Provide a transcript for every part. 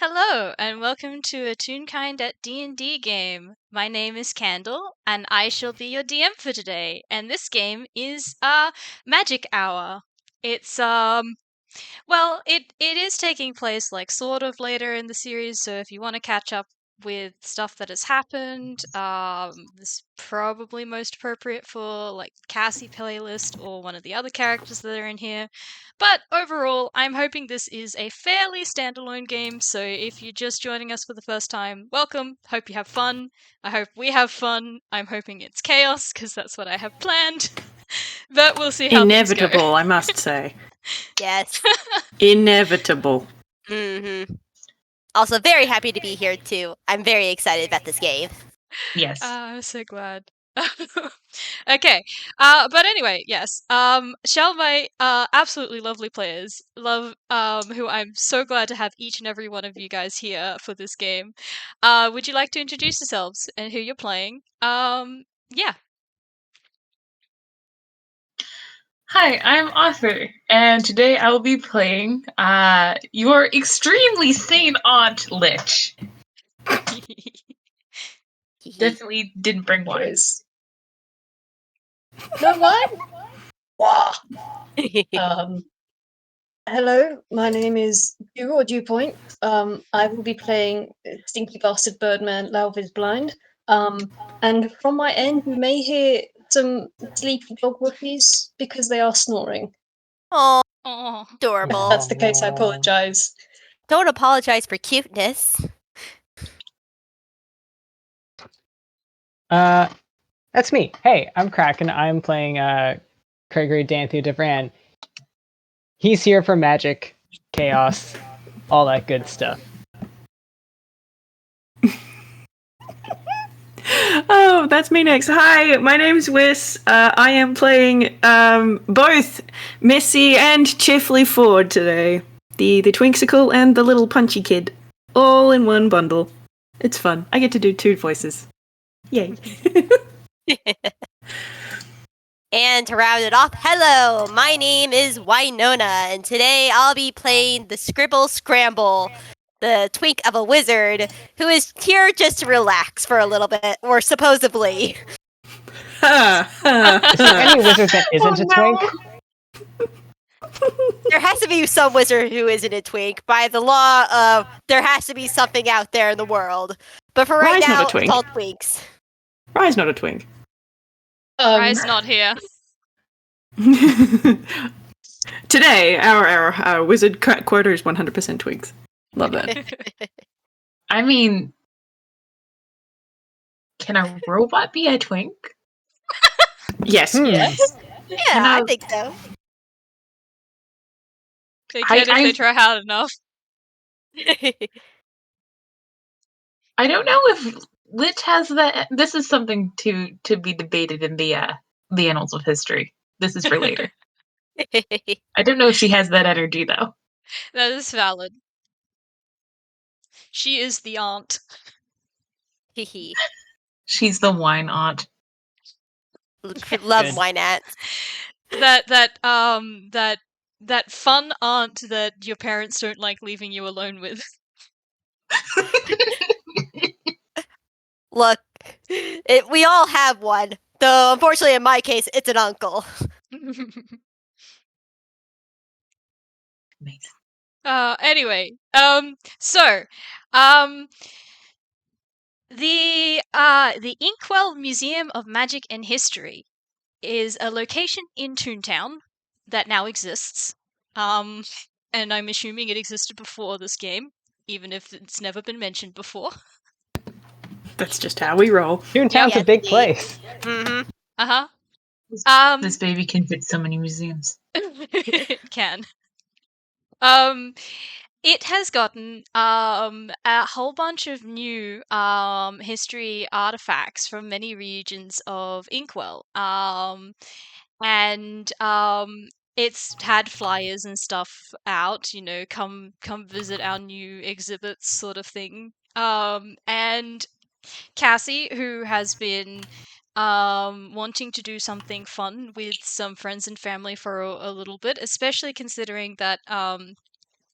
Hello, and welcome to a Toonkind at D&D game. My name is Candle, and I shall be your DM for today. And this game is Magic Hour. It's well, it is taking place like sort of later in the series, so if you want to catch up with stuff that has happened, this is probably most appropriate for like Cassie playlist or one of the other characters that are in here. But overall, I'm hoping this is a fairly standalone game, so if you're just joining us for the first time, welcome. Hope you have fun. I hope we have fun. I'm hoping it's chaos, because that's what I have planned. But we'll see how Inevitable, things go. I must say. Yes. Inevitable. Also, very happy to be here too. I'm very excited about this game. Yes. I'm so glad. Okay. But anyway, yes. Shall my absolutely lovely players, who I'm so glad to have each and every one of you guys here for this game. Would you like to introduce yourselves and who you're playing? Yeah. Hi, I'm Arthur, and today I will be playing your extremely sane aunt, Litch. Definitely didn't bring wise. No wine? Hello, my name is Dewp. I will be playing Stinky Bastard Birdman Lao Vis Blind. And from my end, you may hear some sleepy dog whoopies because they are snoring. Oh, Oh. adorable. If that's the case, I apologise. Don't apologize for cuteness. That's me. Hey, I'm Kraken. I'm playing Craigory, Danthew, Devran. He's here for magic, chaos, all that good stuff. Oh, that's me next. Hi, my name's Whis. I am playing both Missy and Chifley Forde today. The Twinksicle and the little punchy kid. All in one bundle. It's fun. I get to do two voices. Yay. And to round it off, hello, my name is Winona, and today I'll be playing the Scribbles Scramble, the twink of a wizard who is here just to relax for a little bit, or supposedly. Is there any wizard that isn't a twink? There has to be some wizard who isn't a twink. By the law of there has to be something out there in the world. But for right Rye's not now, a twink. it's all twinks. Rye's not a twink. Rye's not here. Today, our wizard quota is 100% twinks. Love that. I mean, can a robot be a twink? Yes. Yes. Yeah, And I think so. They can if they try hard enough. I don't know if Litch has that. This is something to be debated in the annals of history. This is for later. I don't know if she has that energy though. That is valid. She is the aunt. She's the wine aunt. Love Good. wine ants. That fun aunt that your parents don't like leaving you alone with. Look, we all have one. Though, unfortunately, in my case, it's an uncle. Nice. Anyway, the Inkwell Museum of Magic and History is a location in Toontown that now exists. And I'm assuming it existed before this game, even if it's never been mentioned before. That's just how we roll. Toontown's a big place. Mm-hmm. Uh-huh. This baby can fit so many museums. It can. It has gotten a whole bunch of new history artifacts from many regions of Inkwell. And it's had flyers and stuff out, come visit our new exhibits sort of thing. And Cassie, who has been wanting to do something fun with some friends and family for a little bit, especially considering that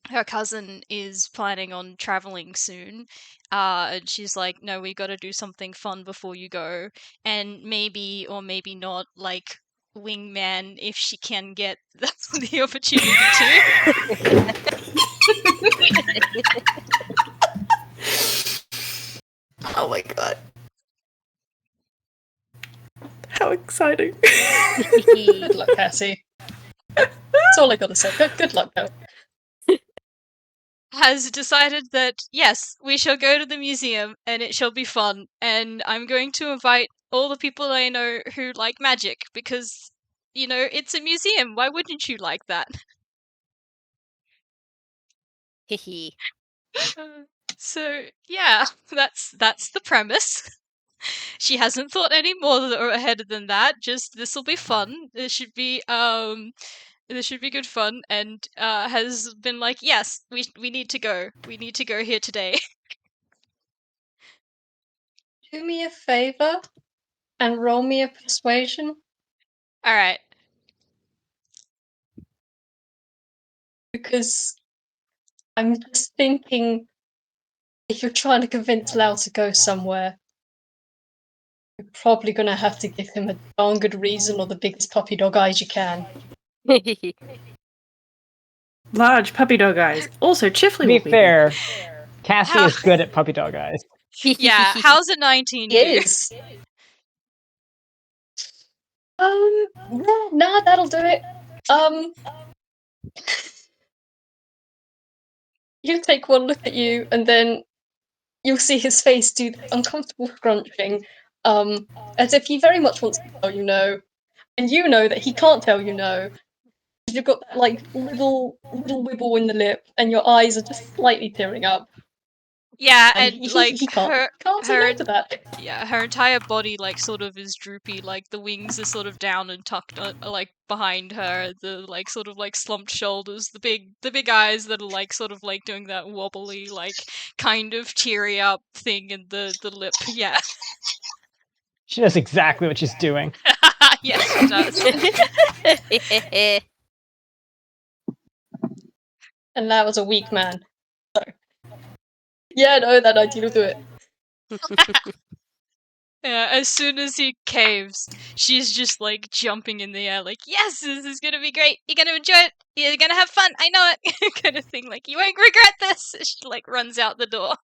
her cousin is planning on traveling soon. And she's like, no, we gotta do something fun before you go. And maybe or maybe not, like, wingman if she can get the opportunity to. Oh my god. How exciting. Good luck, Cassie. That's all I gotta say. Good luck, though. Has decided that, yes, we shall go to the museum and it shall be fun. And I'm going to invite all the people I know who like magic because, you know, it's a museum. Why wouldn't you like that? Hehe. So, yeah, that's the premise. She hasn't thought any more ahead than that. Just this will be fun. This should be good fun, and has been like, yes, we need to go. We need to go here today. Do me a favor and roll me a persuasion. All right. Because I'm just thinking if you're trying to convince Lao to go somewhere, you're probably going to have to give him a darn good reason or the biggest puppy dog eyes you can. Large puppy dog eyes. Also, Chifley To be will be fair, Cassie How- is good at puppy dog eyes. Yeah, how's a 19 do? Is. Nah, that'll do it. He'll take one look at you, and then you'll see his face do the uncomfortable scrunching, as if he very much wants to tell you no, and you know that he can't tell you no. You've got that, like, little wibble in the lip, and your eyes are just slightly tearing up. Yeah, And and he like can't say her no to that. yeah, her entire body like sort of is droopy, like the wings are sort of down and tucked like behind her, the like sort of like slumped shoulders, the big eyes that are like sort of like doing that wobbly like kind of teary up thing in the lip. Yeah. She knows exactly what she's doing. Yes, she does. And that was a weak man. So. Yeah, no, that idea will do it. Yeah, as soon as he caves, she's just like jumping in the air, like, yes, this is gonna be great. You're gonna enjoy it. You're gonna have fun. I know it. Kind of thing. Like, you won't regret this. She like runs out the door.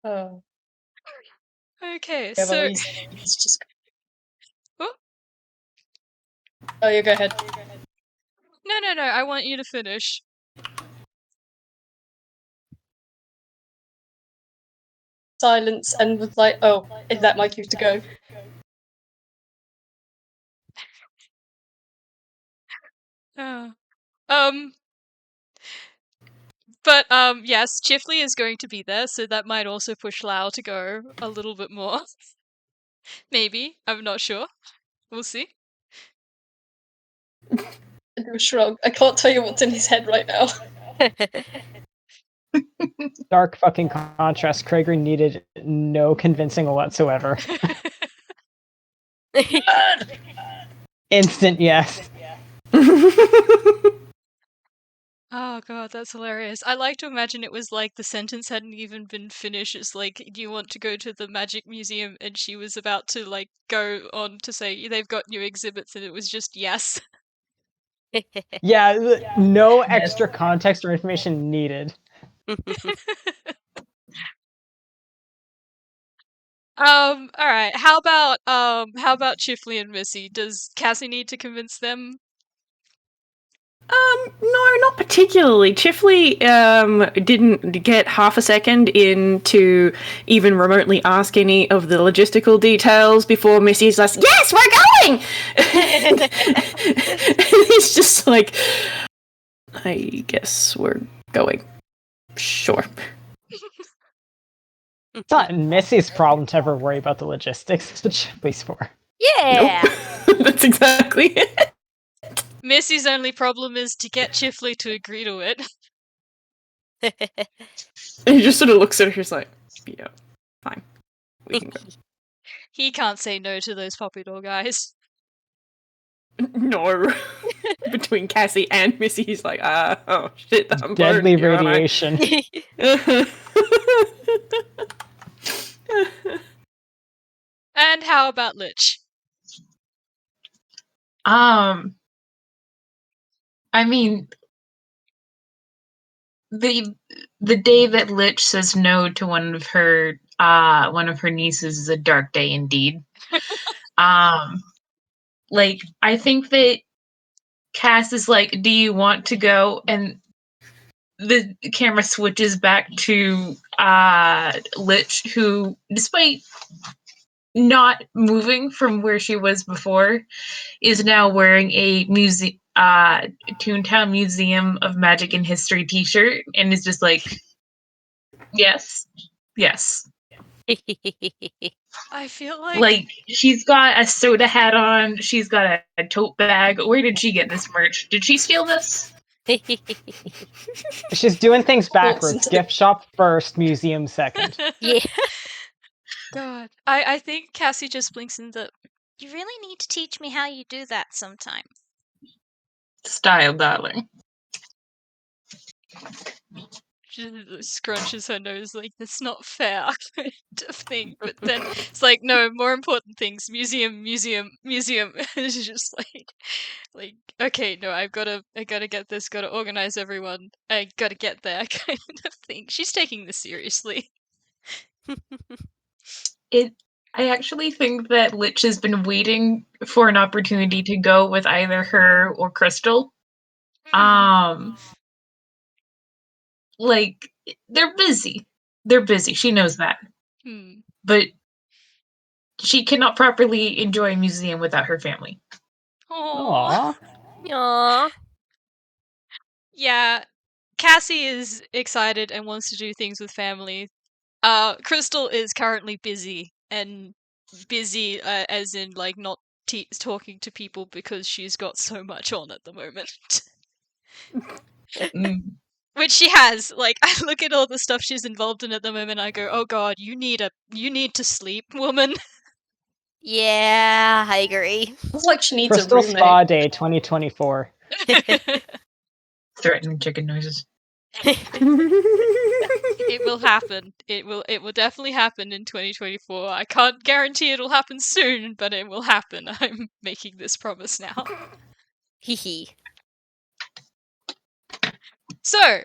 Oh, Okay, yeah, so well, he's just. Oh. Oh, you go ahead. no. I want you to finish. Silence and was like, "Oh, is that my cue to go?" But yes, Chifley is going to be there, so that might also push Lao to go a little bit more. Maybe. I'm not sure. We'll see. And do a shrug. I can't tell you what's in his head right now. Dark fucking contrast. Craigory needed no convincing whatsoever. Instant yes. Oh god, that's hilarious. I like to imagine it was like the sentence hadn't even been finished. It's like, do you want to go to the magic museum? And she was about to like go on to say they've got new exhibits, and it was just yes. Yeah, no extra context or information needed. Alright. How about Chifley and Missy? Does Cassie need to convince them? No, not particularly. Chifley didn't get half a second in to even remotely ask any of the logistical details before Missy's like, yes, we're going! He's just like, I guess we're going. Sure. It's not Missy's problem to ever worry about the logistics. It's what Chifley's for. Yeah. Nope. That's exactly it. Missy's only problem is to get Chifley to agree to it. And he just sort of looks at her, he's like, yeah, fine. We can go. He can't say no to those puppy dog guys. No. Between Cassie and Missy, he's like, oh shit, I'm Deadly burning you, aren't I?" radiation. And how about Litch? I mean, the day that Litch says no to one of her nieces is a dark day indeed. Like, I think that Cass is like, "Do you want to go?" And the camera switches back to Litch, who, despite not moving from where she was before, is now wearing a Toontown Museum of Magic and History t-shirt, and is just like, yes. I feel like Like, she's got a soda hat on, she's got a tote bag. Where did she get this merch? Did she steal this? She's doing things backwards. Nonsense. Gift shop first, museum second. Yeah. God. I think Cassie just blinks in the you really need to teach me how you do that sometime. Style, darling. She scrunches her nose like that's not fair kind of thing. But then it's like, no, more important things. Museum. And she's just like, okay, no, I gotta get this, gotta organize everyone. I gotta get there kind of thing. She's taking this seriously. I actually think that Litch has been waiting for an opportunity to go with either her or Crystal. Like, they're busy. She knows that. But she cannot properly enjoy a museum without her family. Aww. Aww. Yeah, Cassie is excited and wants to do things with family. Crystal is currently busy, as in like not talking to people because she's got so much on at the moment. Which she has. Like, I look at all the stuff she's involved in at the moment, I go, oh god, you need to sleep, woman. Yeah, I agree. It's like she needs Crystal a Spa roommate. Day 2024. Threatening chicken noises. It will happen. It will definitely happen in 2024. I can't guarantee it'll happen soon, but it will happen. I'm making this promise now. Hee. So,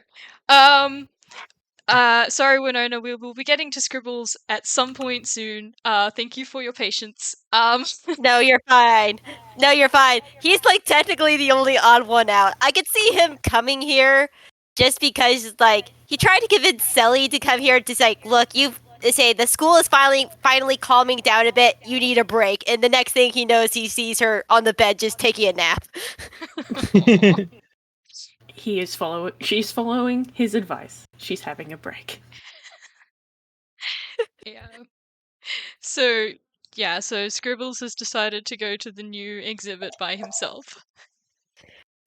sorry, Winona, we will be getting to Scribbles at some point soon. Thank you for your patience. No, you're fine. He's like technically the only odd one out. I could see him coming here just because, like, he tried to convince Selly to come here to say, look, say the school is finally calming down a bit, you need a break. And the next thing he knows, he sees her on the bed just taking a nap. She's following his advice. She's having a break. Yeah. So Scribbles has decided to go to the new exhibit by himself.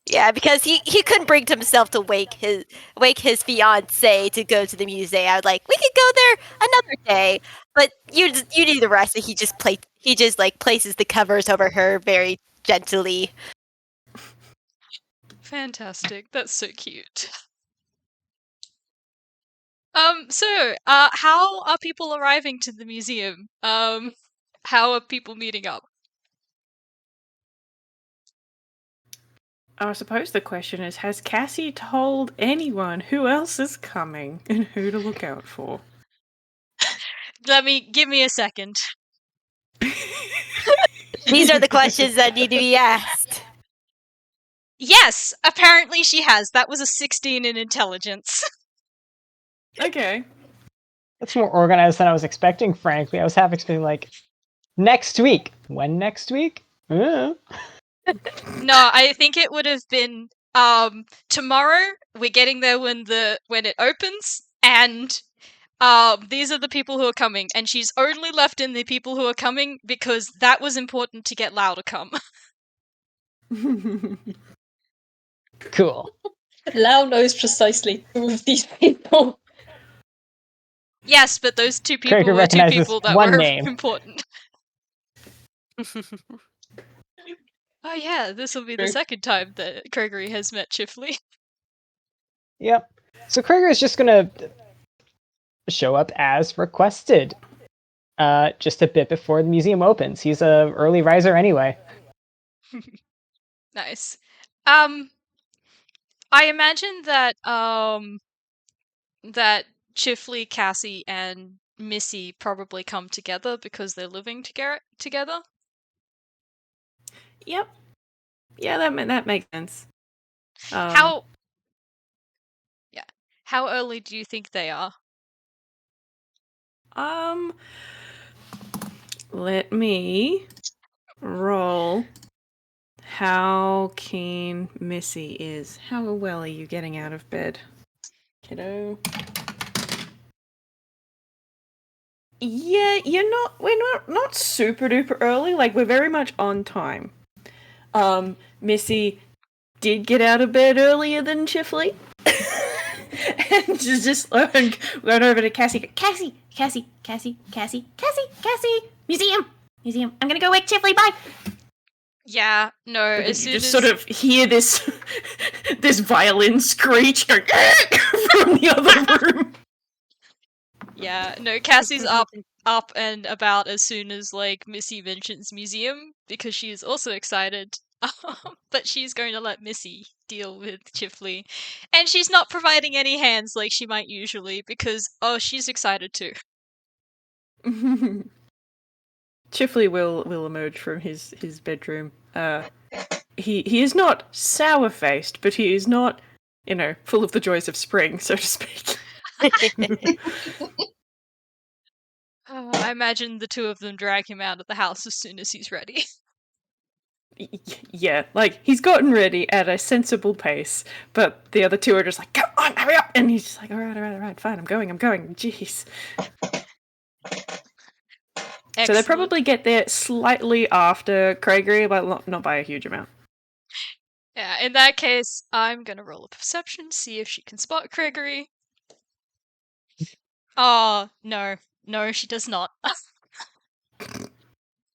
Yeah, because he couldn't bring himself to wake his fiancée to go to the museum. I was like, we could go there another day, but you need the rest. And he just places the covers over her very gently. Fantastic. That's so cute. So, how are people arriving to the museum? How are people meeting up? I suppose the question is, has Cassie told anyone who else is coming and who to look out for? Give me a second. These are the questions that need to be asked. Yes, apparently she has. That was a 16 in intelligence. Okay. That's more organized than I was expecting, frankly. I was half expecting, like, next week. When next week? No, I think it would have been tomorrow. We're getting there when it opens, and these are the people who are coming, and she's only left in the people who are coming because that was important to get Lao to come. Cool. Lao knows precisely who of these people. Yes, but those two people Kraken were two recognizes people that one were name. important. Oh yeah, this will be the True. second time that Craigory has met Chifley. Yep. So Kraken is just gonna show up as requested. Just a bit before the museum opens. He's a early riser anyway. Nice. I imagine that that Chifley, Cassie, and Missy probably come together because they're living together. Yep. Yeah, that makes sense. How early do you think they are? Let me roll how keen Missy is. How well are you getting out of bed, kiddo? Yeah, we're not super duper early, like we're very much on time. Missy did get out of bed earlier than Chifley. And she's just going over to Cassie. Cassie, museum. I'm gonna go wake Chifley. Bye. Yeah, no. As soon You just as sort of hear this violin screech going from the other room. yeah, no. Cassie's up and about as soon as like Missy mentions museum because she is also excited. But she's going to let Missy deal with Chifley, and she's not providing any hands like she might usually because she's excited too. Chifley will emerge from his bedroom. He is not sour faced, but he is not, full of the joys of spring, so to speak. I imagine the two of them drag him out of the house as soon as he's ready. Yeah, like he's gotten ready at a sensible pace, but the other two are just like, "Come on, hurry up!" And he's just like, "All right, fine, I'm going." Jeez. Excellent. So they probably get there slightly after Craigory, but not by a huge amount. Yeah, in that case, I'm gonna roll a perception, see if she can spot Craigory. Oh, no, she does not.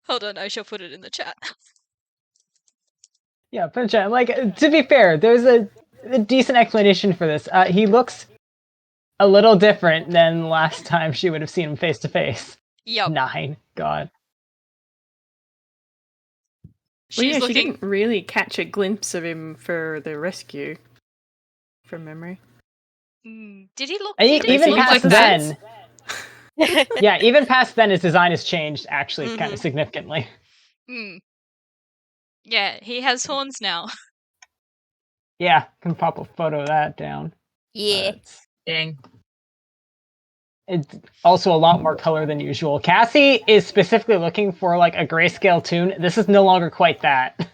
Hold on, I shall put it in the chat. Yeah, but to be fair, there's a decent explanation for this. He looks a little different than last time she would have seen him face to face. Yep. 9, God. She's looking. She didn't really catch a glimpse of him for the rescue, from memory. Did he look? Even past like then. Yeah, even past then, his design has changed actually kind of significantly. Yeah, he has horns now. Yeah, can pop a photo of that down. Yeah. Dang. It's also a lot more color than usual. Cassie is specifically looking for like a grayscale toon. This is no longer quite that.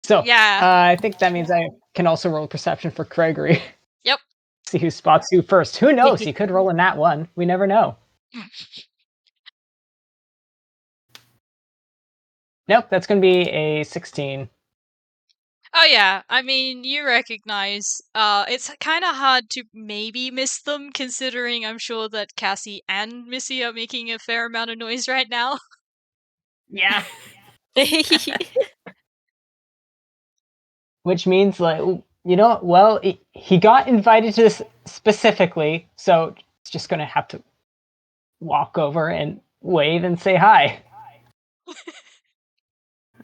So yeah, I think that means I can also roll perception for Craigory. Yep. See who spots who first. Who knows? He could roll in that one. We never know. Nope, that's going to be a 16. Oh yeah, I mean, you recognize, it's kind of hard to maybe miss them, considering I'm sure that Cassie and Missy are making a fair amount of noise right now. Yeah. Which means, he got invited to this specifically, so it's just going to have to walk over and wave and say hi.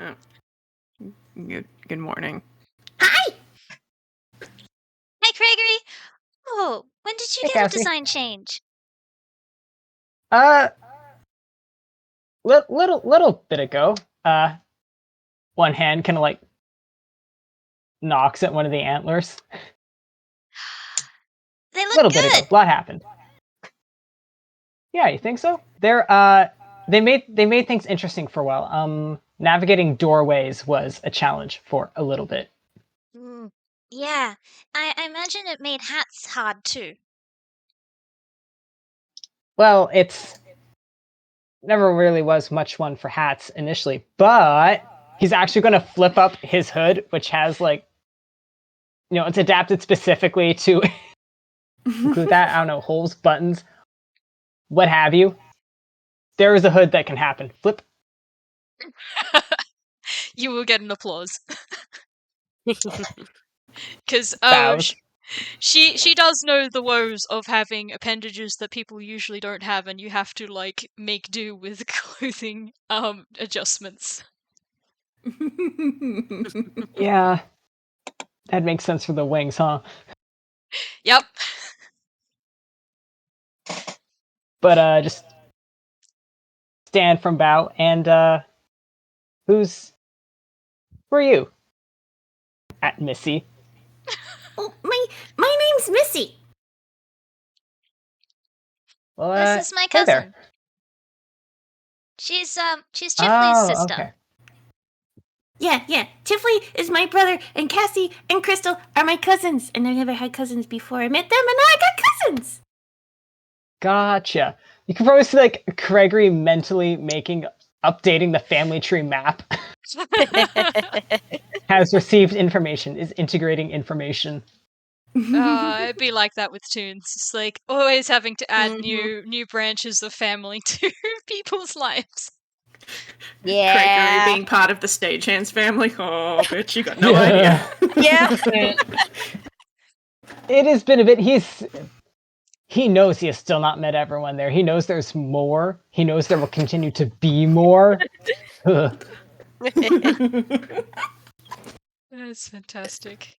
Oh. Good morning. Hi! Hi, Craigory! Oh, when did you Hey, get Cassie. a design change? Little bit ago. One hand kind of knocks at one of the antlers. They look Little good! bit ago. A lot happened. Yeah, you think so? They made things interesting for a while. Navigating doorways was a challenge for a little bit. Yeah, I imagine it made hats hard too. Well, it's never really was much one for hats initially, but he's actually going to flip up his hood, which has it's adapted specifically to include that. I don't know, holes, buttons, what have you. there is a hood that can happen. Flip. You will get an applause. Because Bows. she does know the woes of having appendages that people usually don't have, and you have to like make do with clothing adjustments. Yeah. That makes sense for the wings, huh? Yep. But just stand from bow and who are you? At Missy. Oh, my name's Missy. Well, This is my hey there. cousin. She's Chifley's sister. Okay. Yeah. Chifley is my brother, and Cassie and Crystal are my cousins. And I never had cousins before I met them, and now I got cousins. Gotcha. You can probably see like Craigory mentally updating the family tree map. Has received information, is integrating information. It'd be like that with Toons. It's like always having to add new branches of family to people's lives. Yeah. Craigory being part of the stagehands family. Oh, bitch, you got no idea. Yeah. It has been a bit. He knows he has still not met everyone there. He knows there's more. He knows there will continue to be more. That's fantastic.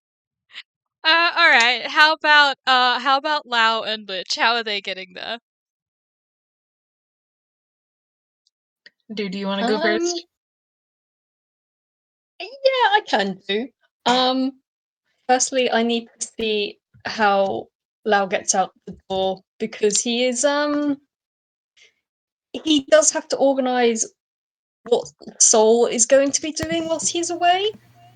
All right. How about Lao and Litch? How are they getting there? Do you want to go first? Yeah, I can do. Firstly, I need to see how Lao gets out the door because he is he does have to organize what Soul is going to be doing whilst he's away.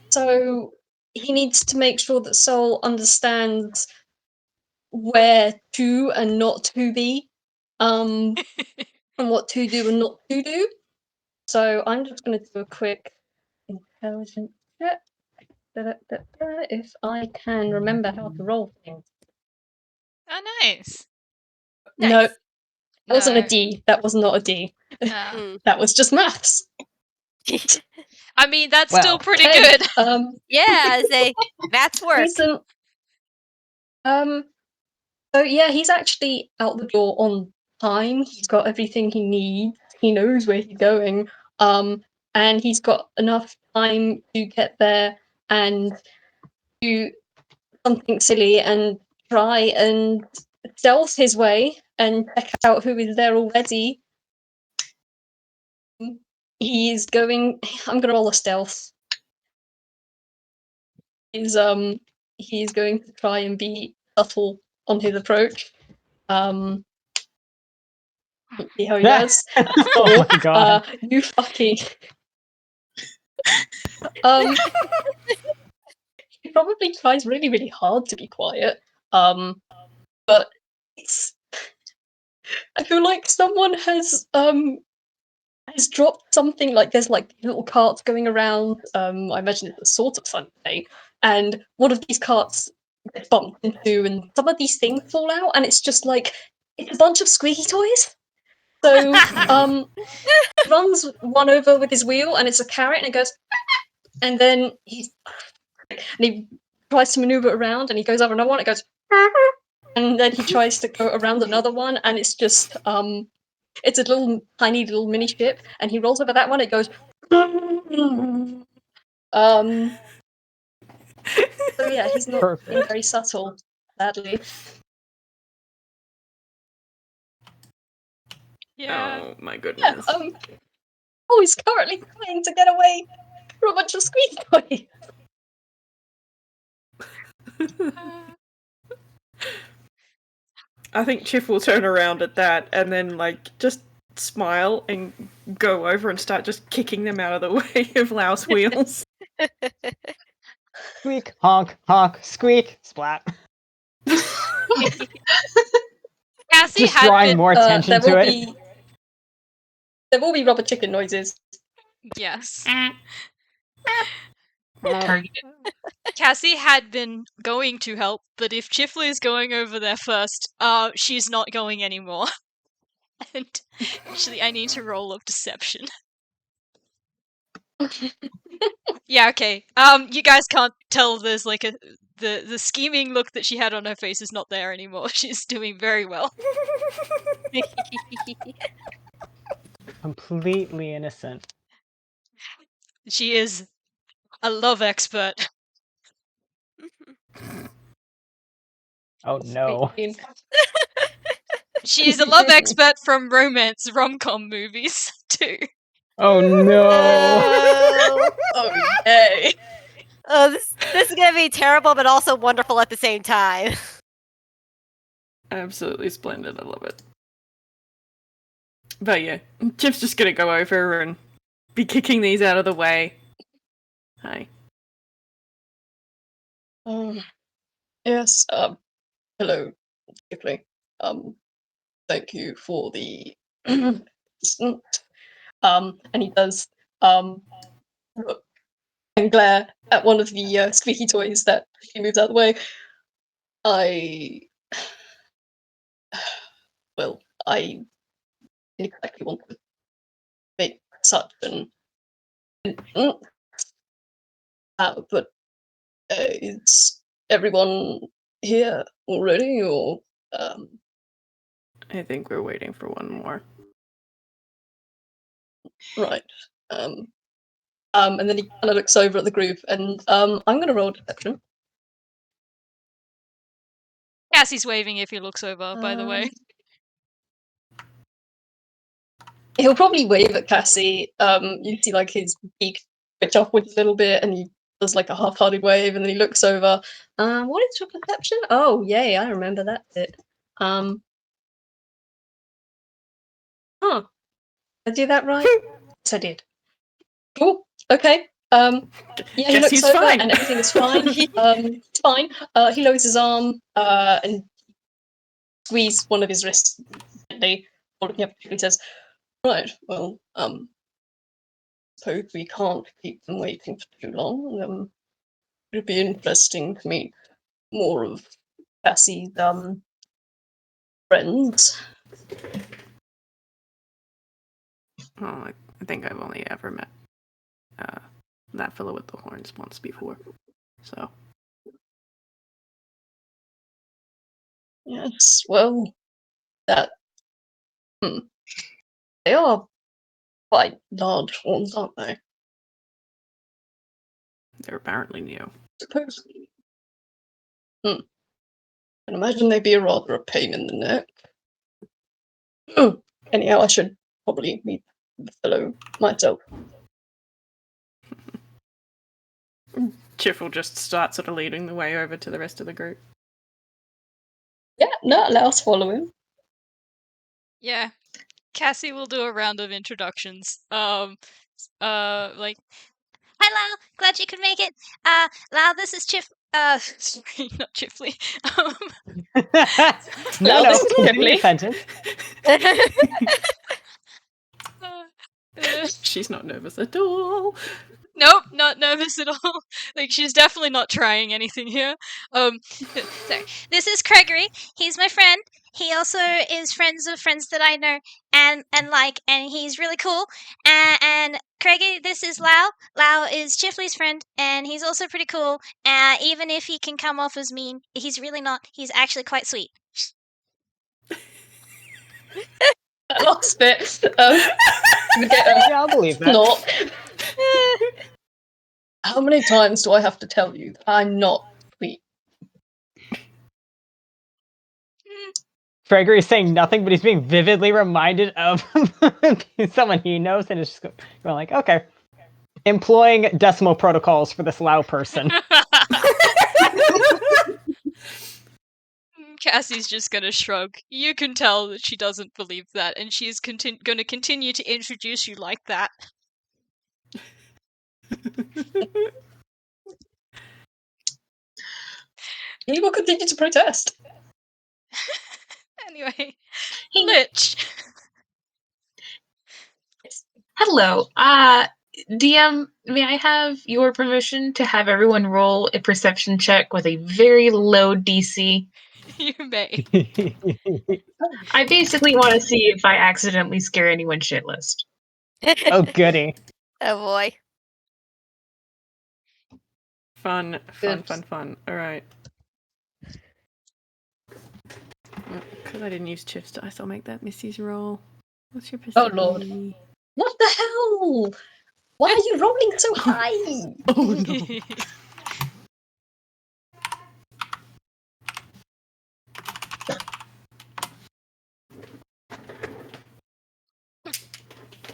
So he needs to make sure that Soul understands where to and not to be, and what to do and not to do. So I'm just going to do a quick intelligence check. If I can remember how to roll things. Oh, nice. No, it Nice. wasn't a D. That was not a D. That was just maths. I mean, that's Well. still pretty Hey, good. Yeah, say maths work. Decent. So yeah, he's actually out the door on time. He's got everything he needs. He knows where he's going. And he's got enough time to get there and do something silly and try and stealth his way and check out who is there already. He's going. I'm gonna roll a stealth. He's going to try and be subtle on his approach. See how he does. Oh my god. You fucking. He probably tries really, really hard to be quiet. But it's. I feel like someone has dropped something. Like there's like little carts going around. I imagine it's a sort of fun day, and one of these carts gets bumped into, and some of these things fall out, and it's just like it's a bunch of squeaky toys. So he runs one over with his wheel, and it's a carrot, and it goes, and then he tries to maneuver around, and he goes over another one, it goes, and then he tries to go around another one, and it's just it's a little tiny little mini ship, and he rolls over that one, it goes, so yeah, he's not being very subtle, sadly. Yeah. Oh my goodness. Yeah, he's currently trying to get away from a bunch of squeaky toys. I think Chif will turn around at that and then like just smile and go over and start just kicking them out of the way of Lao's wheels. Squeak, honk, honk, squeak, splat. Cassie Just had drawing been, more attention to it. There will be rubber chicken noises. Yes. Target. Cassie had been going to help, but if Chifley is going over there first, she's not going anymore. And actually, I need to roll of deception. Yeah, okay. You guys can't tell there's like the scheming look that she had on her face is not there anymore. She's doing very well. Completely innocent. She is a love expert. Oh no. She's a love expert from romance rom-com movies too. Oh no. Oh, yay. Oh, this is gonna be terrible, but also wonderful at the same time. Absolutely splendid. I love it. But yeah, Chip's just gonna go over and be kicking these out of the way. Hi. Yes, hello, Chifley. Thank you for the assistant. And he does, look and glare at one of the squeaky toys that he moves out of the way. I didn't exactly want to make such an but is everyone here already, or I think we're waiting for one more. right? And then he kind of looks over at the group, and I'm gonna roll deception. Cassie's waving if he looks over, by the way. He'll probably wave at Cassie. You see like his beak twitch upwards a little bit, and he does like a half-hearted wave, and then he looks over. What is your perception? Oh, yay! I remember that bit. Huh? Did I do that right? Yes, I did. Cool. Okay. Yeah, he Guess looks he's over, fine. and everything is fine. It's fine. He lowers his arm and squeezes one of his wrists gently. Looking up, he says, "Right. Well, suppose we can't keep them waiting for too long. It'd be interesting to meet more of Cassie's friends." Oh, I think I've only ever met that fellow with the horns once before. So Yes, well, that they are quite large ones, aren't they? they're apparently new. Supposedly. I can imagine they'd be rather a pain in the neck. Anyhow, I should probably meet the fellow myself. Chif will just start sort of leading the way over to the rest of the group. Yeah, no, let us follow him. Yeah. Cassie will do a round of introductions. Like, Hi, Lao. Glad you could make it. Lao, this is sorry, not Chifley. No, this is Chifley. sentence. She's not nervous at all. Nope, not nervous at all. Like, she's definitely not trying anything here. Sorry. This is Craigory. He's my friend. He also is friends of friends that I know and he's really cool. And Craigie, this is Lao. Lao is Chifley's friend, and he's also pretty cool. Even if he can come off as mean, he's really not. He's actually quite sweet. That last bit. We get a Yeah, I'll believe that. snort. How many times do I have to tell you that I'm not sweet? Craigory is saying nothing, but he's being vividly reminded of someone he knows, and is just going like, okay. Employing decimal protocols for this Lao person. Cassie's just gonna shrug. You can tell that she doesn't believe that, and she's gonna continue to introduce you like that. You will continue to protest. Anyway, Litch. Hello. DM, may I have your permission to have everyone roll a perception check with a very low DC? You may. I basically want to see if I accidentally scare anyone shitless. Oh, goody. Oh boy. Fun. Good. All right. Because I didn't use Chif's dice, I'll make that Missy's roll. What's your Oh, percentage? Lord. What the hell? Why are you rolling so high? Oh no.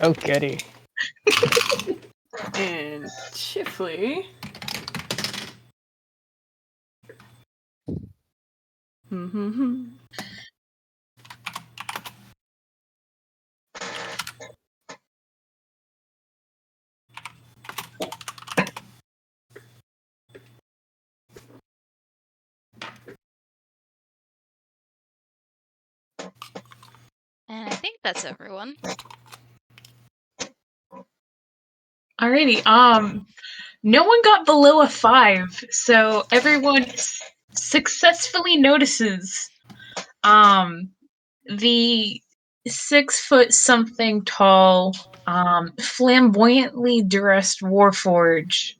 Oh, goody. And Chifley. Mm-hmm. And I think that's everyone. Alrighty. No one got below a 5, so everyone successfully notices the 6 foot something tall, flamboyantly dressed warforge,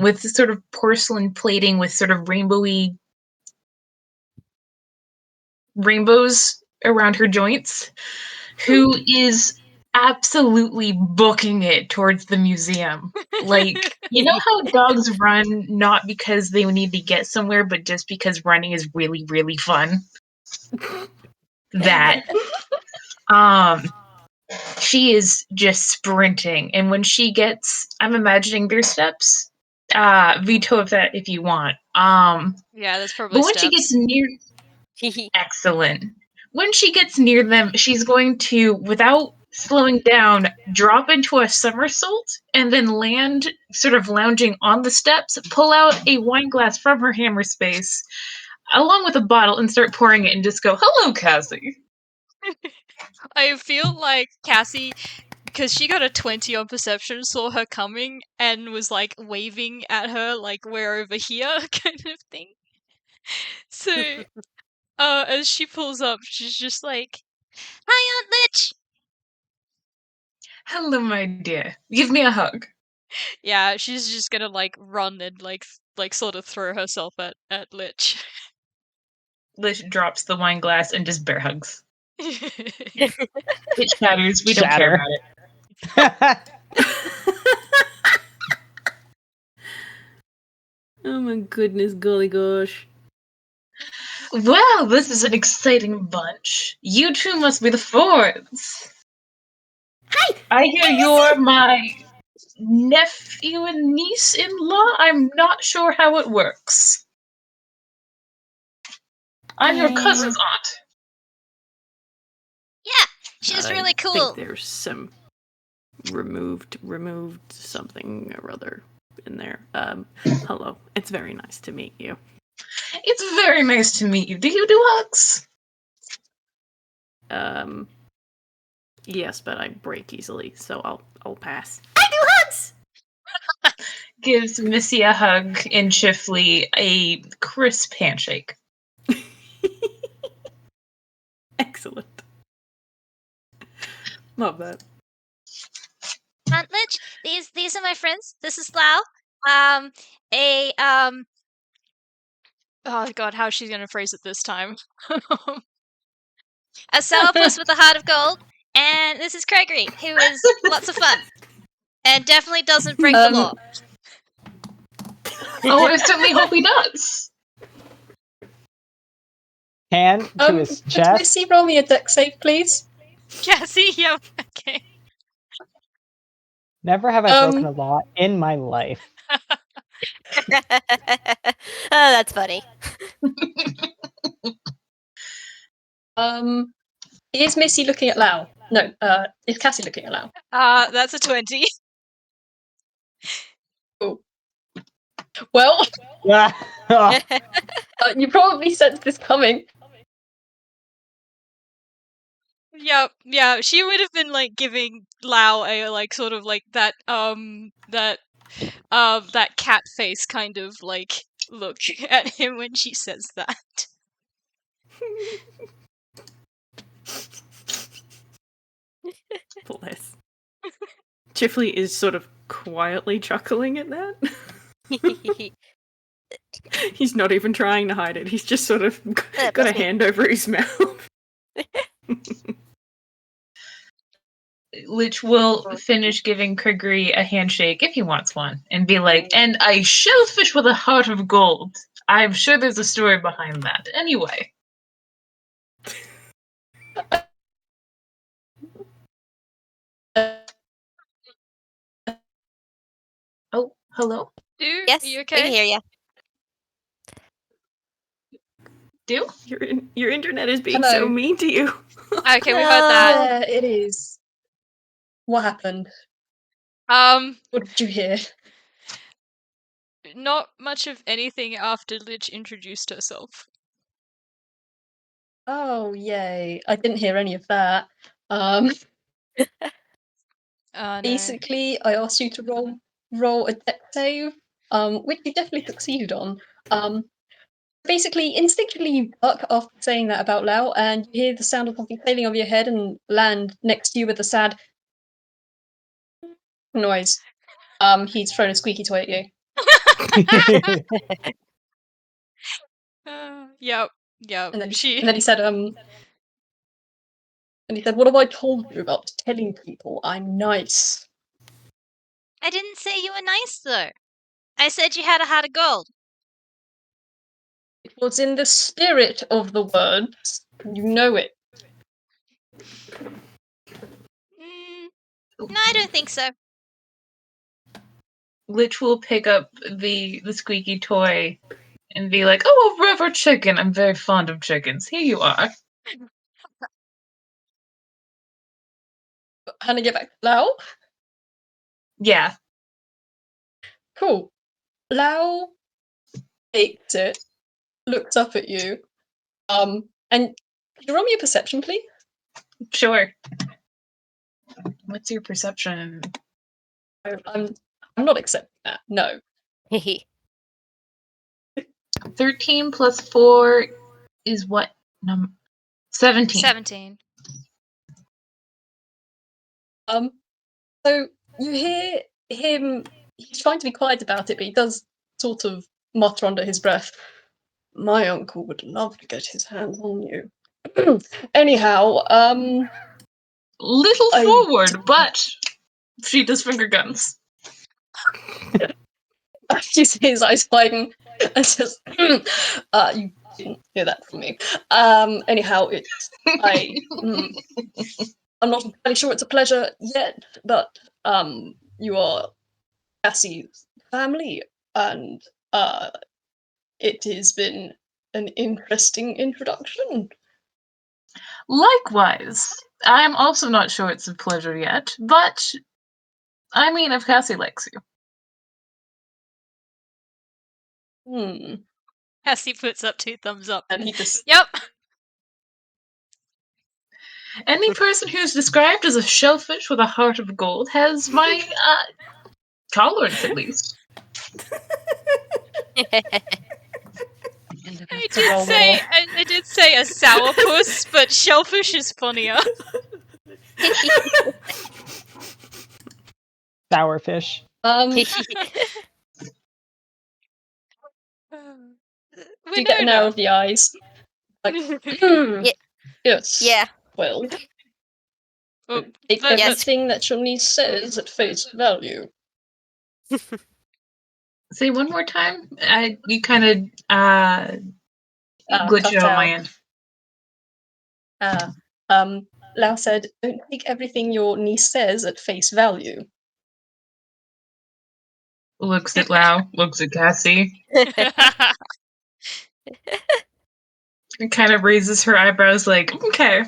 with sort of porcelain plating with sort of rainbows around her joints, who is absolutely booking it towards the museum. Like, you know how dogs run not because they need to get somewhere, but just because running is really, really fun? That. She is just sprinting, and when she gets, I'm imagining their steps. Veto of that if you want. Yeah, that's probably But when she steps. gets near, excellent. When she gets near them, she's going to, without slowing down, drop into a somersault and then land, sort of lounging on the steps, pull out a wine glass from her hammer space, along with a bottle, and start pouring it and just go, "Hello, Cassie." I feel like Cassie, because she got a 20 on perception, saw her coming and was like waving at her, like, "We're over here," kind of thing. So, as she pulls up, she's just like, Hi, Aunt Litch. "Hello, my dear. Give me a hug." yeah, she's just gonna like run and like sort of throw herself at Lich. Lish drops the wine glass and just bear hugs. It shatters. We don't care about it. Oh my goodness, golly gosh. Well, this is an exciting bunch. You two must be the Fords. Hi! I hear you're my nephew and niece-in-law. I'm not sure how it works. I'm your cousin's aunt. Yeah, she's really I cool. think there's some removed something or other in there. Hello. It's very nice to meet you. It's very nice to meet you. Do you do hugs? Yes, but I break easily, so I'll pass. I do hugs! Gives Missy a hug and Chifley a crisp handshake. Excellent. Love that. Aunt Litch, these are my friends. This is Lao. Oh god, how's she gonna phrase it this time? A sourpuss with a heart of gold. And this is Craigory, who is lots of fun. And definitely doesn't break the law. Oh, I certainly hope he does. Hand to his Could chest. Missy roll me a deck save, please? Cassie, yeah, okay. Never have I broken a law in my life. Oh, that's funny. Is Missy looking at Lao? No, is Cassie looking at Lao? That's a 20. Well, Oh, you probably sensed this coming. Yep, yeah, she would have been like giving Lao a like sort of like that cat face kind of like look at him when she says that. Bless. Chifley is sort of quietly chuckling at that. He's not even trying to hide it. He's just sort of got a hand over his mouth. Lich will finish giving Craigory a handshake if he wants one, and be like, and a shellfish with a heart of gold. I'm sure there's a story behind that. Anyway. Oh, hello? Dude, Yes, are you we okay? can hear you. Do? Your internet is being Hello. so mean to you. Okay, we heard that. Yeah, it is. What happened? What did you hear? Not much of anything after Litch introduced herself. Oh, yay. I didn't hear any of that. No. Basically, I asked you to roll a dex save, which you definitely succeeded on. Basically, instinctively you duck after saying that about Lao, and you hear the sound of something sailing over your head and land next to you with a sad noise. He's thrown a squeaky toy at you. Yep. And then, She. and then he said, what have I told you about telling people I'm nice? I didn't say you were nice, though. I said you had a heart of gold. It was in the spirit of the words. You know it. No, I don't think so. Lich will pick up the squeaky toy and be like, oh, a rubber chicken. I'm very fond of chickens. Here you are. Handing it back to Lao. Yeah. Cool. Lao takes it, looks up at you, and could you roll me a perception, please? Sure. What's your perception? I'm not accepting that. No. 13 plus 4 is what? 17. 17. So you hear him. He's trying to be quiet about it, but he does sort of mutter under his breath. My uncle would love to get his hands on you. Anyhow, Little forward, but she does finger guns. you see his eyes widen and says, "You didn't hear that from me." Anyhow, I'm not entirely sure it's a pleasure yet, but you are Cassie's family, and it has been an interesting introduction. Likewise. I'm also not sure it's a pleasure yet, but I mean, if Cassie likes you. Cassie puts up 2 thumbs up. And he just Yep. Any person who's described as a shellfish with a heart of gold has my tolerance, at least. I did say a sourpuss, but shellfish is funnier. Sourfish. You get an arrow of the eyes. Like, yes. Yeah. Well, Oh, take everything that your niece says at face value. Say one more time. You kind of glitched out on my end. Lao said, "Don't take everything your niece says at face value." Looks at Lao. Looks at Cassie. And kind of raises her eyebrows, like, okay.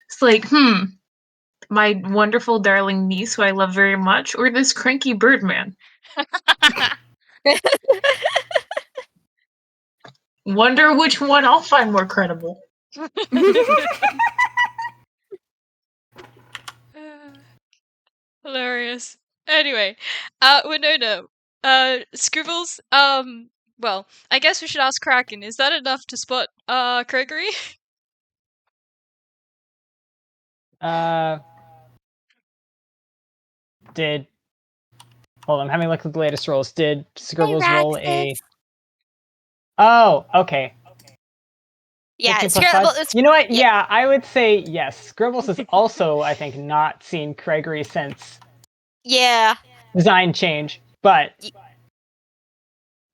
It's like, my wonderful darling niece who I love very much, or this cranky birdman? Wonder which one I'll find more credible. Hilarious. Anyway, Winona, Scribbles, Well, I guess we should ask Kraken. Is that enough to spot Craigory? Hold on, I'm having a look at the latest rolls. Did Scribbles Hey, roll Raxus. a... Oh, okay. Yeah, 15 plus five? Scribbles. You know what? yeah. Yeah, I would say yes. Scribbles has also, I think, not seen Craigory since Yeah. design change, but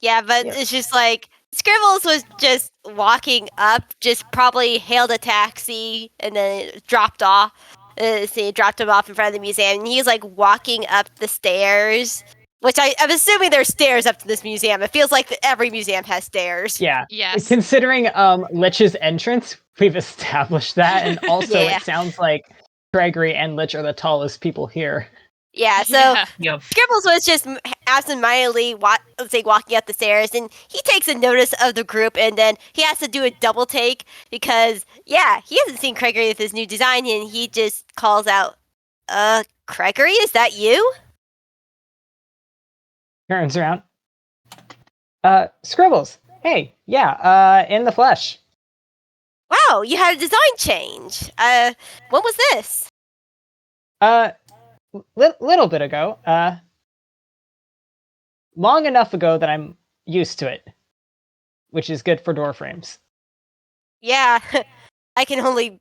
Yeah, but Yeah. it's just like Scribbles was just walking up, just probably hailed a taxi and then dropped off. Dropped him off in front of the museum, and he's like walking up the stairs. Which I'm assuming there's stairs up to this museum. It feels like every museum has stairs. yeah. Yes. Considering Litch's entrance, we've established that, and also Yeah. it sounds like Craigory and Litch are the tallest people here. Yeah, so Yeah. Yep. Scribbles was just absentmindedly walking up the stairs, and he takes a notice of the group, and then he has to do a double take because, yeah, he hasn't seen Craigory with his new design, and he just calls out, Craigory, is that you? Turns around. Scribbles. Hey, yeah, in the flesh. Wow, you had a design change. When was this? Little bit ago. Long enough ago that I'm used to it, which is good for door frames. Yeah, I can only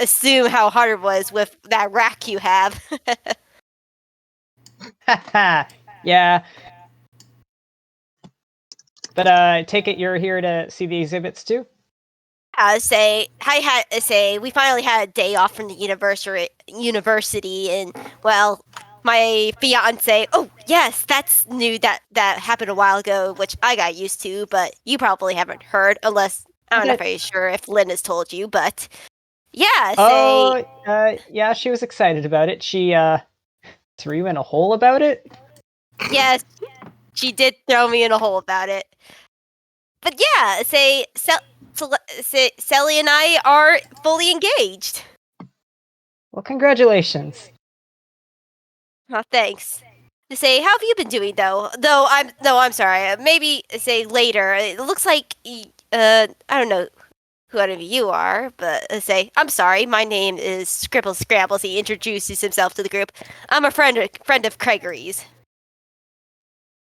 assume how hard it was with that rack you have. Yeah. But I take it you're here to see the exhibits too? We finally had a day off from the university, and well, my fiance. Oh yes, that's new. That happened a while ago, which I got used to, but you probably haven't heard, unless I don't know if I'm sure if Lynn has told you, but yeah. Yeah, she was excited about it. She threw you in a hole about it. Yes, she did throw me in a hole about it. But yeah, Sally and I are fully engaged. Well, congratulations. Oh, thanks. How have you been doing though? I'm sorry. Maybe later. It looks like I don't know who any of you are, but I'm sorry. My name is Scribbles Scrambles. He introduces himself to the group. I'm a friend of Craigory's.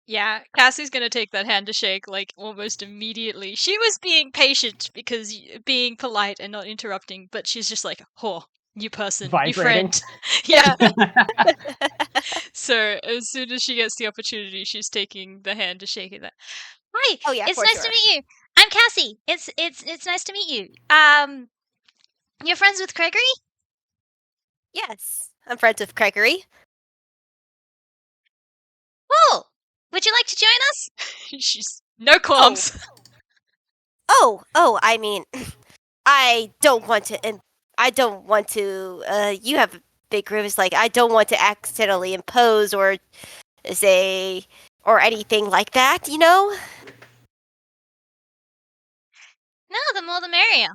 Yeah, Cassie's gonna take that hand to shake, like, almost immediately. She was being patient because being polite and not interrupting, but she's just like, oh, new person, new Vibrating. friend. Yeah. So as soon as she gets the opportunity, she's taking the hand to shake it. Hi. Oh yeah, It's for nice sure. to meet you. I'm Cassie. It's nice to meet you. You're friends with Craigory? Yes, I'm friends with Craigory. Cool. Would you like to join us? She's no qualms. Oh, I mean, I don't want to. You have a big group. It's like I don't want to accidentally impose or anything like that. You know. No, the more the merrier.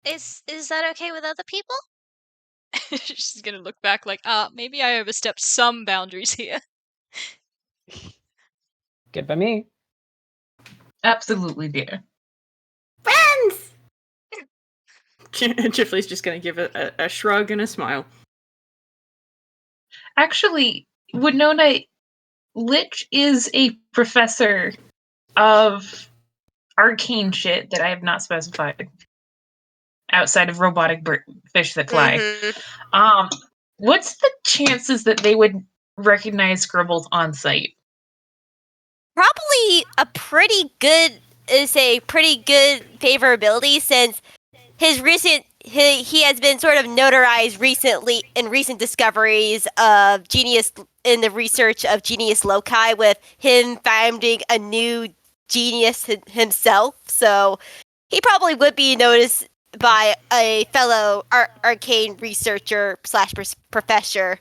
Is that okay with other people? She's gonna look back like, maybe I overstepped some boundaries here. Good by me. Absolutely, dear. Friends! Chifley's just going to give a shrug and a smile. Actually, Winona, Litch is a professor of arcane shit that I have not specified outside of robotic fish that fly. Mhm. What's the chances that they would recognize Scribbles on sight? Probably a pretty good favorability since he has been sort of notarized recently in recent discoveries of genius in the research of genius loci, with him founding a new genius himself. So he probably would be noticed by a fellow arcane researcher / professor.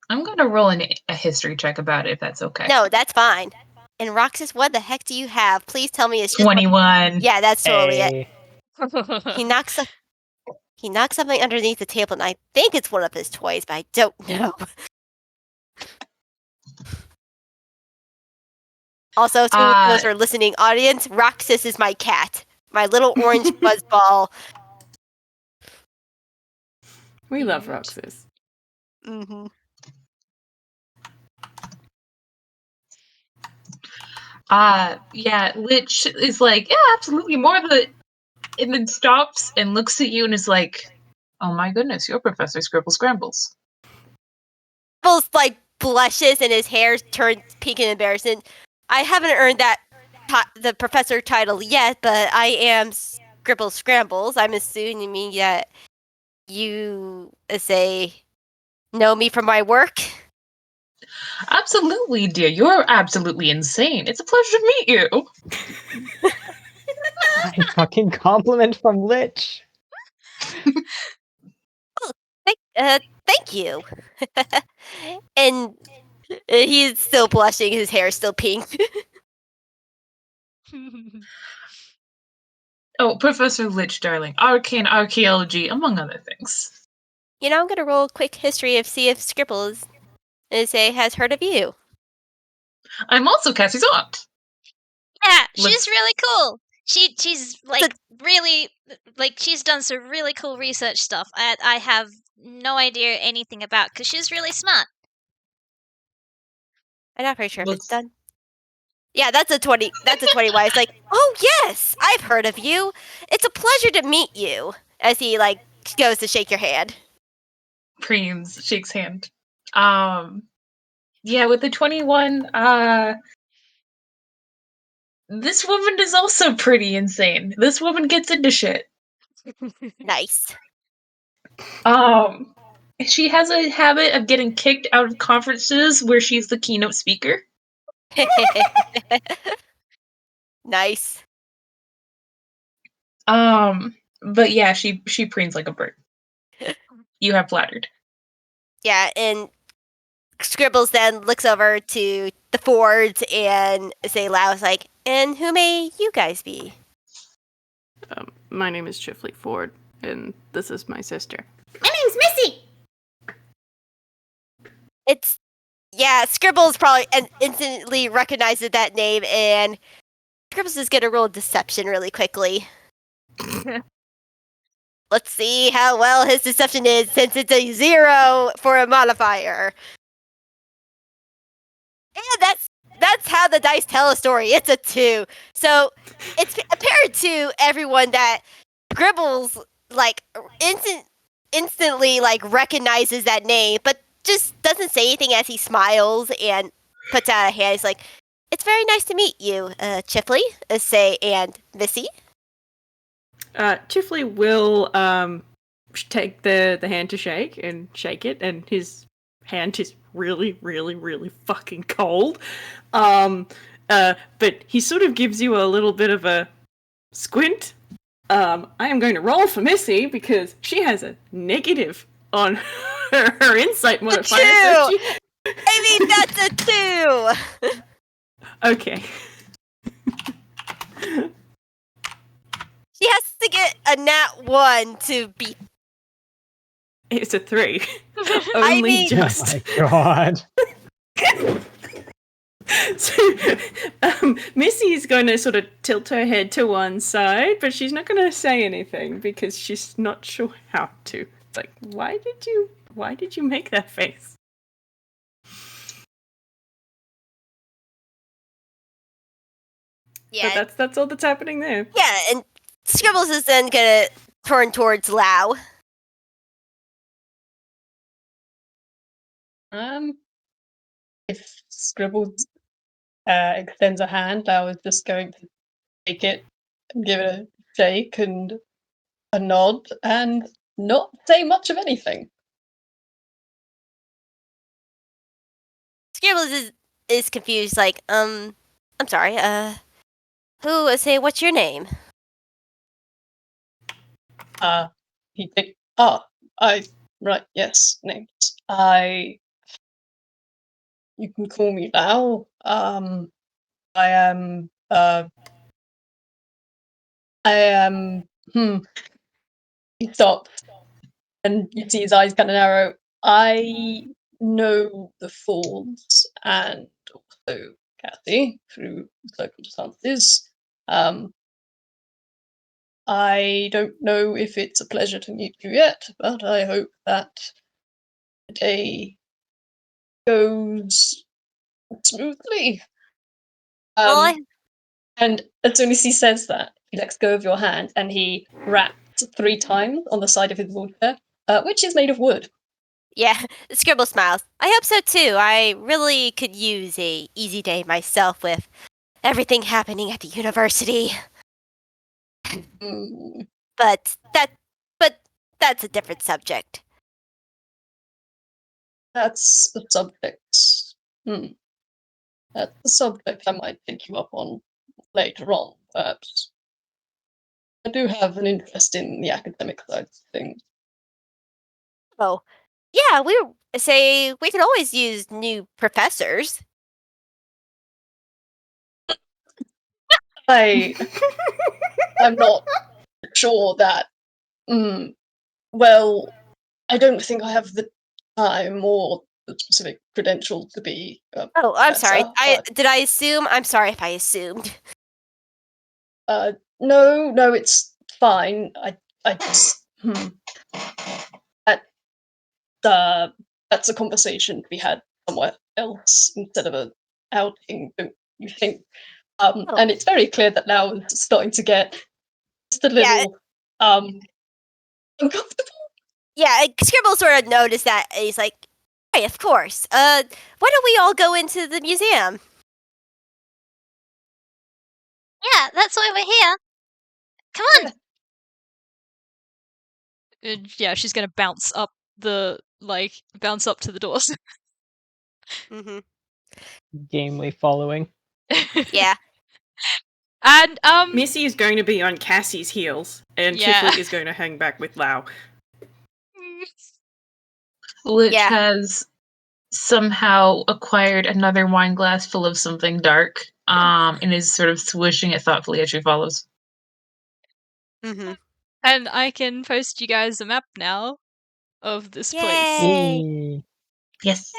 I'm going to roll a history check about it, if that's okay. No, that's fine. And Roxas, what the heck do you have? Please tell me it's just 21. Yeah, that's totally it. Hey. He knocks something underneath the table, and I think it's one of his toys, but I don't know. Also, to those who are listening audience, Roxas is my cat. My little orange buzzball. We love Roxas. Mm-hmm. Yeah, Litch is like, yeah, absolutely, more of the, and then stops and looks at you and is like, oh my goodness, you're Professor Scrambles. Scribbles like blushes and his hair turns pink in embarrassment. I haven't earned that the professor title yet, but I am Scrambles. I'm assuming that you know me from my work. Absolutely, dear. You're absolutely insane. It's a pleasure to meet you. A fucking compliment from Litch. Thank you. And he's still blushing. His hair is still pink. Oh, Professor Litch, darling. Arcane archaeology, among other things. You know, I'm gonna roll a quick history of see if Scribbles has heard of you. I'm also Cassie's aunt. Yeah, she's really cool. She's like really like she's done some really cool research stuff. I have no idea anything about because she's really smart. I'm not pretty sure if it's done. Yeah, that's a 20. That's a 20. Why it's like, oh yes, I've heard of you. It's a pleasure to meet you. As he like goes to shake your hand. Preems shakes hand. Yeah, with the 21, this woman is also pretty insane. This woman gets into shit. Nice. She has a habit of getting kicked out of conferences where she's the keynote speaker. Nice. But yeah, she preens like a bird. You have flattered. Yeah, and Scribbles then looks over to the Fordes and Lau's like, and who may you guys be? My name is Chifley Forde, and this is my sister. My name's Missy! Scribbles probably instantly recognizes that name, and Scribbles is gonna roll deception really quickly. Let's see how well his deception is, since it's a 0 for a modifier. And that's how the dice tell a story. It's a 2. So it's apparent to everyone that Scribbles like instantly like recognizes that name, but just doesn't say anything as he smiles and puts out a hand. He's like, "It's very nice to meet you, Chifley," and Missy. Chifley will take the hand to shake and shake it, and his hand is really, really, really fucking cold. But he sort of gives you a little bit of a squint. I am going to roll for Missy because she has a negative on her insight modifier. So I mean, that's a 2. Okay. She has to get a nat 1 to beat. It's a 3. I mean, just. Oh my god. So, Missy's going to sort of tilt her head to one side, but she's not going to say anything because she's not sure how to. It's like, why did you make that face? Yeah, but that's all that's happening there. Yeah, and Scribbles is then gonna turn towards Lao. If Scribbles extends a hand, I was just going to take it and give it a shake and a nod and not say much of anything. Scribbles is confused, like, I'm sorry, what's your name? Yes, names. You can call me Lao. I am, he stops, and you see his eyes kind of narrow. I know the Fordes and also Cassie through circumstances. I don't know if it's a pleasure to meet you yet, but I hope that the day goes smoothly. Well, And as soon as he says that, he lets go of your hand and he raps 3 times on the side of his wheelchair, which is made of wood. yeah, Scribbles smiles. I hope so too. I really could use a easy day myself with everything happening at the university. Mm, But that's a different subject. that's the subject. That's the subject I might take you up on later on, perhaps. I do have an interest in the academic side of things. Oh, yeah, we could always use new professors. I'm not sure that. Well, I don't think I have the time or the specific credentials to be. Oh, I'm sorry. Professor, Did I assume? I'm sorry if I assumed. No, it's fine. I just. That's a conversation to be had somewhere else instead of a outing, don't you think? And it's very clear that now it's starting to get just a little uncomfortable. Yeah, Scribble sort of noticed that. And he's like, "Hey, of course. Why don't we all go into the museum?" Yeah, that's why we're here. Come on. And yeah, she's gonna bounce up to the doors. Mm-hmm. Gamely following. Yeah. And Missy is going to be on Cassie's heels, and Yeah. Chifley is going to hang back with Lao. Litch Yeah. has somehow acquired another wine glass full of something dark, and is sort of swishing it thoughtfully as she follows. Mm-hmm. And I can post you guys a map now of this place. Yay! Yay. Yes.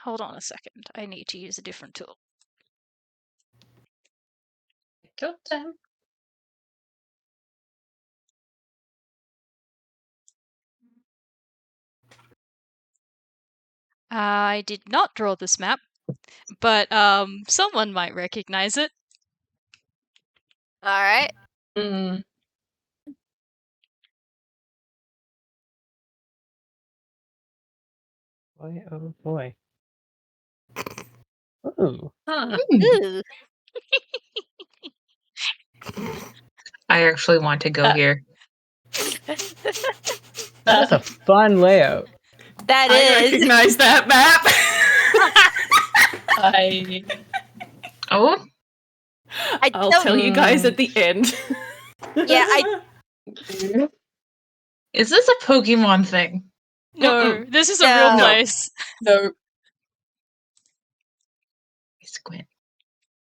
Hold on a second. I need to use a different tool. Good time. I did not draw this map, but someone might recognize it. All right. Boy, oh boy. Ooh. Ooh. I actually want to go here. That's a fun layout. That I is. recognize that map. Oh, I'll tell you guys at the end. Yeah, is this a Pokemon thing? No, this is a No. real place. No. Squint.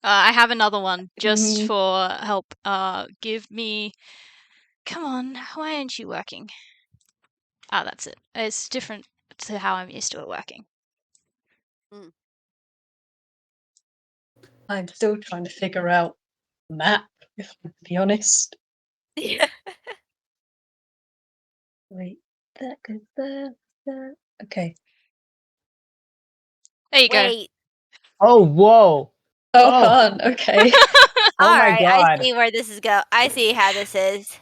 I have another one just Mhm. for help. Give me. Come on, why aren't you working? Ah, that's it. It's different to how I'm used to it working. I'm still trying to figure out the map, if I'm to be honest. Yeah. Wait, that goes there, there. Okay. There you Wait. Oh, whoa. Oh, Oh. fun. Okay. Oh All my right. god. I see where this is go. I see how this is.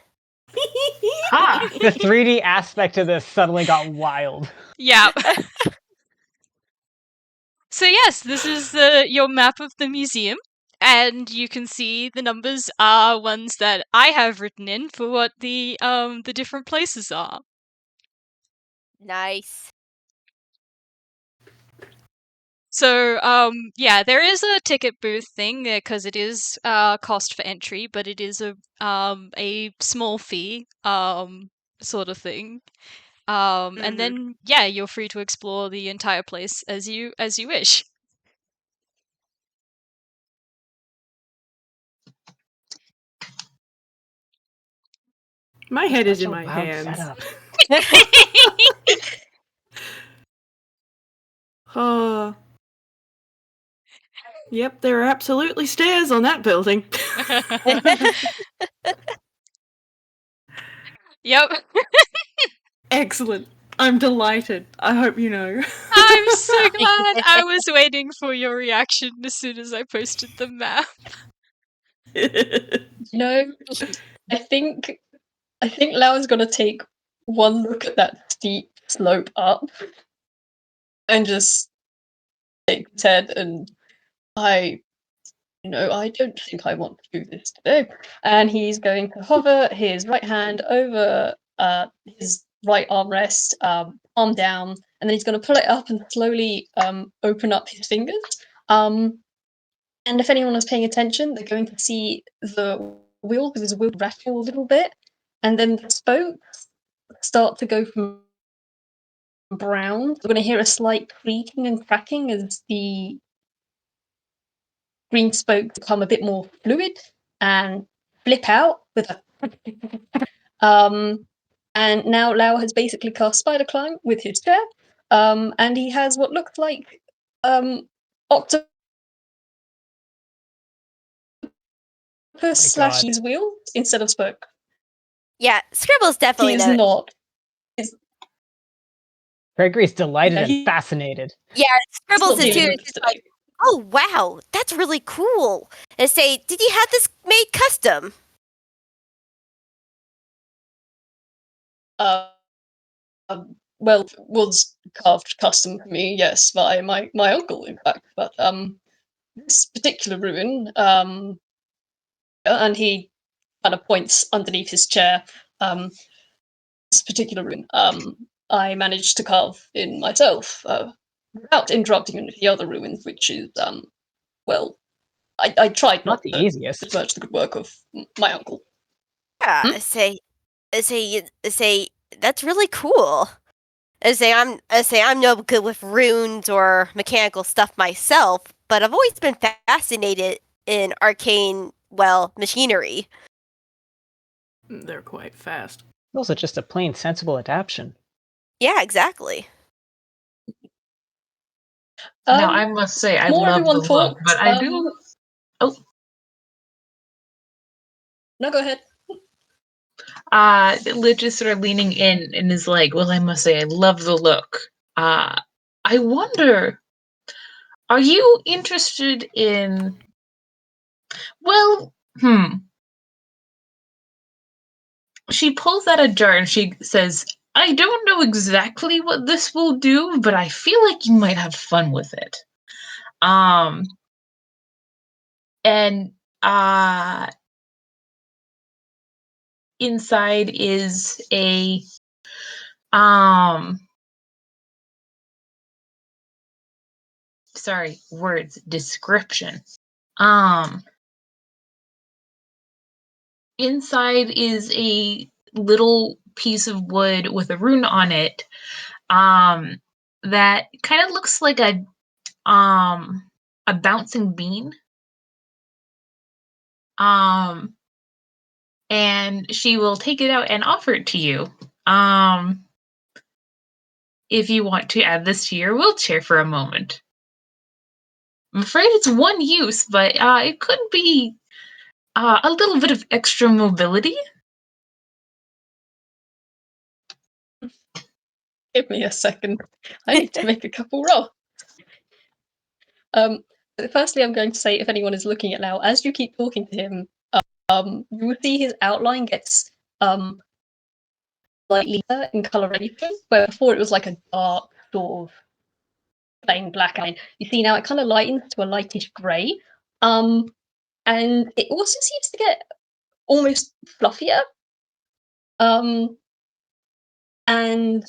Ah, The 3D aspect of this suddenly got wild. go. Yeah. So yes, this is your map of the museum, and you can see the numbers are ones that I have written in for what the different places are. Nice. So yeah, there is a ticket booth thing because it is cost for entry, but it is a small fee sort of thing. And then yeah, you're free to explore the entire place as you wish. My head is Such in a my loud hands. setup. Oh. Yep, there are absolutely stairs on that building. Yep. Excellent. I'm delighted. I hope you know. I'm so glad. I was waiting for your reaction as soon as I posted the map. I think Lau's gonna take one look at that steep slope up and just shake his head and I don't think I want to do this today. And he's going to hover his right hand over his right armrest, palm down, and then he's going to pull it up and slowly open up his fingers. And if anyone was paying attention, they're going to see the wheel, because his wheel rattle a little bit, and then the spokes start to go from brown. We're going to hear a slight creaking and cracking as the green spokes become a bit more fluid and flip out with a and now Lao has basically cast Spider Climb with his chair, and he has what looks like octopus slash his wheels instead of spoke. Yeah, Scribbles definitely He is knows. not. Craigory's delighted Yeah, and fascinated. Yeah, He's Scribbles not is dealing too. with It's it just like, oh wow, that's really cool. And say, did you have this made custom? Well, it was carved custom for me, yes, by my uncle, in fact. But this particular ruin, and he kind of points underneath his chair. This particular ruin, I managed to carve in myself, without interrupting any of the other ruins, which is well, I tried Not not the to easiest. besmirch the good work of my uncle. Yeah, Hmm? I say, that's really cool. I say, I'm no good with runes or mechanical stuff myself, but I've always been fascinated in arcane, machinery. They're quite fast. Also, just a plain sensible adaptation. Yeah, exactly. Now, I must say, I more love the everyone look, talks, but I do. Oh, No, go ahead. Lich is sort of leaning in and is like, "Well, I must say, I love the look. I wonder, are you interested in? Well, She pulls out a jar and she says, "I don't know exactly what this will do, but I feel like you might have fun with it." And inside is a description. Inside is a little piece of wood with a rune on it, that kind of looks like a bouncing bean. And she will take it out and offer it to you. If you want to add this to your wheelchair for a moment. I'm afraid it's one use, but it could be a little bit of extra mobility. Give me a second. I need to make a couple rolls. Firstly, I'm going to say, if anyone is looking at Lau, as you keep talking to him, you will see his outline gets slightly in coloration, where before it was like a dark sort of plain black line. You see now it kind of lightens to a lightish grey, and it also seems to get almost fluffier. And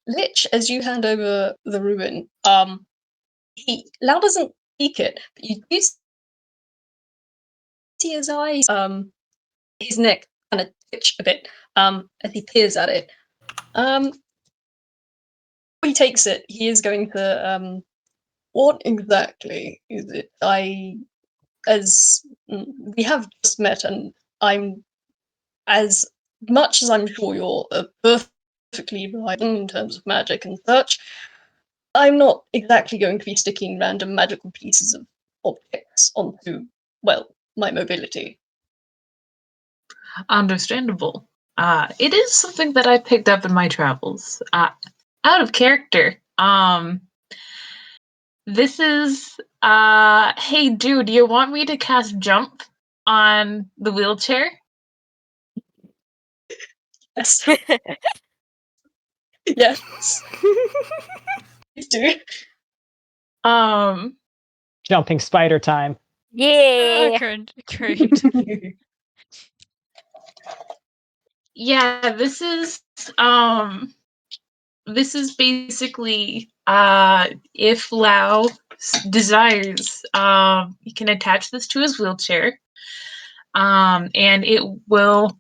Lich, as you hand over the ruin, Lau doesn't speak it, but you do see his eyes, his neck kind of twitch a bit as he peers at it. When he takes it, he is going to what exactly is it? As we have just met, and I'm as much as I'm sure you're perfectly reliable in terms of magic and such, I'm not exactly going to be sticking random magical pieces of objects onto, well, my mobility. Understandable. It is something that I picked up in my travels. Out of character. This is, hey dude, do you want me to cast jump on the wheelchair? Yes. Yes. Please do. Jumping spider time. Yeah. Great. Yeah, this is basically, if Lao desires, he can attach this to his wheelchair, and it will.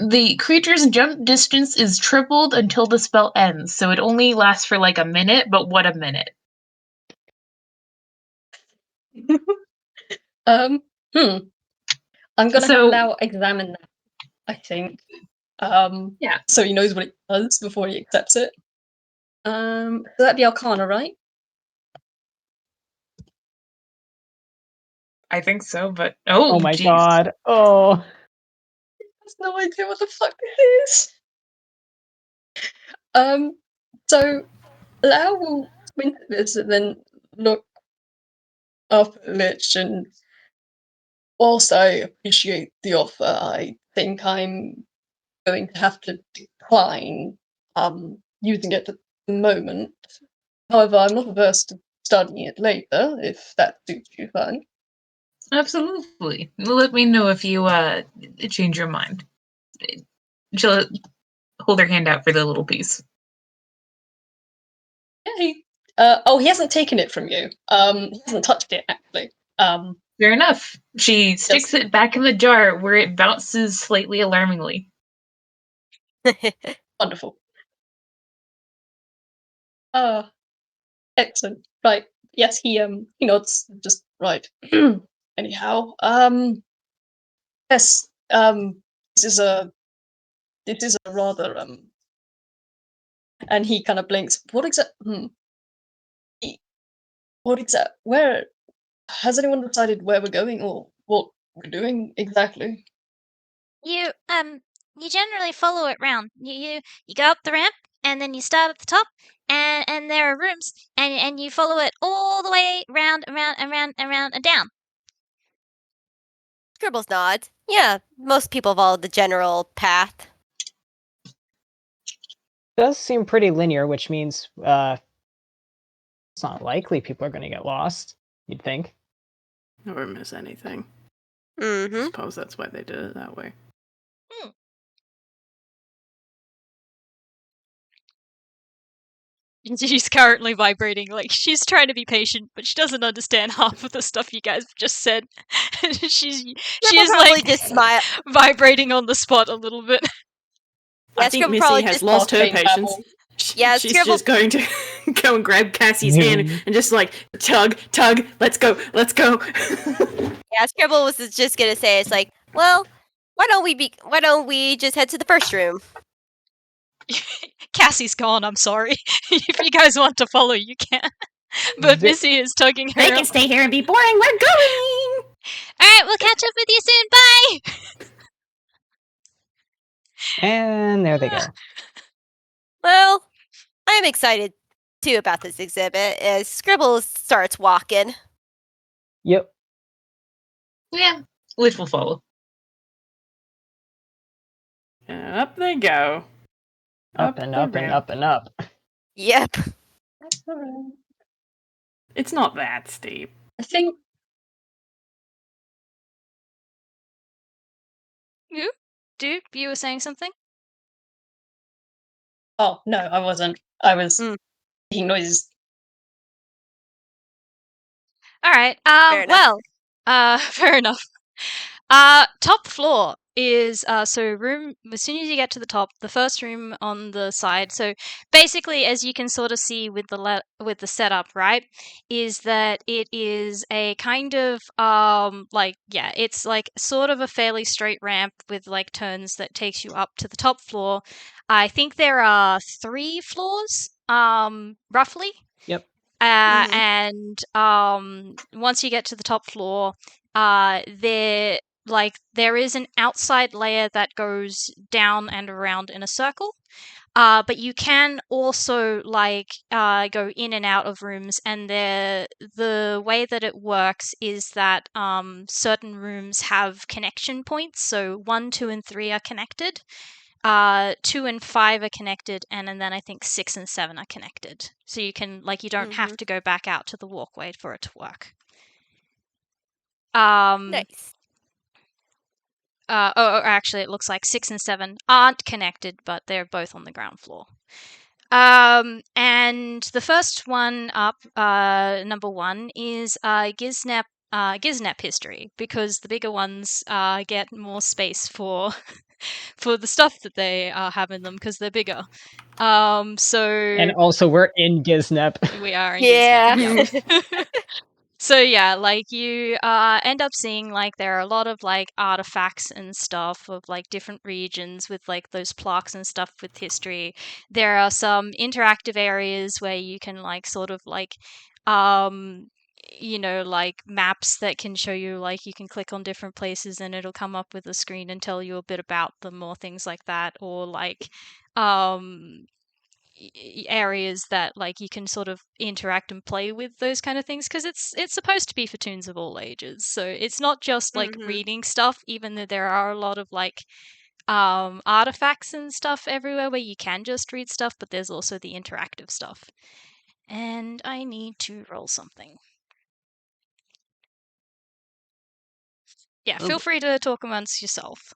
The creature's jump distance is tripled until the spell ends, so it only lasts for like a minute, but what a minute. I'm gonna So- have Lau examine that, I think. Yeah. So he knows what it does before he accepts it. So that'd be Arcana, right? I think so, but Oh my geez. god. Oh. I have no idea what the fuck this is. So Lau will squint at this and then look up at Lich, and whilst I appreciate the offer, I think I'm going to have to decline using it at the moment. However, I'm not averse to studying it later, if that suits you fine. Absolutely. Let me know if you change your mind. She'll hold her hand out for the little piece. Yeah, he hasn't taken it from you. He hasn't touched it, actually. Fair enough. She sticks it back in the jar where it bounces slightly alarmingly. Wonderful. Excellent. Right. Yes, he nods. Just right. Anyhow, yes, this is a rather and he kind of blinks. What exact? What exact? Where has anyone decided where we're going or what we're doing exactly? You generally follow it round. You go up the ramp and then you start at the top and there are rooms and you follow it all the way round and round and round and round and down. Scribbles nods. Yeah, most people follow the general path. Does seem pretty linear, which means it's not likely people are going to get lost, you'd think. Or miss anything. I Mm-hmm. suppose that's why they did it that way. She's currently vibrating. Like, she's trying to be patient, but she doesn't understand half of the stuff you guys just said. she's probably like just smile. vibrating on the spot a little bit. Yeah, I think Scribble Missy probably has just lost her blockchain patience. babble. Yeah, She's Scribble- just going to go and grab Cassie's hand and just like tug, let's go. Yeah, Scribble was just gonna say, it's like, well, why don't we just head to the first room? Cassie's gone, I'm sorry. If you guys want to follow, you can. But Missy is tugging her. They can stay here and be boring. We're going. Alright, we'll catch up with you soon. Bye! And there they go. Well, I'm excited too about this exhibit as Scribbles starts walking. Yep. Yeah, which will follow. And up they go. Up and the up and ramp. up and up. Yep. It's not that steep. I think Dewp, you were saying something? Oh no, I wasn't. I was making noises. Alright, Fair enough. well, fair enough. Top floor is so room. As soon as you get to the top, the first room on the side. So basically, as you can sort of see with the setup, right, is that it is a kind of it's like sort of a fairly straight ramp with like turns that takes you up to the top floor. I think there are 3 floors, roughly. Yep. And once you get to the top floor, there is an outside layer that goes down and around in a circle. But you can also go in and out of rooms, and the way that it works is that certain rooms have connection points. So 1, 2, and 3 are connected. 2 and 5 are connected, and then I think 6 and 7 are connected. So you can you don't have to go back out to the walkway for it to work. Nice. Actually, it looks like 6 and 7 aren't connected, but they're both on the ground floor. And the first one up, number 1, is Giznap history, because the bigger ones get more space for for the stuff that they have in them because they're bigger. And also, we're in Giznap. We are in Giznap. Yeah. So yeah, you end up seeing there are a lot of artifacts and stuff of different regions with those plaques and stuff with history. There are some interactive areas where you can maps that can show you you can click on different places and it'll come up with a screen and tell you a bit about them or things like that, or areas that you can sort of interact and play with those kind of things, because it's supposed to be for toons of all ages, so it's not just reading stuff, even though there are a lot of artifacts and stuff everywhere where you can just read stuff, but there's also the interactive stuff. And I need to roll something. Yeah, feel free to talk amongst yourself.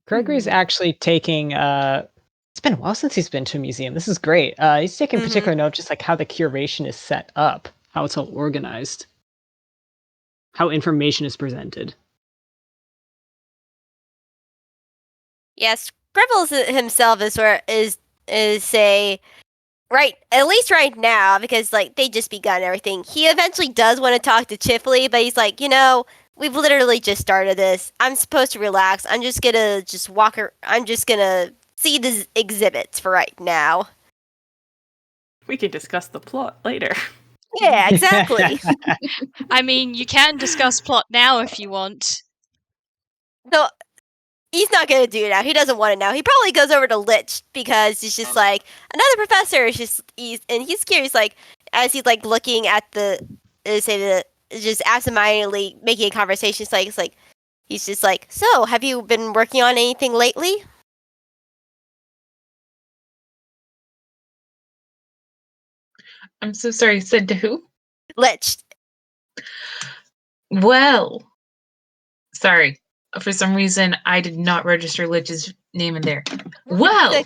Gregory's actually taking it's been a while since he's been to a museum. This is great. He's taking particular note just how the curation is set up, how it's all organized, how information is presented. Yes, Scribbles himself is right, at least right now, because they just begun everything. He eventually does want to talk to Chifley, but he's we've literally just started this. I'm supposed to relax. I'm just gonna walk. I'm just gonna see the exhibits for right now. We can discuss the plot later. Yeah, exactly. I mean, you can discuss plot now if you want. So he's not gonna do it now. He doesn't want it now. He probably goes over to LITCH because he's just another professor. He's curious, as he's looking at just absentmindedly making a conversation. He's just so have you been working on anything lately? I'm so sorry, said to who? LITCH. Well, sorry. For some reason, I did not register LITCH's name in there. Well,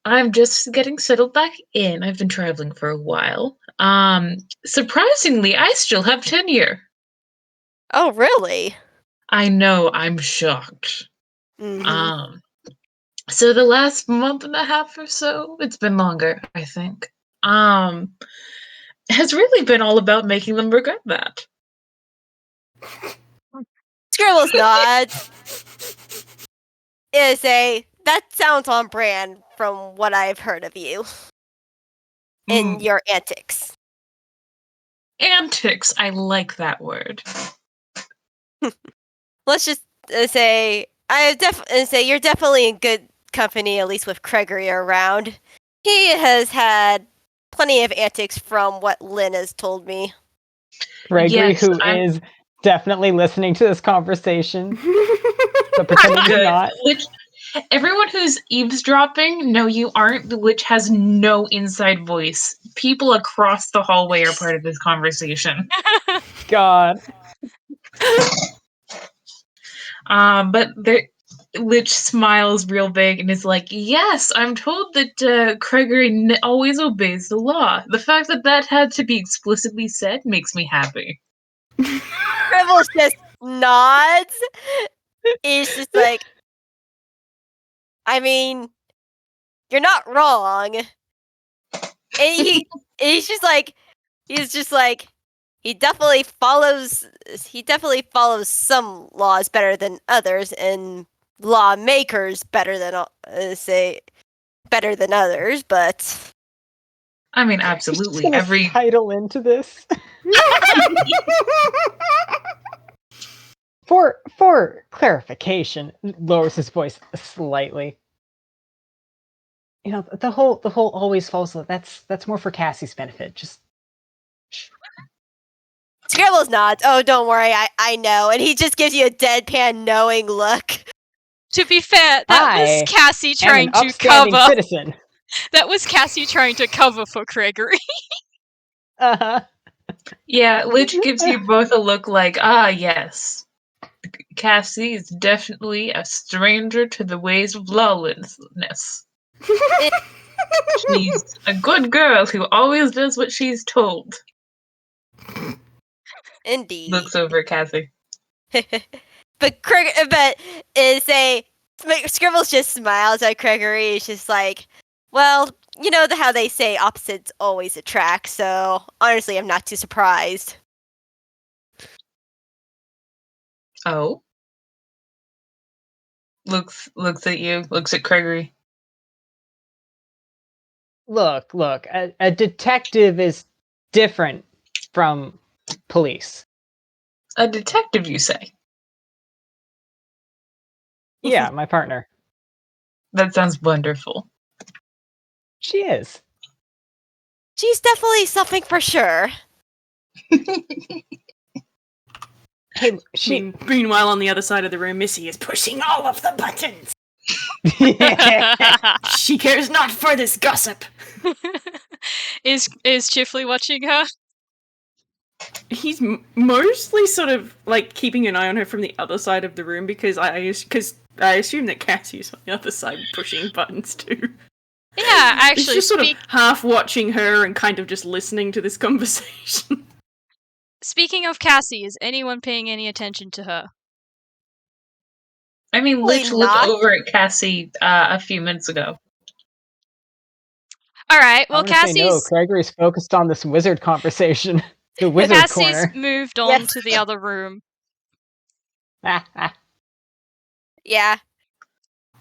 I'm just getting settled back in. I've been traveling for a while. Surprisingly, I still have tenure. Oh, really? I know, I'm shocked. Mm-hmm. So the last month and a half or so, it's been longer, I think, has really been all about making them regret that. Scribbles nods. That sounds on brand from what I've heard of you. In your antics. Antics, I like that word. Let's just say you're definitely in good company, at least with Craigory around. He has had plenty of antics from what Lynn has told me. Gregory, yes, is definitely listening to this conversation. But pretending you're not. Everyone who's eavesdropping, no, you aren't. The Witch has no inside voice. People across the hallway are part of this conversation. God. But Litch smiles real big and is like, yes, I'm told that Craigory always obeys the law. The fact that that had to be explicitly said makes me happy. Scribbles just nods. He's just like, I mean, you're not wrong. And he's just like, he definitely follows some laws better than others, and lawmakers better than others, but I mean, absolutely. Every title into this. For clarification, lowers his voice slightly. You know, the whole always falls. That's more for Cassie's benefit. Just Scribbles nods. Oh, don't worry, I know. And he just gives you a deadpan knowing look. To be fair, that was Cassie trying to upstanding cover. Citizen. That was Cassie trying to cover for Craigory. Yeah, Litch gives you both a look like, yes. Cassie is definitely a stranger to the ways of lawlessness. She's a good girl who always does what she's told. Indeed. Looks over at Cassie. But Scribbles just smiles at Craigory. He's just like, well, you know how they say opposites always attract, so honestly, I'm not too surprised. Oh. Looks at you, looks at Craigory. Look, a detective is different from police. A detective, you say? Yeah, my partner. That sounds wonderful. She is. She's definitely something for sure. Hey, Meanwhile, on the other side of the room, Missy is pushing all of the buttons. She cares not for this gossip. Is Chifley watching her? He's mostly sort of like keeping an eye on her from the other side of the room because I assume that Cassie's on the other side pushing buttons too. Yeah, actually, He's just sort of half watching her and kind of just listening to this conversation. Speaking of Cassie, is anyone paying any attention to her? I mean, Litch looked over at Cassie a few minutes ago. Alright, well, Cassie's... No, Craigory's focused on this wizard conversation. The wizard Cassie's corner. moved on to the other room. Yeah.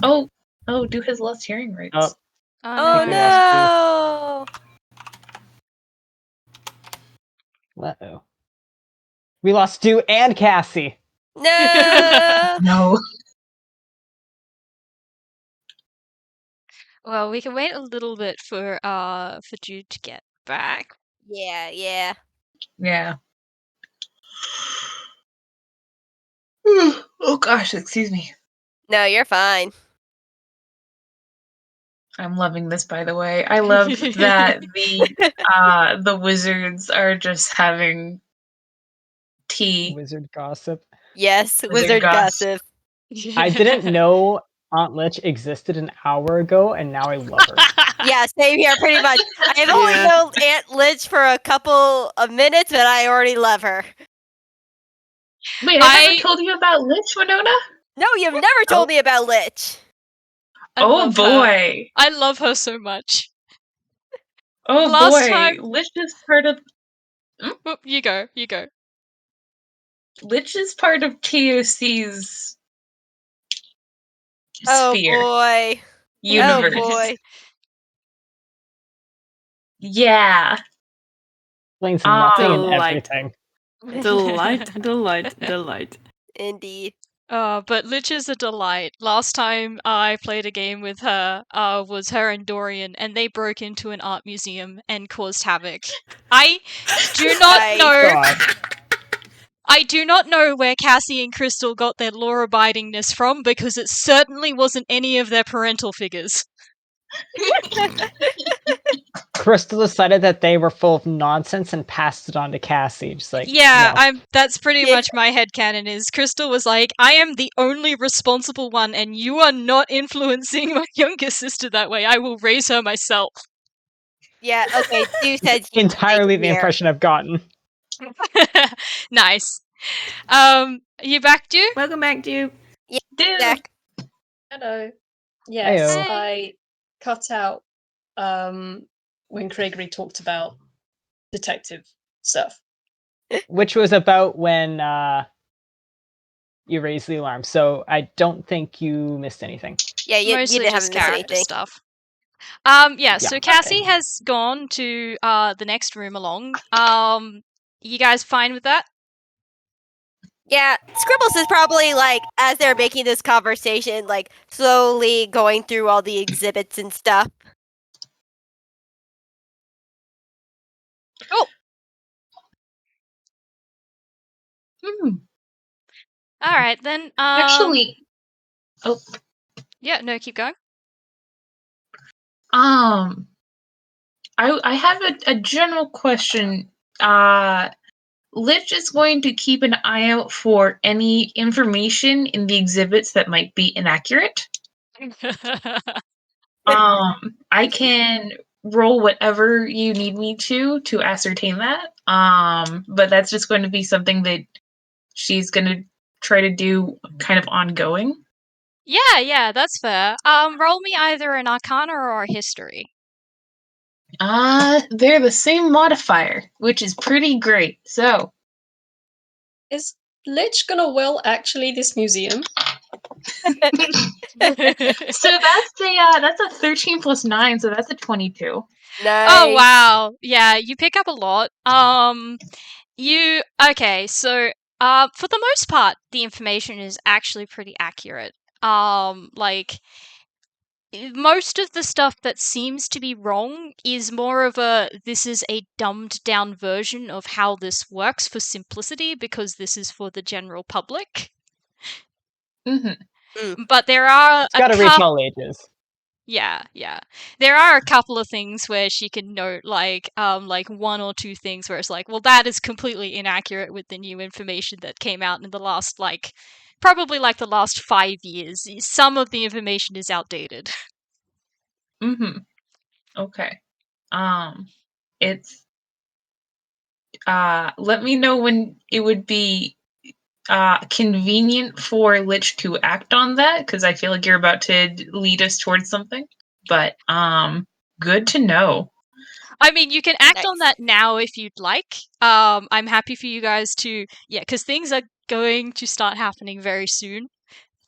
Oh, do his less hearing rates. Oh no! Uh-oh. We lost Dewp and Cassie. No! No. Well, we can wait a little bit for Dewp to get back. Yeah. Oh gosh, excuse me. No, you're fine. I'm loving this, by the way. I love that the wizards are just having tea. Wizard gossip. Yes, wizard gossip. I didn't know Aunt Litch existed an hour ago, and now I love her. Yeah, same here, pretty much. I have only known Aunt Litch for a couple of minutes, but I already love her. Wait, I never told you about Litch, Winona? No, you've never told me about Litch. Oh boy. I love her so much. Oh Last boy. time... Litch is part of... Oh, you go. Litch is part of TOC's sphere. Oh boy. Universe. Oh boy. Yeah. Explains nothing and everything. Delight. Indeed. But Litch is a delight. Last time I played a game with her was her and Dorian, and they broke into an art museum and caused havoc. I do not know... I do not know where Cassie and Crystal got their law-abidingness from, because it certainly wasn't any of their parental figures. Crystal decided that they were full of nonsense and passed it on to Cassie. Just like, Yeah, no. that's pretty Yeah. much my headcanon is Crystal was like, I am the only responsible one and you are not influencing my younger sister that way. I will raise her myself. Yeah, okay, Dew said he Entirely the here. impression I've gotten. Nice. You back, Dew? Welcome back, Dewp. Dude. Zach. Hello. Yes, Heyo. I cut out when Craigory talked about detective stuff. Which was about when you raised the alarm. So I don't think you missed anything. Yeah, you Mostly didn't have just to miss character anything. stuff. So Cassie has gone to the next room along. You guys fine with that? Yeah, Scribbles is probably like, as they're making this conversation, like slowly going through all the exhibits and stuff. All right then. Actually, yeah, no, keep going. I have a general question. Litch is going to keep an eye out for any information in the exhibits that might be inaccurate. I can roll whatever you need me to ascertain that. But that's just going to be something that she's going to try to do kind of ongoing. Yeah, that's fair. Roll me either an Arcana or a History. They're the same modifier, which is pretty great. So, Is Lich gonna will actually this museum? so that's a 13 plus 9, so that's a 22. Nice. Oh wow, yeah, you pick up a lot. So for the most part, the information is actually pretty accurate. Like most of the stuff that seems to be wrong is more of this is a dumbed down version of how this works for simplicity because this is for the general public. Mm-hmm. But there are It's got to reach all ages. Yeah. There are a couple of things where she can note, like one or two things where it's like, well, that is completely inaccurate with the new information that came out in the last, probably the last 5 years. Some of the information is outdated. Mm-hmm. Okay. It's let me know when it would be convenient for Lich to act on that, because I feel like you're about to lead us towards something. But good to know. I mean, you can act on Nice. that now if you'd like. I'm happy for you guys to, because things are going to start happening very soon.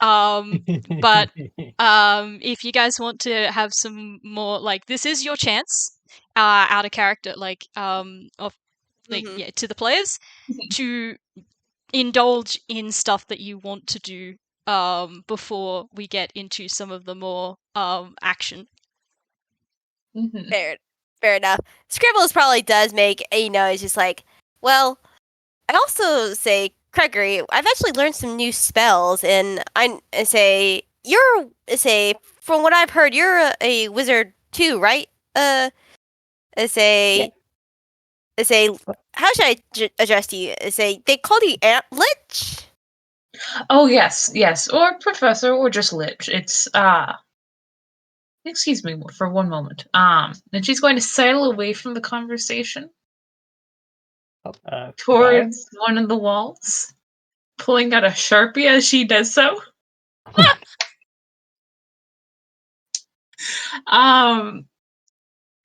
But if you guys want to have some more, this is your chance, out of character, to the players, to indulge in stuff that you want to do before we get into some of the more action. Mm-hmm. Fair enough. Scribbles probably does make, it's just like, well, I also say, Craigory, I've actually learned some new spells, and from what I've heard, you're a wizard too, right? How should I address you? They call you Lich? Oh yes, or Professor, or just Lich. It's excuse me for one moment. And she's going to sidle away from the conversation towards one of the walls, pulling out a Sharpie as she does so.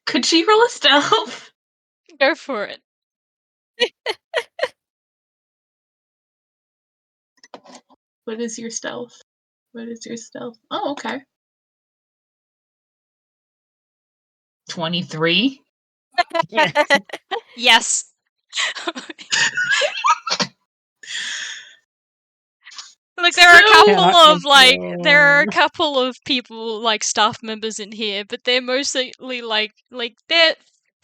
Could she roll a stealth? Go for it. What is your stealth? Oh, okay. 23. Yes. There are a couple of people, staff members in here, but they're mostly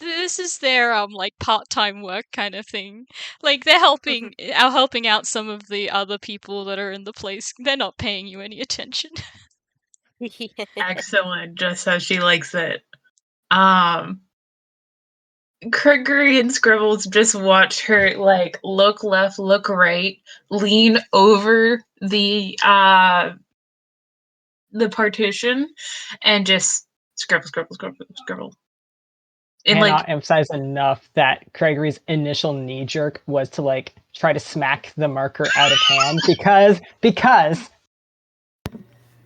this is their part-time work kind of thing. They're helping out some of the other people that are in the place. They're not paying you any attention. Excellent, just how she likes it. Craigory and Scribbles just watch her like look left, look right, lean over the partition, and just scribble. And Cannot emphasize enough that Craigory's initial knee jerk was to like try to smack the marker out of hand because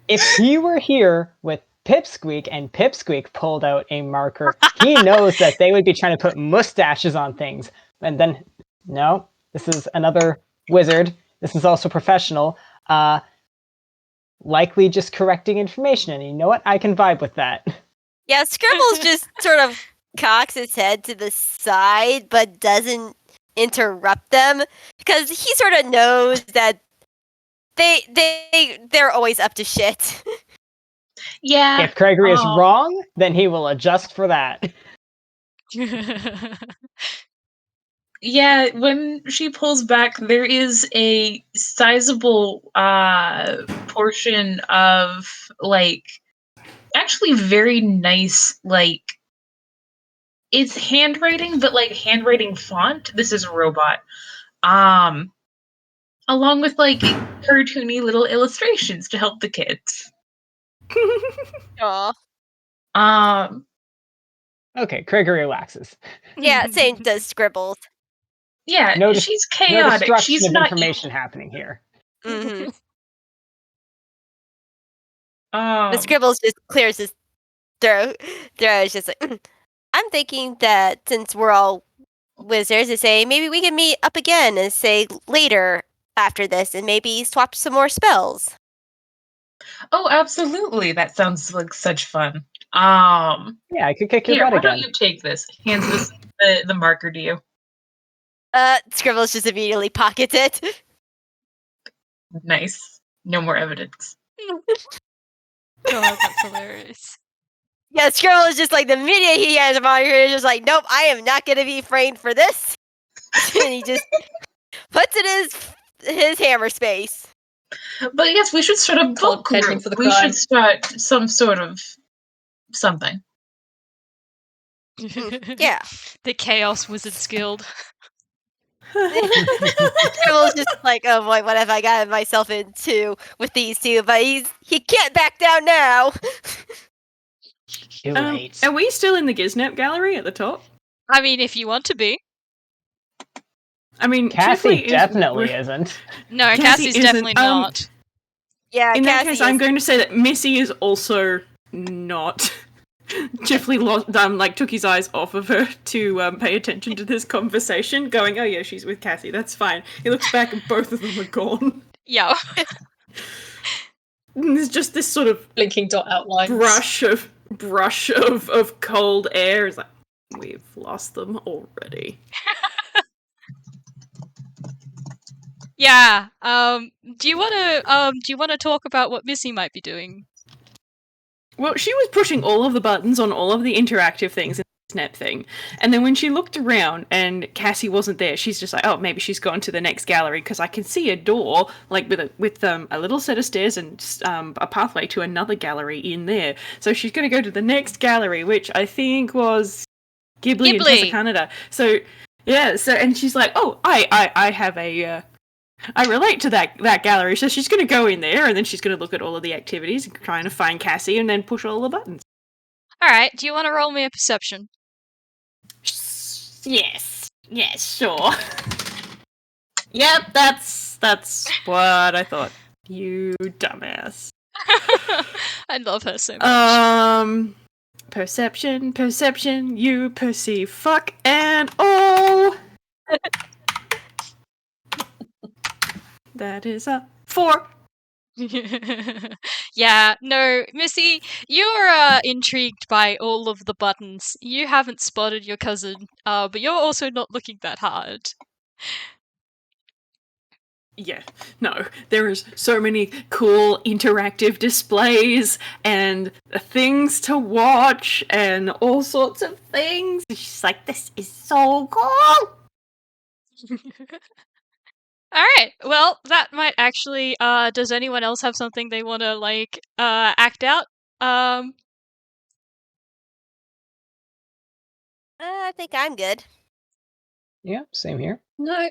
if he were here with Pipsqueak and Pipsqueak pulled out a marker, he knows that they would be trying to put mustaches on things. And then, no, this is another wizard. This is also professional. Likely just correcting information. And you know what? I can vibe with that. Yeah, Scribbles just sort of cocks his head to the side, but doesn't interrupt them because he sort of knows that they're always up to shit. Yeah. If Craigory is wrong, then he will adjust for that. Yeah, when she pulls back, there is a sizable portion of like actually very nice it's handwriting, but like handwriting font. This is a robot. Along with like cartoony little illustrations to help the kids. Aw. Okay, Craigory relaxes. Yeah, same does Scribbles. Yeah, No she's No chaotic. destruction She's of not information happening here. Mm-hmm. Um, The Scribbles just clears his throat. It's just like, I'm thinking that since we're all wizards, to say maybe we can meet up again and say later after this and maybe swap some more spells. Oh, absolutely. That sounds like such fun. Yeah, I could kick your Here, butt why again. don't you take this? Hands this the marker to you. Scribbles just immediately pockets it. Nice. No more evidence. God, that's hilarious. Yeah, Scribbles is just like the minute he has him on here, he's just like, nope, I am not gonna be framed for this. And he just puts it in his hammer space. But yes, we should start a book Paying group. for the We crime. should start some sort of something. Yeah. The Chaos Wizards Guild. Scribbles just like, oh boy, what have I gotten myself into with these two? But he can't back down now. Too late. Are we still in the Giznap gallery at the top? I mean, if you want to be. I mean, Cassie Chifley definitely isn't. No, Cassie Cassie's isn't, definitely not. Yeah, In that Cassie case, I'm is- going to say that Missy is also not. Chifley took his eyes off of her to pay attention to this conversation, going, "Oh yeah, she's with Cassie. That's fine." He looks back and both of them are gone. Yeah. And there's just this sort of Blinking dot outlines. brush of cold air. It's like, we've lost them already. Yeah. Do you wanna talk about what Missy might be doing? Well, she was pushing all of the buttons on all of the interactive things in the Snap thing, and then when she looked around and Cassie wasn't there, she's just like, "Oh, maybe she's gone to the next gallery because I can see a door like with a little set of stairs and a pathway to another gallery in there." So she's going to go to the next gallery, which I think was Ghibli. In Tessa Canada. So yeah, and she's like, "Oh, I have a." I relate to that gallery, so she's going to go in there, and then she's going to look at all of the activities, and trying to find Cassie, and then push all the buttons. Alright, do you want to roll me a perception? Yes, sure. Yep, that's what I thought. You dumbass. I love her so much. Perception, you perceive fuck and all. That is a 4. Yeah, no, Missy, you're intrigued by all of the buttons. You haven't spotted your cousin, but you're also not looking that hard. Yeah, no, there is so many cool interactive displays and things to watch and all sorts of things. She's like, this is so cool. Alright, well, that might actually, does anyone else have something they wanna, like, act out? I think I'm good. Yeah, same here. No.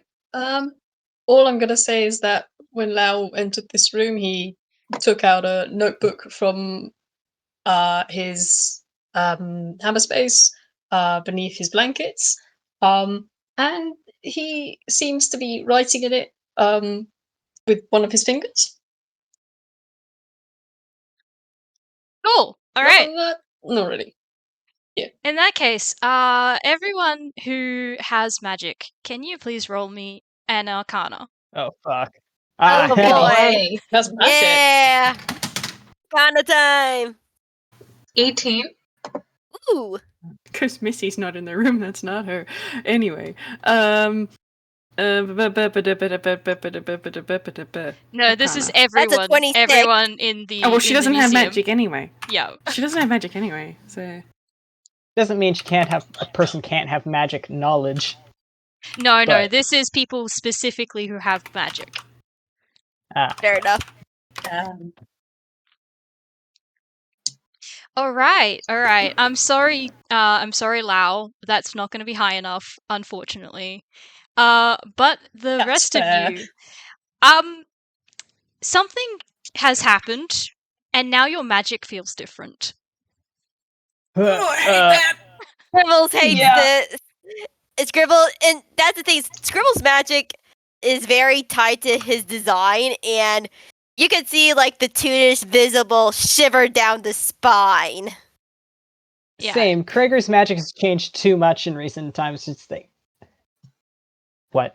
All I'm gonna say is that when Lao entered this room, he took out a notebook from his hammer space beneath his blankets, and he seems to be writing in it with one of his fingers. Cool, alright. Other than that, not really. In that case, everyone who has magic, can you please roll me an arcana? Oh fuck. Oh, Hell. boy. Hey, That's magic. Yeah! Kana time! 18. Ooh! Because Missy's not in the room, that's not her. Anyway, No, this is everyone. 26. Everyone in the Oh, well, she in the doesn't have museum. magic anyway. Yeah. She doesn't have magic anyway, so... Doesn't mean a person can't have magic knowledge. No, But- this is people specifically who have magic. Fair enough. Alright. I'm sorry, Lao. That's not gonna be high enough, unfortunately. But the That's rest fair. of you, something has happened, and now your magic feels different. Scribbles hates this. Scribbles, and that's the thing. Scribbles' magic is very tied to his design, and you can see like the toonish visible shiver down the spine. Yeah. Same. Craigory's magic has changed too much in recent times. It's like, what?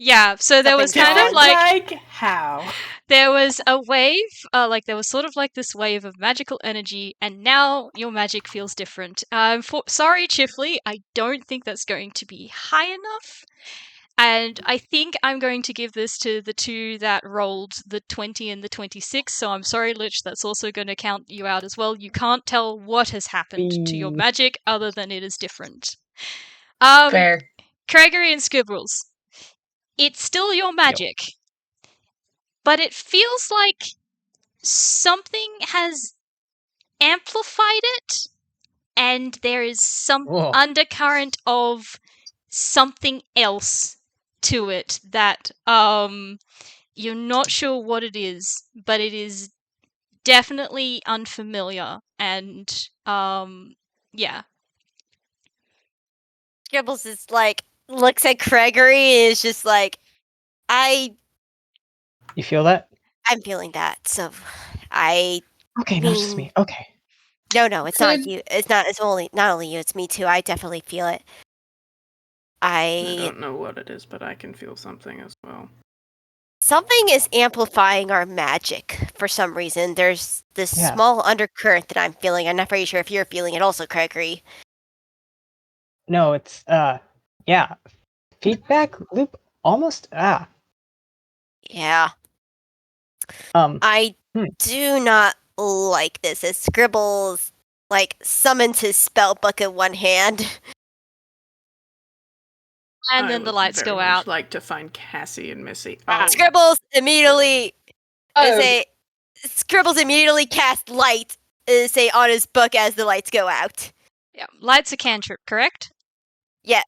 Yeah, so there was Something's kind of wrong. like how? there was a wave, like there was sort of like this wave of magical energy, and now your magic feels different. Sorry, Chifley, I don't think that's going to be high enough. And I think I'm going to give this to the two that rolled the 20 and the 26, so I'm sorry, Litch, that's also going to count you out as well. You can't tell what has happened to your magic other than it is different. Fair. Craigory and Scribbles, it's still your magic, but it feels like something has amplified it, and there is some Whoa. undercurrent of something else to it that you're not sure what it is, but it is definitely unfamiliar, and yeah. Scribbles is like looks at Craigory and is just like, You feel that? I'm feeling that. So I Okay, not just me. Okay. no, it's not Could- you. It's not only you, it's me too. I definitely feel it. I don't know what it is, but I can feel something as well. Something is amplifying our magic for some reason. There's this Yeah. small undercurrent that I'm feeling. I'm not very sure if you're feeling it also, Craigory. No, it's yeah. Feedback loop almost Yeah. Um I Hmm. do not like this. As Scribbles like summons his spell book in one hand. And I then the would lights very go much out. like to find Cassie and Missy. Scribbles immediately Oh, Scribbles immediately cast light say on his book as the lights go out. Yeah, light's a cantrip, correct? Yes.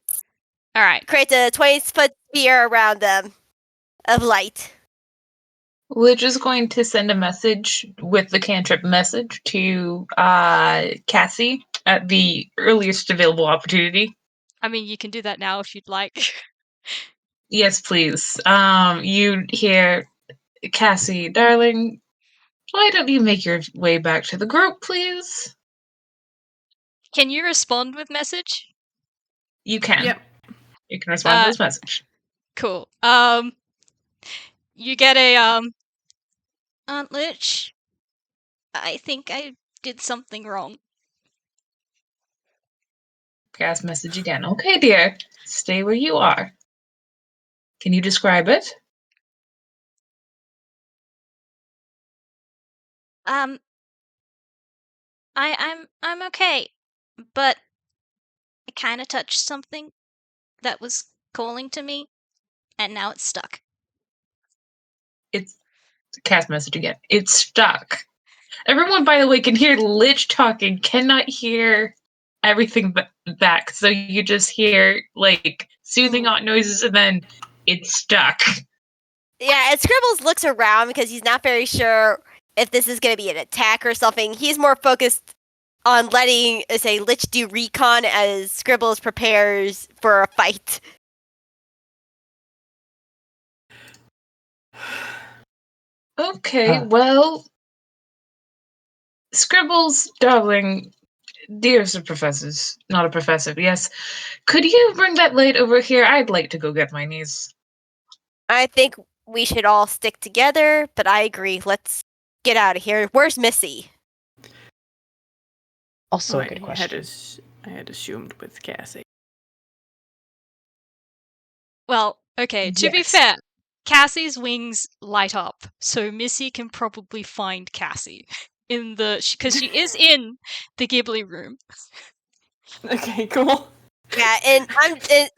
All right. Create a 20-foot sphere around them of light. Litch is going to send a message with the cantrip message to Cassie at the earliest available opportunity. I mean, you can do that now if you'd like. Yes, please. You hear, Cassie, darling, why don't you make your way back to the group, please? Can you respond with message? You can. Yep. You can respond to this message. Cool. You get a Aunt Litch, I think I did something wrong. Cast message again. Okay, dear. Stay where you are. Can you describe it? I'm okay, but I kind of touched something that was calling to me, and now it's stuck. It's cast message again. It's stuck. Everyone, by the way, can hear Lich talking, cannot hear everything back. So you just hear, like, soothing out noises, and then it's stuck. Yeah, and Scribbles looks around because he's not very sure if this is going to be an attack or something. He's more focused on letting, say, Lich do recon as Scribbles prepares for a fight. Okay, well, Scribbles, darling, dear Sir Professors, not a professor, yes. Could you bring that light over here? I'd like to go get my niece. I think we should all stick together, but I agree. Let's get out of here. Where's Missy? Also a good question. I had assumed with Cassie. Well, okay, to be Yes. fair, Cassie's wings light up, so Missy can probably find Cassie because she is in the Ghibli room. Okay, cool. Yeah, and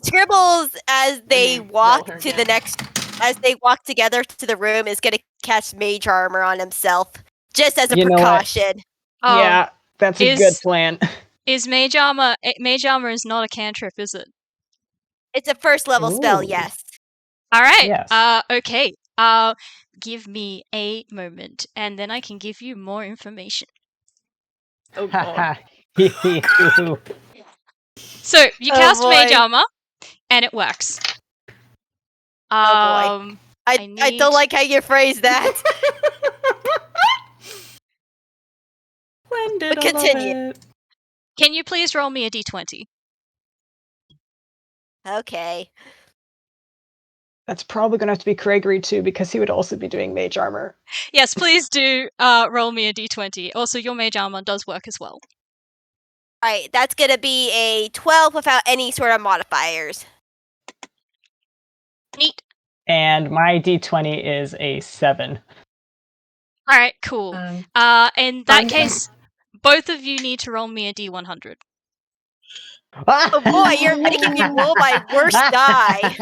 Scribbles, as they walk her to down. the next, as they walk together to the room, is going to cast Mage Armor on himself, just as a You know what? precaution. Yeah, that's a good plan. Is Mage Armor is not a cantrip, is it? It's a first level spell, Ooh. yes. All right. Yes. Okay. Give me a moment, and then I can give you more information. Oh god. So you Oh, cast Mage boy. Armor, and it works. Oh, boy. I don't like how you phrase that. When did But I love continue. it? Can you please roll me a d20? Okay. That's probably going to have to be Craigory too, because he would also be doing Mage Armor. Yes, please do roll me a d20. Also, your Mage Armor does work as well. Alright, that's going to be a 12 without any sort of modifiers. Neat. And my d20 is a 7. All right, cool. In that case, both of you need to roll me a d100. Oh boy, you're making me roll my worst die.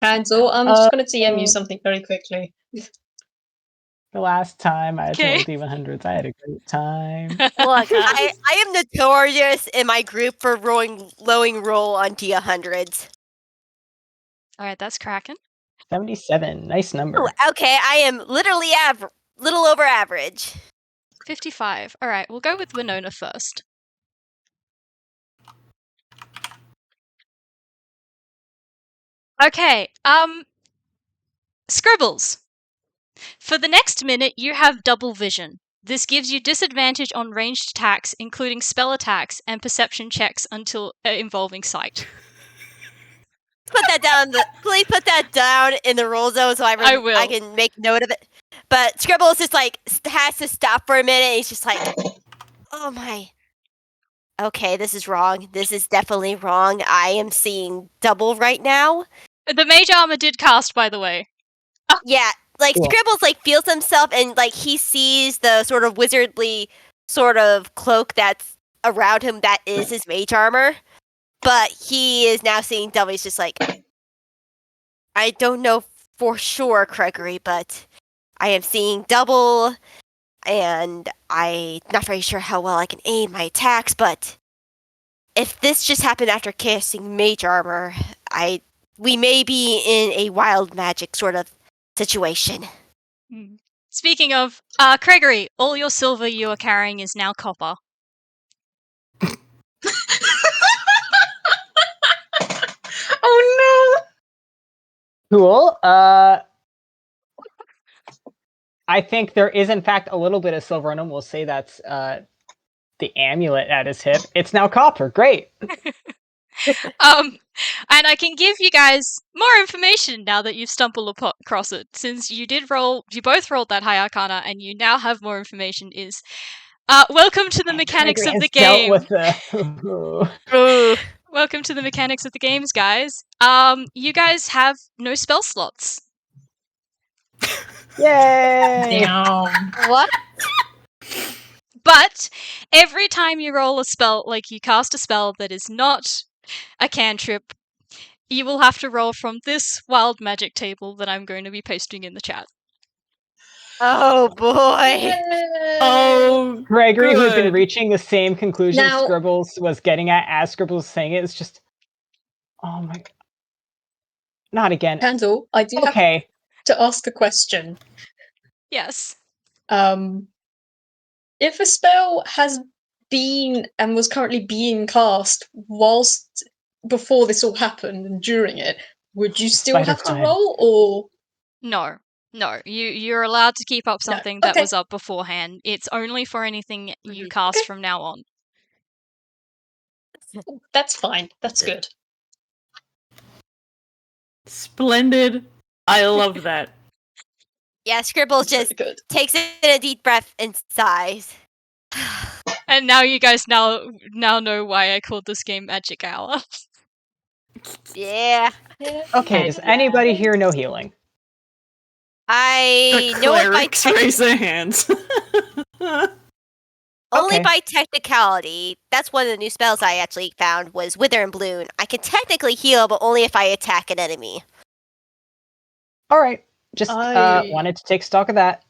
Cancel. I'm just going to TM you something very quickly. The last time I had to Okay. roll d100s, I had a great time. Look, I am notorious in my group for lowing roll on D100s. All right, that's Kraken. 77, nice number. Ooh, okay, I am literally little over average. 55. All right, we'll go with Winona first. Okay, Scribbles. For the next minute, you have double vision. This gives you disadvantage on ranged attacks, including spell attacks and perception checks until involving sight. Please put that down in the roll zone so I will. I can make note of it. But Scribbles just like has to stop for a minute. And he's just like, oh my. Okay, this is wrong. This is definitely wrong. I am seeing double right now. The Mage Armor did cast, by the way. Yeah, like Cool. Scribbles like feels himself and like he sees the sort of wizardly sort of cloak that's around him that is his mage armor. But he is now seeing double. He's just like, I don't know for sure, Craigory, but I am seeing double, and I'm not very sure how well I can aim my attacks, but if this just happened after casting mage armor, we may be in a wild magic sort of situation. Speaking of, Craigory, all your silver you are carrying is now copper. Oh Cool. I think there is, in fact, a little bit of silver in him. We'll say that's the amulet at his hip. It's now copper. Great. And I can give you guys more information now that you've stumbled across it. Since you both rolled that high arcana, and you now have more information. Is welcome to the mechanics Craigory of the has dealt game. with the... Welcome to the mechanics of the games, guys. You guys have no spell slots. Yay! Damn. What? But every time you roll a spell, like you cast a spell that is not a cantrip, you will have to roll from this wild magic table that I'm going to be posting in the chat. Oh boy. Oh, Gregory, who had been good. reaching the same conclusion Now- Scribbles was getting at as Scribbles was saying it, it's just, oh my god. Not again. Candle, I do have Okay. to ask a question. Yes. If a spell has been and was currently being cast whilst before this all happened and during it, would you still have to Spider-Climb. roll, or No. No. You're allowed to keep up No, something that okay. was up beforehand. It's only for anything you Mhm. cast Okay. from now on. that's fine. That's good. Splendid. I love that. Yeah, Scribbles That's just very good. takes in a deep breath and sighs. And now you guys now know why I called this game Magic Hour. Yeah. Okay, does anybody here know healing? I The know it by clerics raise their hands. only Okay. by technicality. That's one of the new spells I actually found was Wither and Bloom. I can technically heal, but only if I attack an enemy. Alright. Just I- wanted to take stock of that.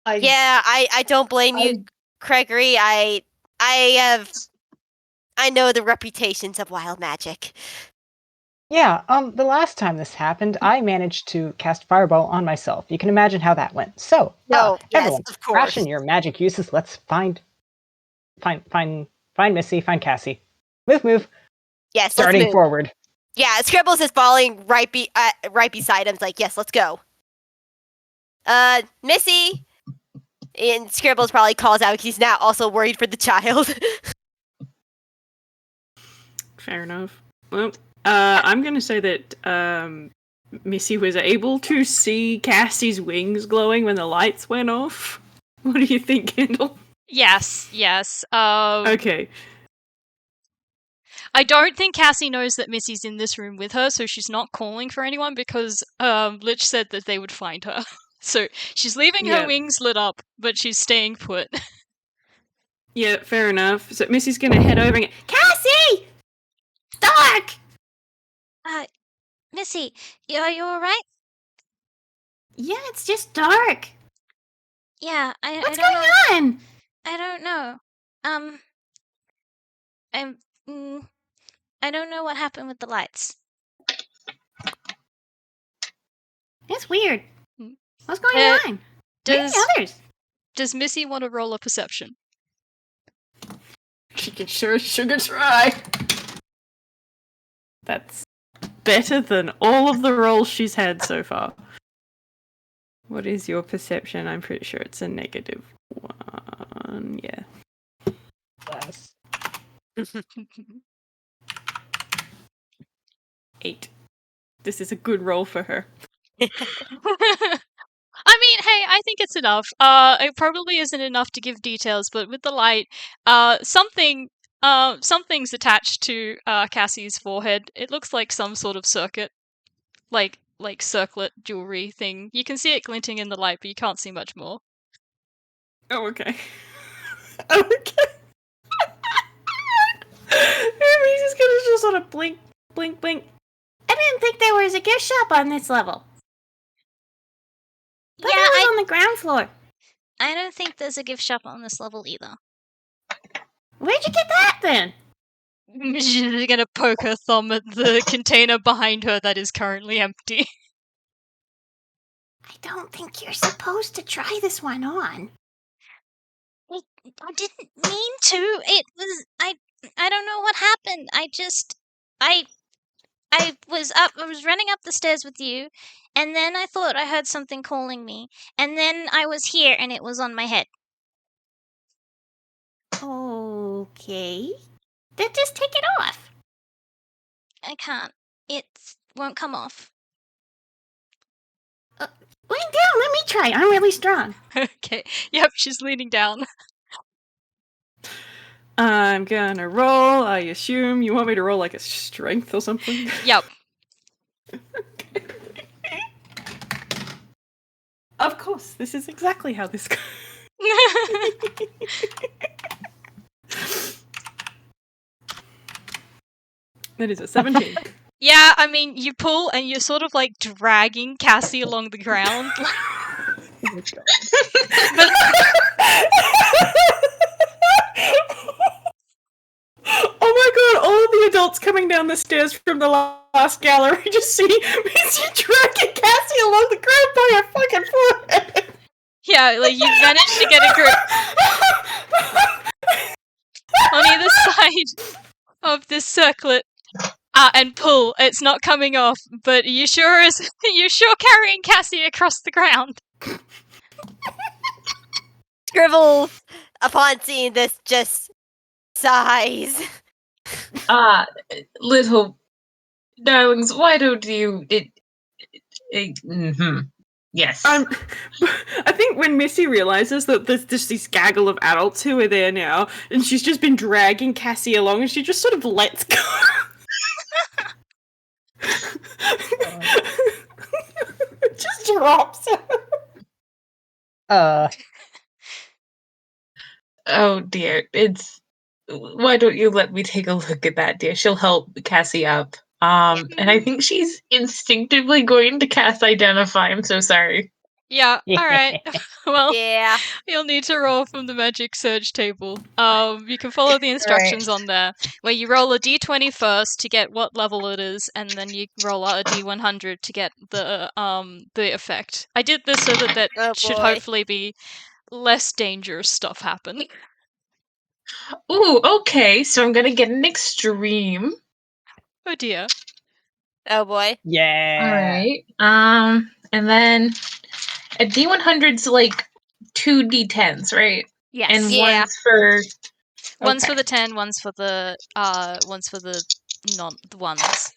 Yeah, I don't blame you, Craigory. I know the reputations of wild magic. Yeah, the last time this happened, I managed to cast Fireball on myself. You can imagine how that went. So, Oh, yes, everyone, of course. ration your magic uses. Let's find Missy, find Cassie. Move. Yes, let's Starting move. forward. Yeah, Scribbles is falling right beside him. It's like, yes, let's go. Missy, and Scribbles probably calls out. He's now also worried for the child. Fair enough. Well, I'm going to say that Missy was able to see Cassie's wings glowing when the lights went off. What do you think, Kendall? Yes. Okay. I don't think Cassie knows that Missy's in this room with her, so she's not calling for anyone because Litch said that they would find her. So she's leaving her Yeah. wings lit up, but she's staying put. Yeah, fair enough. So Missy's going to head over and Cassie! Stark! Missy, are you alright? Yeah, it's just dark. Yeah, I What's don't going know. on? I don't know. I don't know what happened with the lights. It's weird. Hmm. What's going on? Where are Does the others? does Missy want to roll a perception? she can sure sugar try. That's better than all of the rolls she's had so far. What is your perception? I'm pretty sure it's a -1. Yeah. Yes. 8. This is a good roll for her. I mean, hey, I think it's enough. It probably isn't enough to give details, but with the light, something's attached to Cassie's forehead. It looks like some sort of circuit, like circlet jewelry thing. You can see it glinting in the light, but you can't see much more. Oh, okay. Okay. Hermes is gonna just sort of blink, blink, blink. I didn't think there was a gift shop on this level. Yeah, But it was on the ground floor. I don't think there's a gift shop on this level either. Where'd you get that then? She's gonna poke her thumb at the container behind her that is currently empty. I don't think you're supposed to try this one on. I didn't mean to. It was I don't know what happened. I was running up the stairs with you, and then I thought I heard something calling me, and then I was here and it was on my head. Okay. Then just take it off. I can't. It won't come off. Lean down, let me try. I'm really strong. Okay. Yep, she's leaning down. I'm gonna roll. I assume you want me to roll like a strength or something? Yep. Of course, this is exactly how this goes. That is a 17. Yeah, I mean, you pull and you're sort of like dragging Cassie along the ground. But Oh my god, all of the adults coming down the stairs from the last gallery just see Missy dragging Cassie along the ground by her fucking forehead. yeah, like you managed to get a grip on either side of this circlet and pull. It's not coming off, but you're sure carrying Cassie across the ground. Scribbles, upon seeing this, just sighs. Little darlings, why don't you... Yes. I think when Missy realizes that there's just this gaggle of adults who are there now, and she's just been dragging Cassie along, and she just sort of lets go. Just drops her. Oh dear, why don't you let me take a look at that, dear? She'll help Cassie up. And I think she's instinctively going to cast Identify. I'm so sorry. Yeah, alright. Well, Yeah. you'll need to roll from the magic surge table. You can follow the instructions on there, where you roll a d20 first to get what level it is, and then you roll out a d100 to get the effect. I did this so that Oh, should boy. hopefully be less dangerous stuff happen. Ooh, okay, so I'm gonna get an extreme. Oh dear. Oh boy. Yeah. Alright. And then a D100's like 2 D10s, right? Yes. And Yeah. one's for... One's for okay. the 10, one's for the the ones.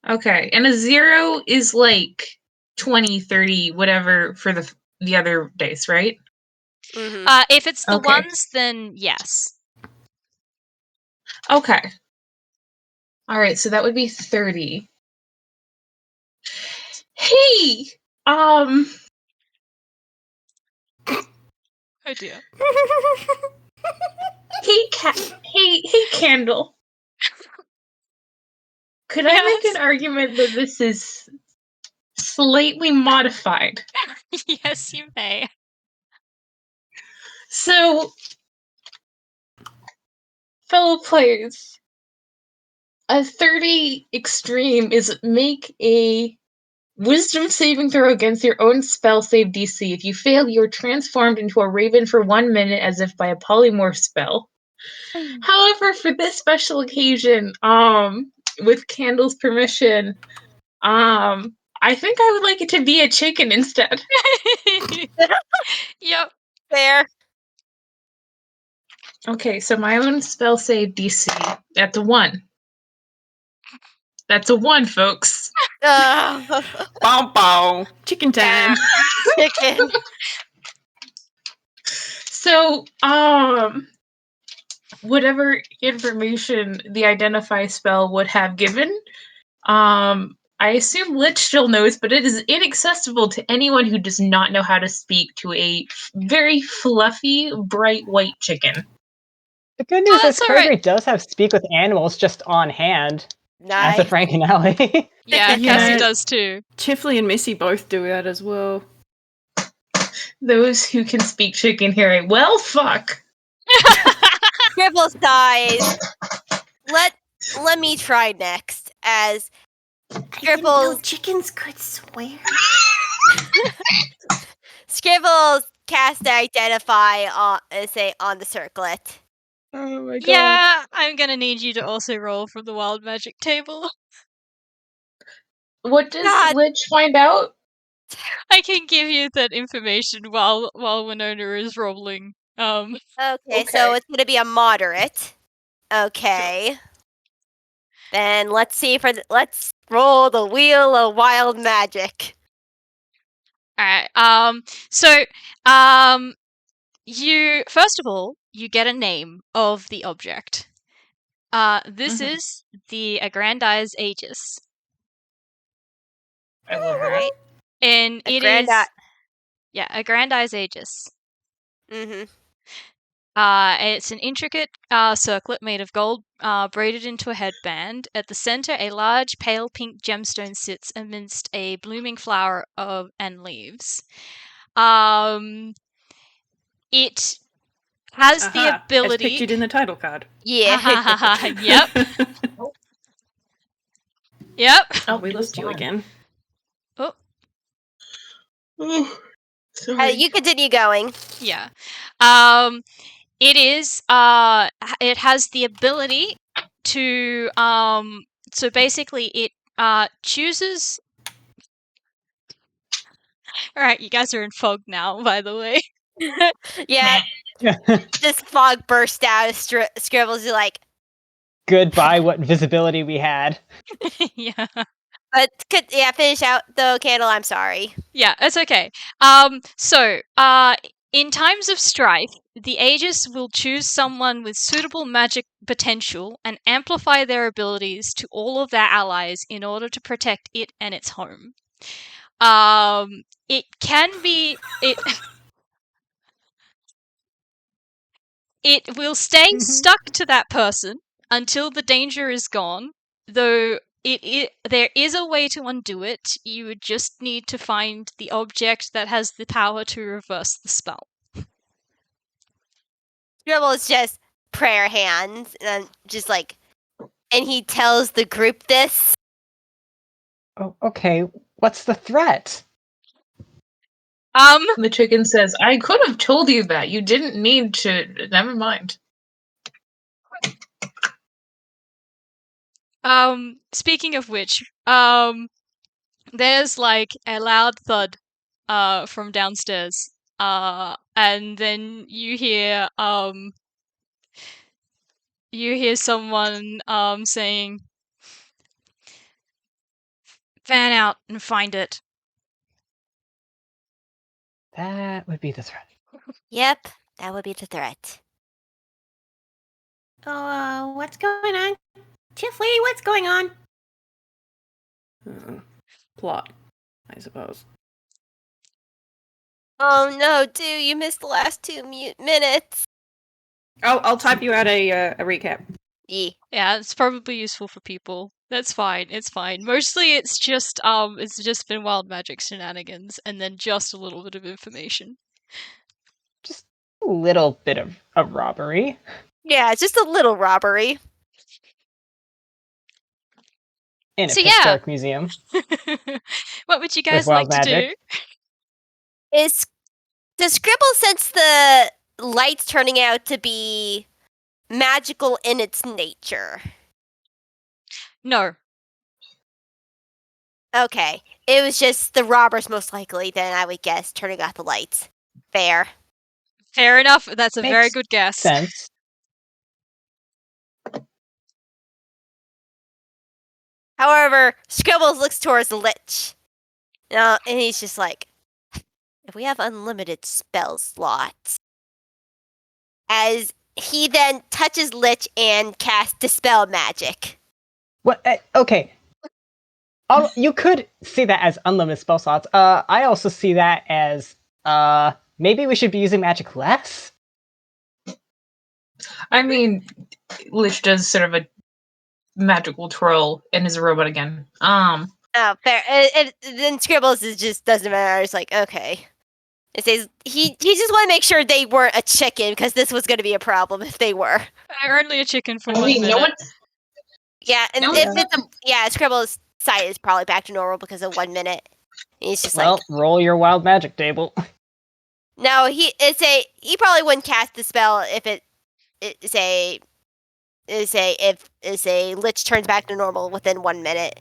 Okay, and a 0 is like 20, 30, whatever for the other dice, right? Mm-hmm. If it's the Okay. ones, then yes. Okay. Alright, so that would be 30. Hey! Oh dear. Hey, Candle. Could I make Yes. an argument that this is slightly modified? Yes, you may. So, fellow players, a 30 extreme is make a wisdom saving throw against your own spell save DC. If you fail, you're transformed into a raven for 1 minute as if by a polymorph spell. However, for this special occasion, with Candle's permission, I think I would like it to be a chicken instead. Yep. Fair. Okay, so my own spell save DC, that's a 1. That's a 1, folks. Oh, Bow bow. Chicken time. chicken. So, whatever information the Identify spell would have given, I assume LITCH still knows, but it is inaccessible to anyone who does not know how to speak to a very fluffy, bright white chicken. The good news is that's all right. Craigory does have speak with animals just on hand Nice. as a Frankenelli. Yeah, Yeah. Cassie does too. Chifley and Missy both do that as well. Those who can speak chicken hear it. Well, fuck. Scribbles dies. Let me try next, as I didn't know Scribbles chickens could swear. Scribbles cast Identify on the circlet. Oh my god. Yeah, I'm gonna need you to also roll from the wild magic table. What does God. LITCH find out? I can give you that information while Winona is rolling. Okay, so it's gonna be a moderate. Okay. Then let's roll the wheel of wild magic. Alright, you first of all, you get a name of the object. This Mhm. is the Aggrandized Aegis. I love that. Alright. And it is Aggrandized Aegis. Mm-hmm. It's an intricate circlet made of gold braided into a headband. At the center, a large pale pink gemstone sits amidst a blooming flower and leaves. It has the Aha, as ability. pictured in the title card. Yeah. Yep. Yep. Oh, we lost you again. Oh, Sorry. You continue going. yeah. It is. It has the ability to. So basically, it chooses. All right, you guys are in fog now. By the way. Yeah, this fog burst out of Scribbles. You're like, Goodbye, what visibility we had. Yeah. but finish out though, Candle. I'm sorry. Yeah, it's okay. So, in times of strife, the Aegis will choose someone with suitable magic potential and amplify their abilities to all of their allies in order to protect it and its home. It can be it will stay stuck to that person until the danger is gone, though there is a way to undo it. You would just need to find the object that has the power to reverse the spell. Scribbles just prayer hands and just like, and he tells the group this. Oh, okay, what's the threat? The chicken says, I could have told you that. You didn't need to. Never mind. Speaking of which, there's like a loud thud from downstairs. And then you hear someone saying, "Fan out and find it." That would be the threat. Yep, that would be the threat. Oh, what's going on? Chifley, what's going on? Plot, I suppose. Oh no, dude, you missed the last 2 minutes. I'll type you out a recap. Yeah. It's probably useful for people. That's fine. It's fine. Mostly, it's just been wild magic shenanigans, and then just a little bit of information. Just a little bit of a robbery. Yeah, it's just a little robbery. In a So, yeah. historic museum. What would you guys wild like to do? magic. Does Scribble sense the lights turning out to be magical in its nature? No. Okay. It was just the robbers, most likely, then I would guess, turning off the lights. Fair. Fair enough. That's a very Makes good guess. Sense. However, Scribbles looks towards the Lich. And he's just like, if we have unlimited spell slots. As he then touches Lich and casts Dispel Magic. What? Okay. You could see that as unlimited spell slots. I also see that as maybe we should be using magic less. I mean, Lich does sort of a magical twirl and is a robot again. Oh, fair. Then Scribbles just doesn't matter. It's like, okay. It says he just want to make sure they weren't a chicken because this was going to be a problem if they were. Only a chicken for I 1 mean, minute. no one. Yeah, and No, if it's Scribbles' sight is probably back to normal because of 1 minute. And he's just like, roll your wild magic table. no, he probably wouldn't cast the spell if a Lich turns back to normal within 1 minute.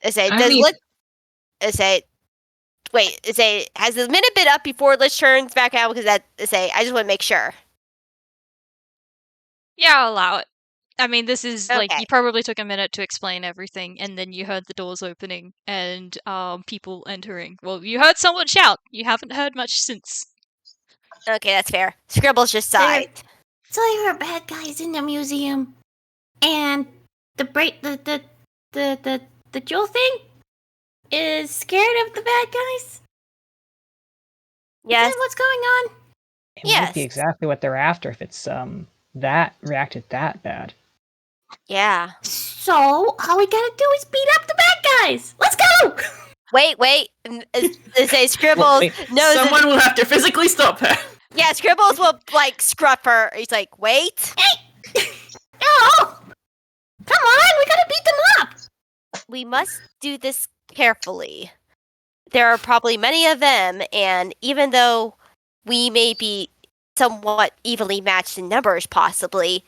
Has the minute been up before Lich turns back out? Because I just want to make sure. Yeah, I'll allow it. I mean, this is like Okay. you probably took a minute to explain everything, and then you heard the doors opening and people entering. Well, you heard someone shout. You haven't heard much since. Okay, that's fair. Scribbles just sighed. So there were bad guys in the museum, and the jewel thing. is scared of the bad guys? Is Yes. that what's going on? It might be Yes. exactly what they're after if it's that reacted that bad. Yeah. So, all we gotta do is beat up the bad guys! Let's go! Wait. They say Scribbles Wait, knows. Someone will have to physically stop her. Yeah, Scribbles will like scruff her. He's like, wait. Oh! Come on, we gotta beat them up! We must do this carefully. There are probably many of them, and even though we may be somewhat evenly matched in numbers, possibly,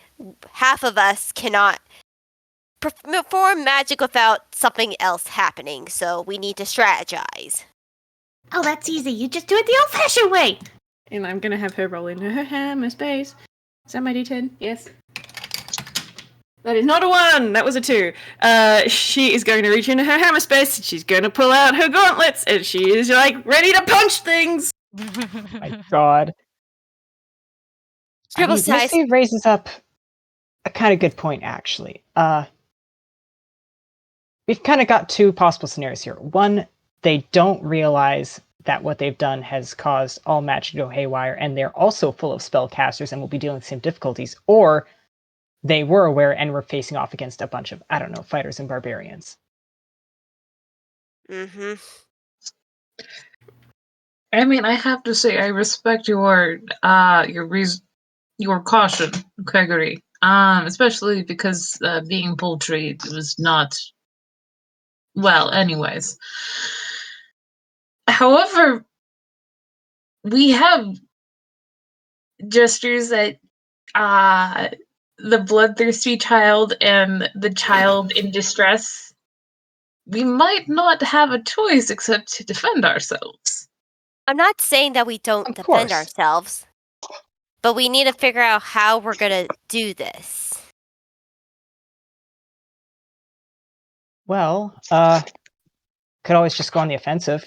half of us cannot perform magic without something else happening, so we need to strategize. Oh, that's easy. You just do it the old-fashioned way. And I'm gonna have her roll into her hammer space. Is that my D10? Yes. That is not a 1! That was a 2. She is going to reach into her hammer space, and she's gonna pull out her gauntlets, and she is, like, ready to punch things! My God. Scribble size. Missy raises up a kind of good point, actually. We've kind of got two possible scenarios here. One, they don't realize that what they've done has caused all magic to go haywire, and they're also full of spellcasters and will be dealing with the same difficulties. Or they were aware and were facing off against a bunch of, I don't know, fighters and barbarians. Mm-hmm. I mean, I have to say, I respect your caution, Craigory. Especially because being poultry was not well. Anyways, however, we have gestures that the bloodthirsty child and the child in distress. We might not have a choice except to defend ourselves. I'm not saying that we don't Of defend course. ourselves, but we need to figure out how we're gonna do this. Well, could always just go on the offensive.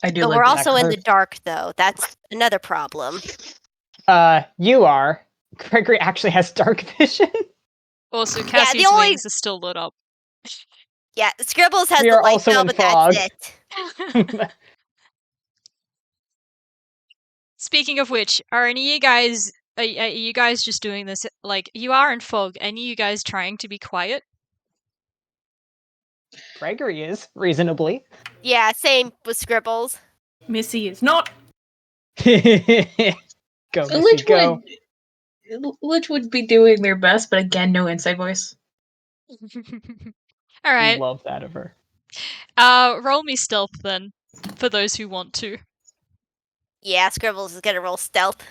I do But like we're that. also in the hurt. dark, though. That's another problem. You are. Gregory actually has dark vision. Also, Cassie's only- wings are still lit up. Yeah, Scribbles has We the are light also spell, in but fog. that's it. Speaking of which, are any of you guys are you guys just doing this like you are in fog? Any of you guys trying to be quiet? Gregory is, reasonably. Yeah, same with Scribbles. Missy is not. Go, Missy, go. Lich would be doing their best, but again, no inside voice. All right. Love that of her. Roll me stealth then, for those who want to. Yeah, Scribbles is gonna roll stealth.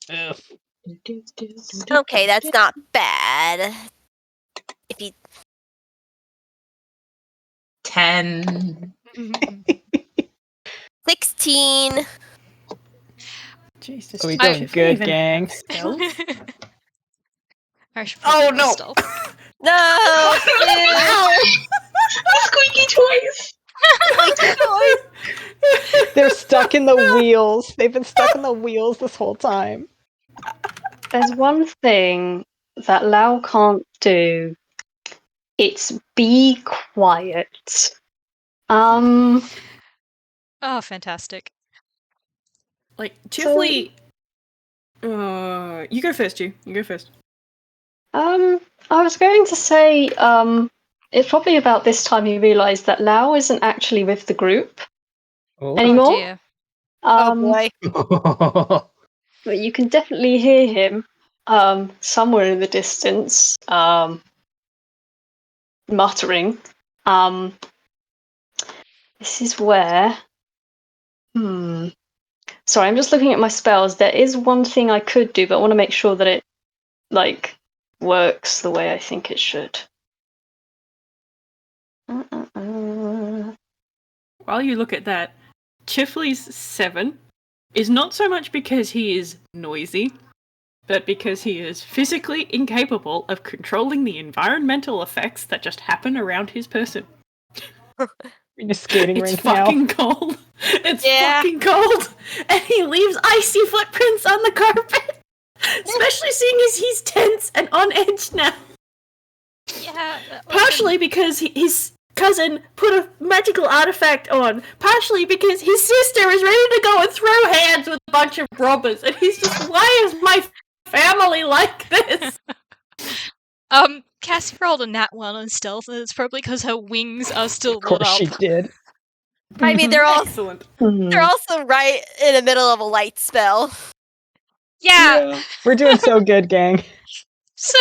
Ugh. Okay, that's not bad. If you 10. 16. Jesus. Are we I- doing good, Even gang? stealth? I should Oh, probably no. stealth. No! Squeaky toys! They're stuck in the wheels. They've been stuck in the wheels this whole time. There's one thing that Lao can't do. It's be quiet. Oh, fantastic. Like, Chifley. You go first, you. You go first. I was going to say, it's probably about this time you realise that Lao isn't actually with the group anymore. Oh dear. Oh boy. But you can definitely hear him somewhere in the distance muttering. This is where. Sorry, I'm just looking at my spells. There is one thing I could do, but I want to make sure that it works the way I think it should. While you look at that, Chifley's 7 is not so much because he is noisy, but because he is physically incapable of controlling the environmental effects that just happen around his person. In a skating It's rink now. fucking cold. It's Yeah. fucking cold. And he leaves icy footprints on the carpet. Especially seeing as he's tense and on edge now. Yeah. Partially because his cousin put a magical artifact on. Partially because his sister is ready to go and throw hands with a bunch of robbers. And he's just, why is my family like this? Cassie rolled a nat 1 on stealth, and it's probably because her wings are still Of lit course up. she did. I mean, they're Excellent. also right in the middle of a light spell. Yeah. We're doing so good, gang. So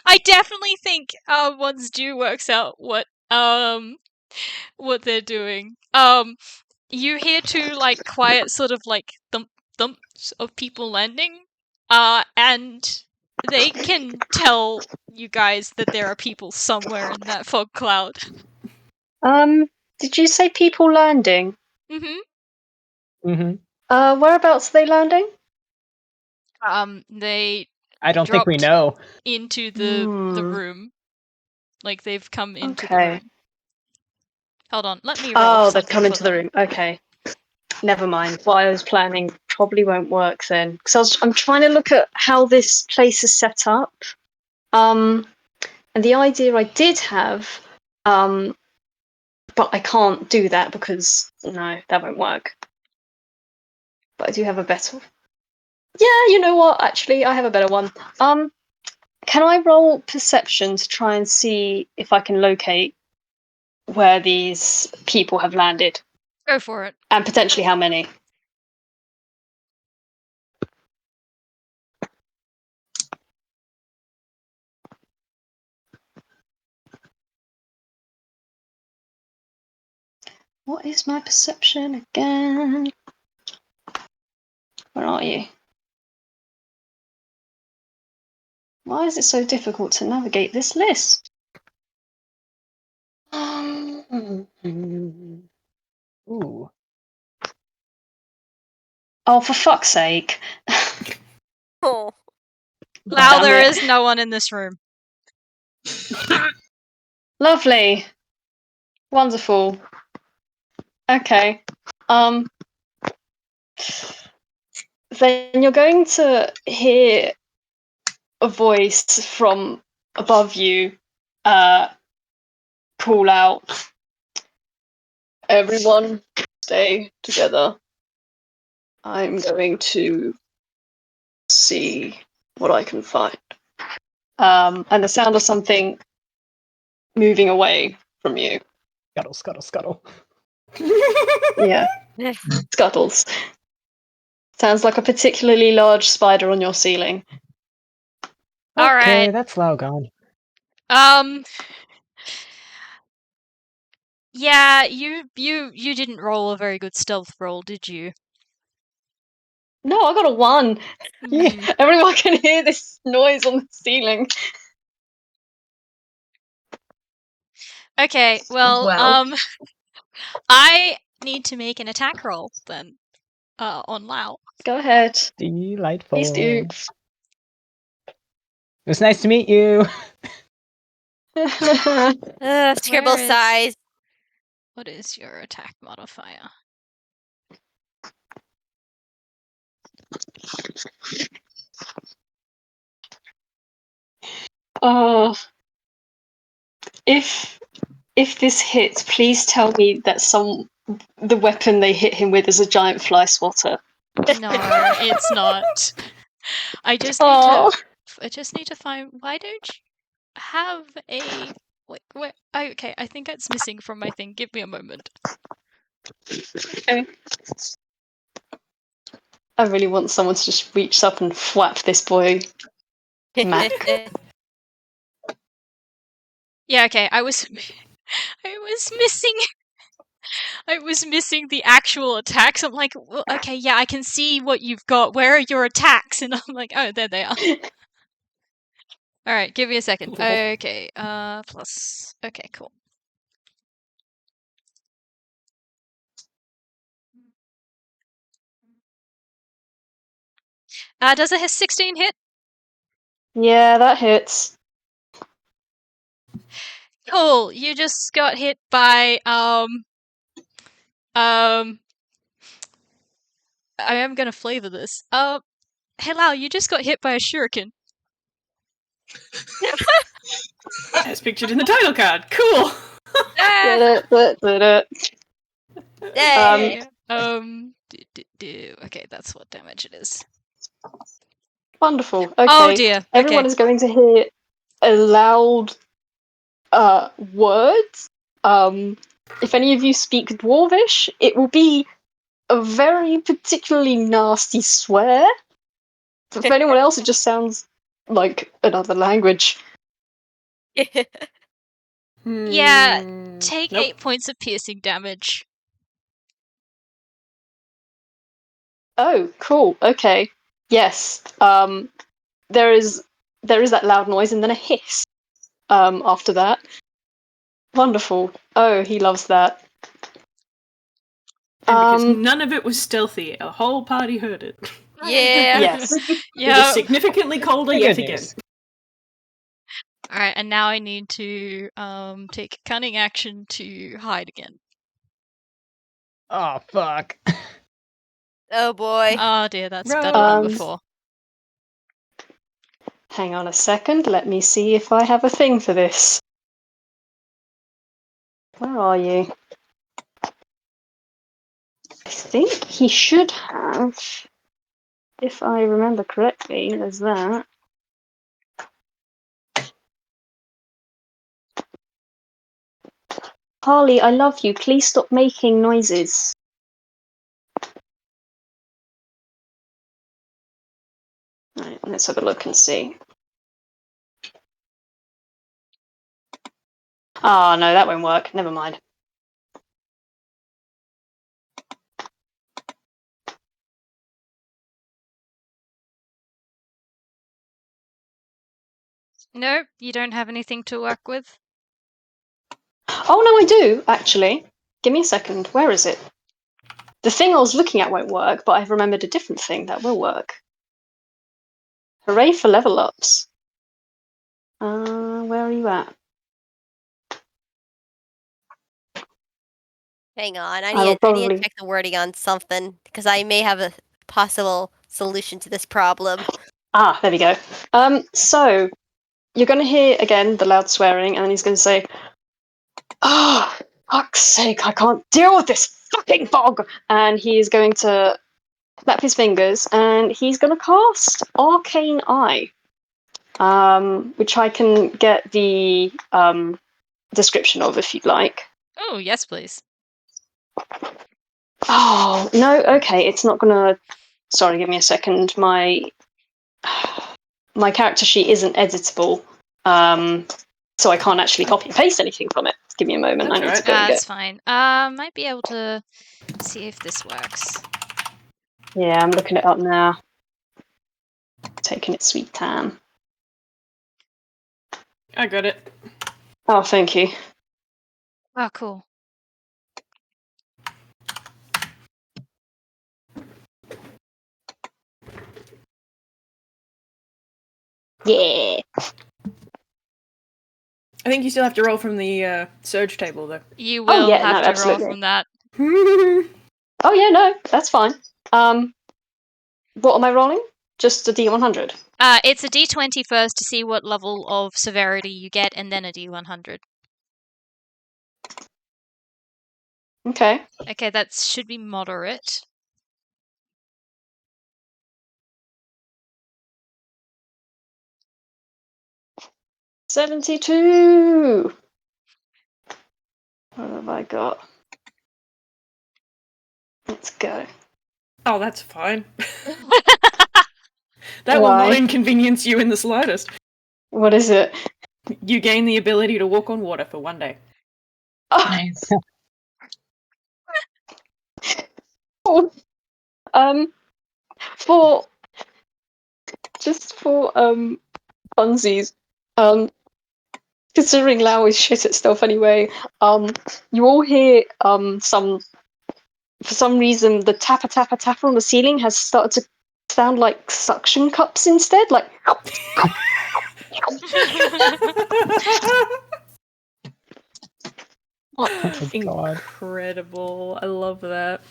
I definitely think once Dew works out what they're doing, you hear two like quiet sort of like thumps of people landing, and they can tell you guys that there are people somewhere in that fog cloud. Did you say people landing? Mm-hmm. Whereabouts are they landing? They I don't think we dropped know. into the room. Like they've come into the Okay. room. Hold on, let me roll. Oh, they've something come for into the them. room. Okay. Never mind. What I was planning probably won't work then. Because I'm trying to look at how this place is set up. And the idea I did have, but I can't do that because, no, that won't work. But I do have a better. Yeah, you know what? Actually, I have a better one. Can I roll perception to try and see if I can locate where these people have landed? Go for it. And potentially how many? What is my perception again? Where are you? Why is it so difficult to navigate this list? Ooh. Oh, for fuck's sake. Oh. Lao, Damn there it. is no one in this room. Lovely. Wonderful. Okay. Then you're going to hear a voice from above you call out, "Everyone stay together. I'm going to see what I can find." And the sound of something moving away from you. Scuttle, scuttle, scuttle. Yeah. Scuttles. Sounds like a particularly large spider on your ceiling. All Okay, right. that's Lao gone. Yeah, you didn't roll a very good stealth roll, did you? No, I got a 1. Hmm. Everyone can hear this noise on the ceiling. Okay, well, Well. I need to make an attack roll then, on Lao. Go ahead. Delightful. Please do. It was nice to meet you. Scribble Where is- size. What is your attack modifier? If this hits, please tell me that the weapon they hit him with is a giant fly swatter. No, it's not. I just need to find. Why don't you have a like? Where? Okay, I think it's missing from my thing. Give me a moment. Okay. I really want someone to just reach up and whap this boy. Mac. Yeah, okay. I was missing. I was missing the actual attacks. I'm like, well, okay, yeah, I can see what you've got. Where are your attacks? And I'm like, oh, there they are. All right, give me a second. Okay, plus. Okay, cool. Does it have 16 hit? Yeah, that hits. Cool. You just got hit by I am gonna flavor this. Hey Lau, you just got hit by a shuriken. As pictured in the title card. Cool. Yay! Okay, that's what damage it is. Wonderful. Okay. Oh dear. Everyone Okay. is going to hear a loud words. If any of you speak Dwarvish, it will be a very particularly nasty swear. But for anyone else, it just sounds like another language. Yeah, take Nope. 8 points of piercing damage. Oh, cool. Okay. Yes. There is that loud noise and then a hiss. After that. Wonderful. Oh, he loves that. And because none of it was stealthy, a whole party heard it. Yeah. Yes. It was Yeah. significantly colder Good yet news. again. Alright, and now I need to take cunning action to hide again. Oh fuck. Oh boy. Oh dear, that's Rose. better than before. Hang on a second. Let me see if I have a thing for this. Where are you? I think he should have, if I remember correctly, there's that. Harley, I love you. Please stop making noises. Right, let's have a look and see. Oh, no, that won't work. Never mind. No, you don't have anything to work with? Oh, no, I do, actually. Give me a second. Where is it? The thing I was looking at won't work, but I've remembered a different thing that will work. Hooray for level ups. Where are you at? Hang on. I will need to probably- check the wording on something because I may have a possible solution to this problem. Ah, there we go. So you're going to hear again the loud swearing, and then he's going to say, "Oh, fuck's sake! I can't deal with this fucking fog!" And he is going to snap his fingers, and he's going to cast Arcane Eye, which I can get the description of if you'd like. Oh, yes, please. Oh no, okay, it's not going to. Sorry, give me a second. My character sheet isn't editable, so I can't actually copy and paste anything from it. Give me a moment. That's I need right. to go and That's get. fine. Might be able to see if this works. Yeah, I'm looking it up now. Taking it sweet time. I got it. Oh, thank you. Oh, cool. Yeah. I think you still have to roll from the surge table, though. You will yeah, have no, to absolutely. roll from that. Oh yeah, no, that's fine. What am I rolling? Just a D100. It's a D20 first to see what level of severity you get, and then a D100. Okay. Okay, that should be moderate. $72. What have I got? Let's go. Oh, that's fine. That will not Why? inconvenience you in the slightest. What is it? You gain the ability to walk on water for 1 day. Oh, Nice. for funsies, considering Lao is shit at stuff anyway, you all hear for some reason the tappa tappa tappa on the ceiling has started to sound like suction cups instead, like Oh, God. Incredible. I love that.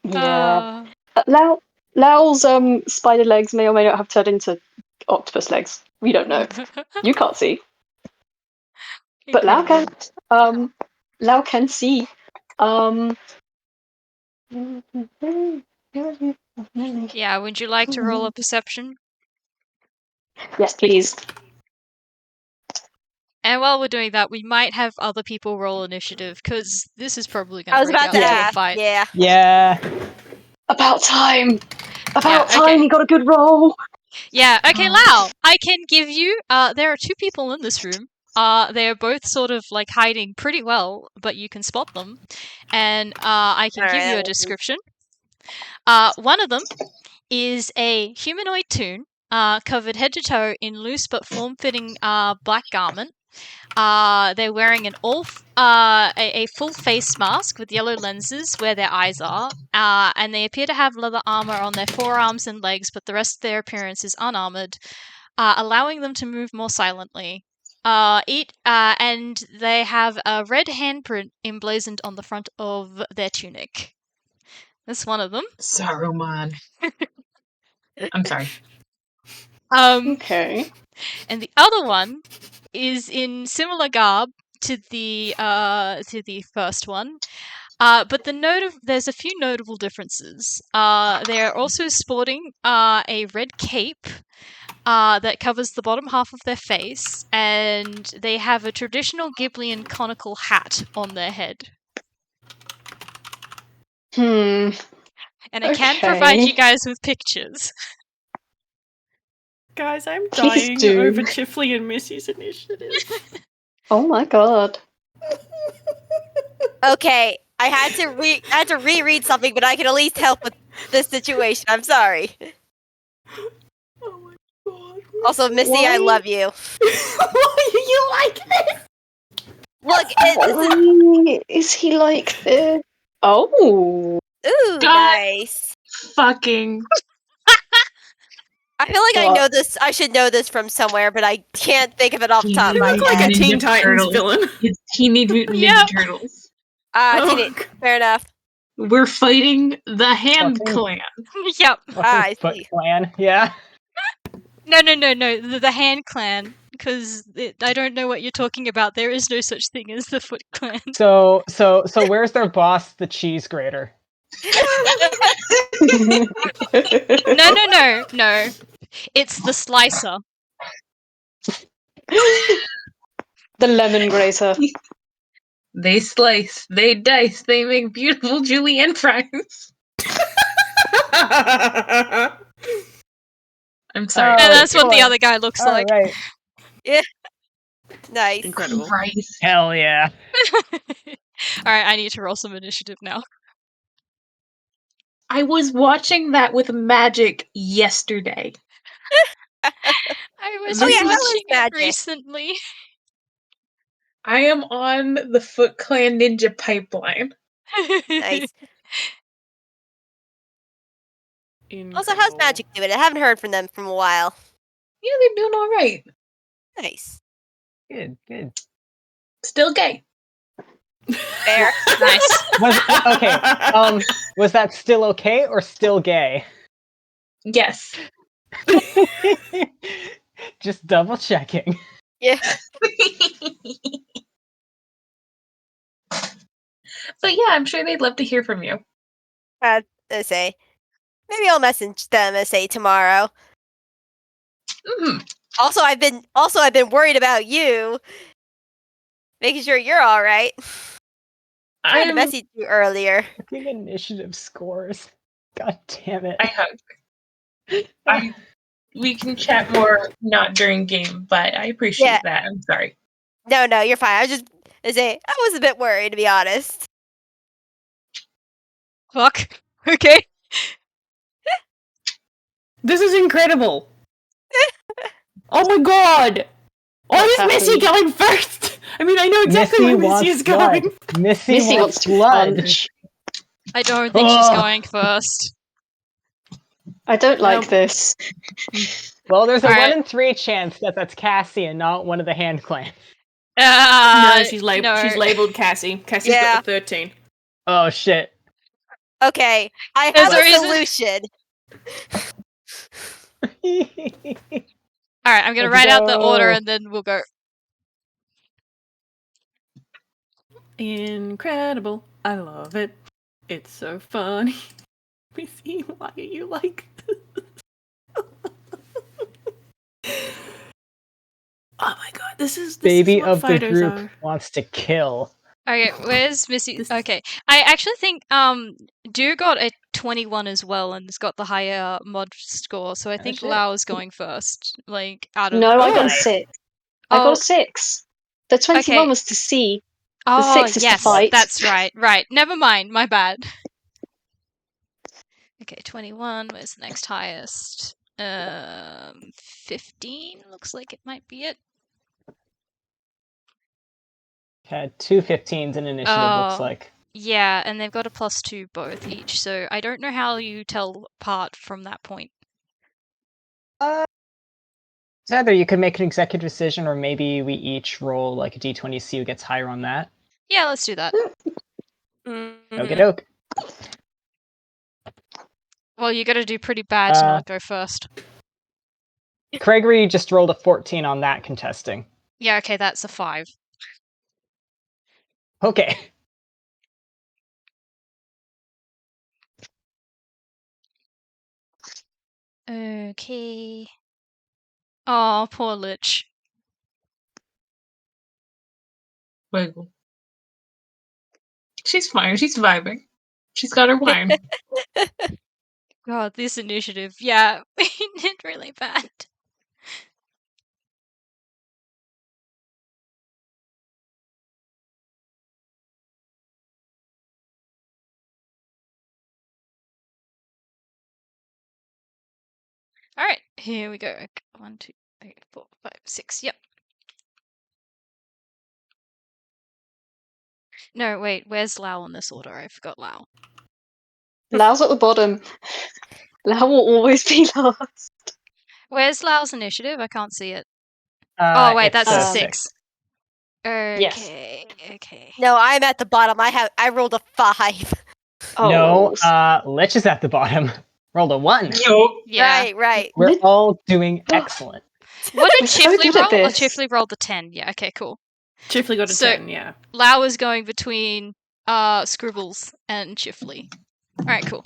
yeah. Lao's spider legs may or may not have turned into octopus legs. We don't know. You can't see. But Lao can. Lao can see. Yeah, would you like to roll a perception? Yes, please. And while we're doing that, we might have other people roll initiative, because this is probably going I to was break about out to into a ask. fight. Yeah. Yeah. About time. About Yeah, time okay. he got a good roll. Yeah, okay, Lao, I can give you, there are two people in this room. They're both sort of, like, hiding pretty well, but you can spot them. And, I can give Alright, you a that makes sense. description. One of them is a humanoid toon, covered head to toe in loose but form-fitting, black garment. They're wearing a full face mask with yellow lenses where their eyes are, and they appear to have leather armor on their forearms and legs, but the rest of their appearance is unarmored, allowing them to move more silently. And they have a red handprint emblazoned on the front of their tunic. That's one of them. Saruman. I'm sorry. Okay. And the other one is in similar garb to the first one. But there's a few notable differences. They're also sporting a red cape that covers the bottom half of their face, and they have a traditional Ghiblian conical hat on their head. Hmm. And I can provide Okay. you guys with pictures. Guys, I'm Please dying do. over Chifley and Missy's initiative. Oh my god. Okay, I had to reread something, but I can at least help with this situation. I'm sorry. Oh my god. Also, Missy, I Why? love you. Why do you like this? Look, Why is he like this? Oh. ooh, God. nice. Fucking. I feel like I What? know this. I should know this from somewhere, but I can't think of it off the top of You my look like a head. Teen Ninja Titans Turtle. villain. It's Teenage Mutant Yep. Ninja Turtles. Oh, Fair enough. We're fighting the Hand Fucking- Clan. Yep. I Fucking Foot see. Clan. Yeah. No. The Hand Clan. Because I don't know what you're talking about. There is no such thing as the Foot Clan. So where's their boss, the cheese grater? No. It's the Slicer. The lemon grater. They slice, they dice, they make beautiful julienne fries. I'm sorry. Oh, And that's what the sure. other guy looks All like. right. Nice. incredible. Christ. Hell yeah. Alright, I need to roll some initiative now. I was watching that with Magic yesterday. I was Oh, yeah, that was watching it magic. recently. I am on the Foot Clan Ninja pipeline. Nice. Also, how's Incredible. Magic doing? I haven't heard from them from a while. Yeah, they're doing all right. Nice. Good. Still gay. Fair. Nice. Okay. Was that still okay or still gay? Yes. Just double checking. Yeah. But yeah, I'm sure they'd love to hear from you. I say. Maybe I'll message them and say tomorrow. Mhm. Also, I've been worried about you. Making sure you're all right. I tried to I'm- message you earlier. Fucking initiative scores. God damn it. I hug. We can chat more not during game, but I appreciate Yeah. that. I'm sorry. No, you're fine. I was a bit worried, to be honest. Fuck. Okay. This is incredible. Oh my god. Why is What's Missy happened? going first? I mean, I know exactly where Missy is going. Missy, Missy wants wants to blood. punch. I don't think she's Ugh. going first. I don't like Nope. this. Well, there's a Alright. 1 in 3 chance that that's Cassie and not one of the Hand Clan. No, she's labeled. no. She's labeled Cassie. Cassie's Yeah. got the 13. Oh shit. Okay, I There's have a a reason. solution. All right, I'm gonna Let's write out the order go. and then we'll go. Incredible. I love it. It's so funny. Missy, why are you like this? Oh my god, this is Baby what of the fighters group are. wants to kill. Okay, where's Missy? This- Okay, I actually think Dew got a 21 as well and has got the higher mod score, so I Oh, think shit. Lao is going first. Like out of No, I got a Good. 6. I got Oh, a 6. The 21 okay. was to see. Oh 6 is to yes, fight. that's right. Right, never mind. My bad. Okay, 21. Where's the next highest? 15. Looks like it might be it. Had 2 15s in initiative, looks Oh. like. Yeah, and they've got a +2 both each, so I don't know how you tell apart from that point. It's either you could make an executive decision, or maybe we each roll like a d20, see who gets higher on that. Yeah, let's do that. Okie doke. Well, you gotta do pretty bad to not go first. Craigory just rolled a 14 on that contesting. Yeah, okay, that's a 5. Okay. Okay. Oh, poor Lich. Wiggle. She's fine. She's vibing. She's got her wine. God, this initiative. Yeah, we did really bad. Alright, here we go. 1, 2, 3, 4, 5, 6. Yep. No, wait, where's Lao in this order? I forgot Lao. Lao's at the bottom. Lao will always be last. Where's Lao's initiative? I can't see it. Oh, wait, that's a 6. Six. Yes. Okay, okay. No, I'm at the bottom. I rolled a 5. Oh. No, Lich is at the bottom. Rolled a 1. Yo. Yeah. Right. We're Lich- all doing excellent. What did We're so Chifley good at roll? Oh, this. Chifley rolled the 10. Yeah, okay, cool. Chifley got a So- 10, yeah. Lao is going between Scribbles and Chifley. Alright, cool.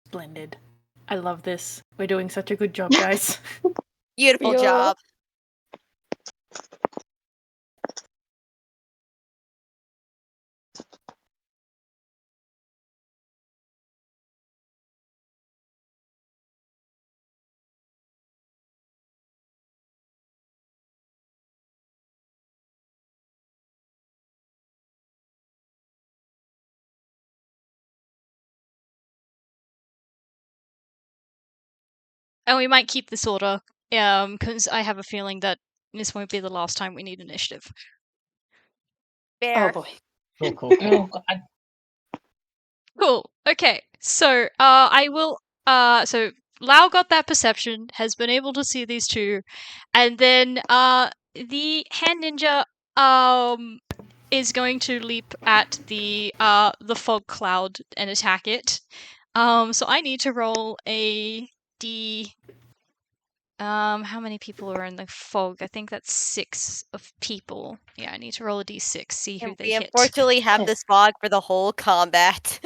Splendid. I love this. We're doing such a good job, guys. Beautiful Yeah. job. And we might keep this order, because I have a feeling that this won't be the last time we need initiative. Fair. Oh boy. Cool. Oh god. Cool. Okay. So, I will. So Lao got that perception, has been able to see these two, and then the hand ninja is going to leap at the fog cloud and attack it. So I need to roll a d. How many people are in the fog? I think that's 6 of people. Yeah, I need to roll a d6, see who And they we hit. unfortunately have this fog for the whole combat.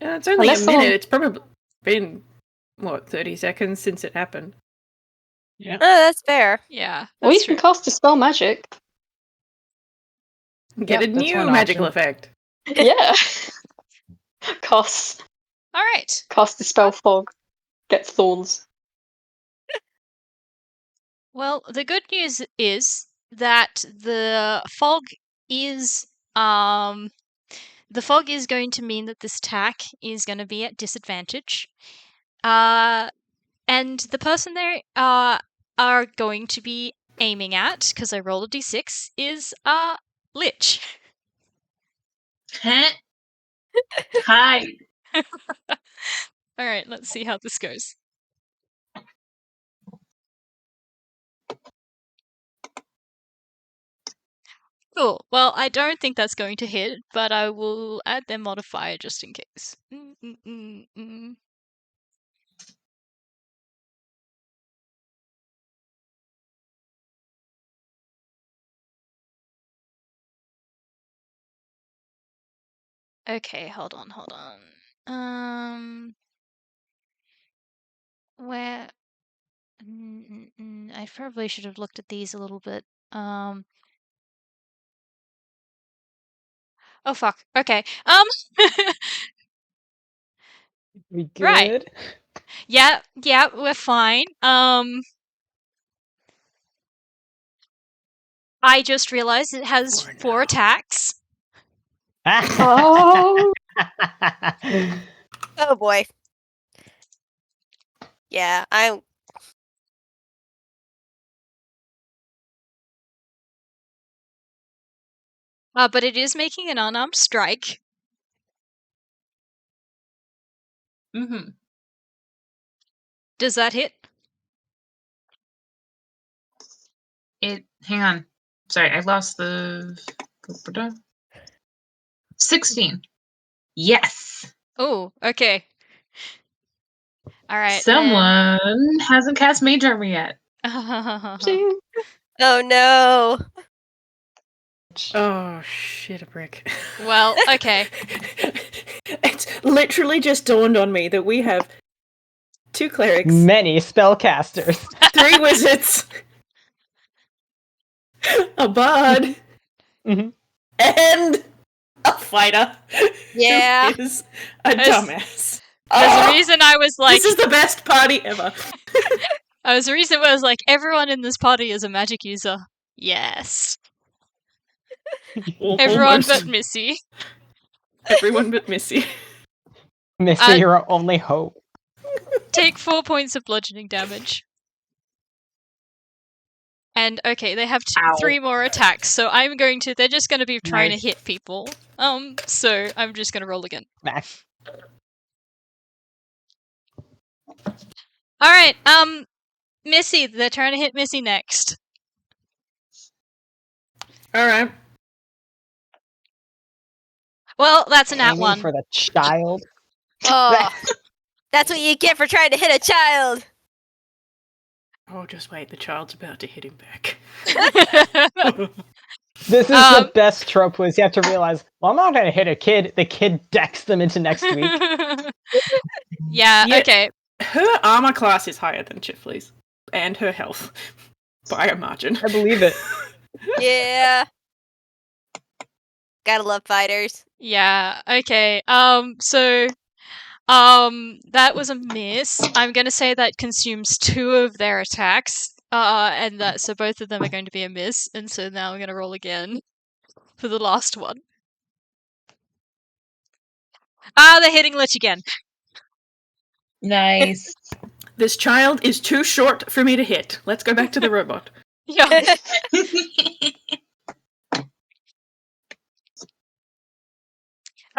Yeah, it's only Unless a someone- minute. It's probably been, 30 seconds since it happened. Yeah. That's fair. Yeah, Or that's you can true. cast Dispel Magic. Get Yep, a that's new one magical option. effect. Yeah. Cast All right. Dispel Fog. Get thorns. Well, the good news is that the fog is going to mean that this attack is going to be at disadvantage. And the person they are going to be aiming at, because I rolled a d6, is Lich. Huh? Hi. All right, let's see how this goes. Cool. Well, I don't think that's going to hit, but I will add their modifier just in case. Okay, hold on. Where? I probably should have looked at these a little bit. Oh fuck. Okay. We good? Right. Yeah, we're fine. I just realized it has 4 attacks. Oh. Oh boy. Yeah, I'm. But it is making an unarmed strike. Mm-hmm. Does that hit? Hang on. Sorry, I lost the 16. Yes. Oh, okay. All right. Someone hasn't cast Mage Armor yet. Oh no. Oh, shit, a brick. Well, okay. It's literally just dawned on me that we have 2 clerics, Many spellcasters. 3 wizards, a bard, Mhm. and a fighter. Yeah. Who is a There's- dumbass. There's a reason I was like, This is the best party ever. there's a reason where I was like, everyone in this party is a magic user. Yes. Everyone Almost. but Missy. Everyone but Missy. Missy, your only hope. Take 4 points of bludgeoning damage. And okay, they have Ow. 3 more attacks, so they're just going to be trying Nice. to hit people. So I'm just going to roll again. Max. Alright, Missy, they're trying to hit Missy next. Alright. Well, that's an at Aiming 1. for the child. Oh. That's what you get for trying to hit a child. Oh, just wait, the child's about to hit him back. This is the best trope was you have to realize, well, I'm not going to hit a kid. The kid decks them into next week. Yeah, Yeah. okay. Her armor class is higher than Chifley's. And her health. By a margin. I believe it. Yeah. Gotta love fighters. Yeah, okay. That was a miss. I'm gonna say that consumes 2 of their attacks. And so both of them are going to be a miss, and so now I'm gonna roll again for the last one. They're hitting Lich again. Nice. This child is too short for me to hit. Let's go back to the robot. Yeah.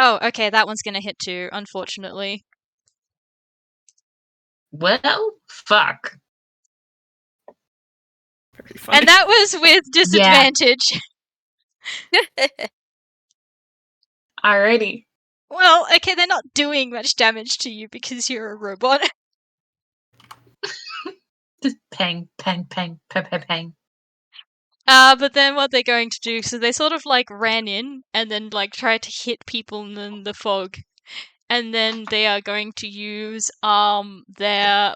Oh, okay, that one's gonna hit too, unfortunately. Well, fuck. Very funny. And that was with disadvantage. Alrighty. Well, okay, they're not doing much damage to you because you're a robot. Just pang, pang, pang, pang, pang, pang. But then what they're going to do, so they sort of like ran in and then like tried to hit people in the fog. And then they are going to use their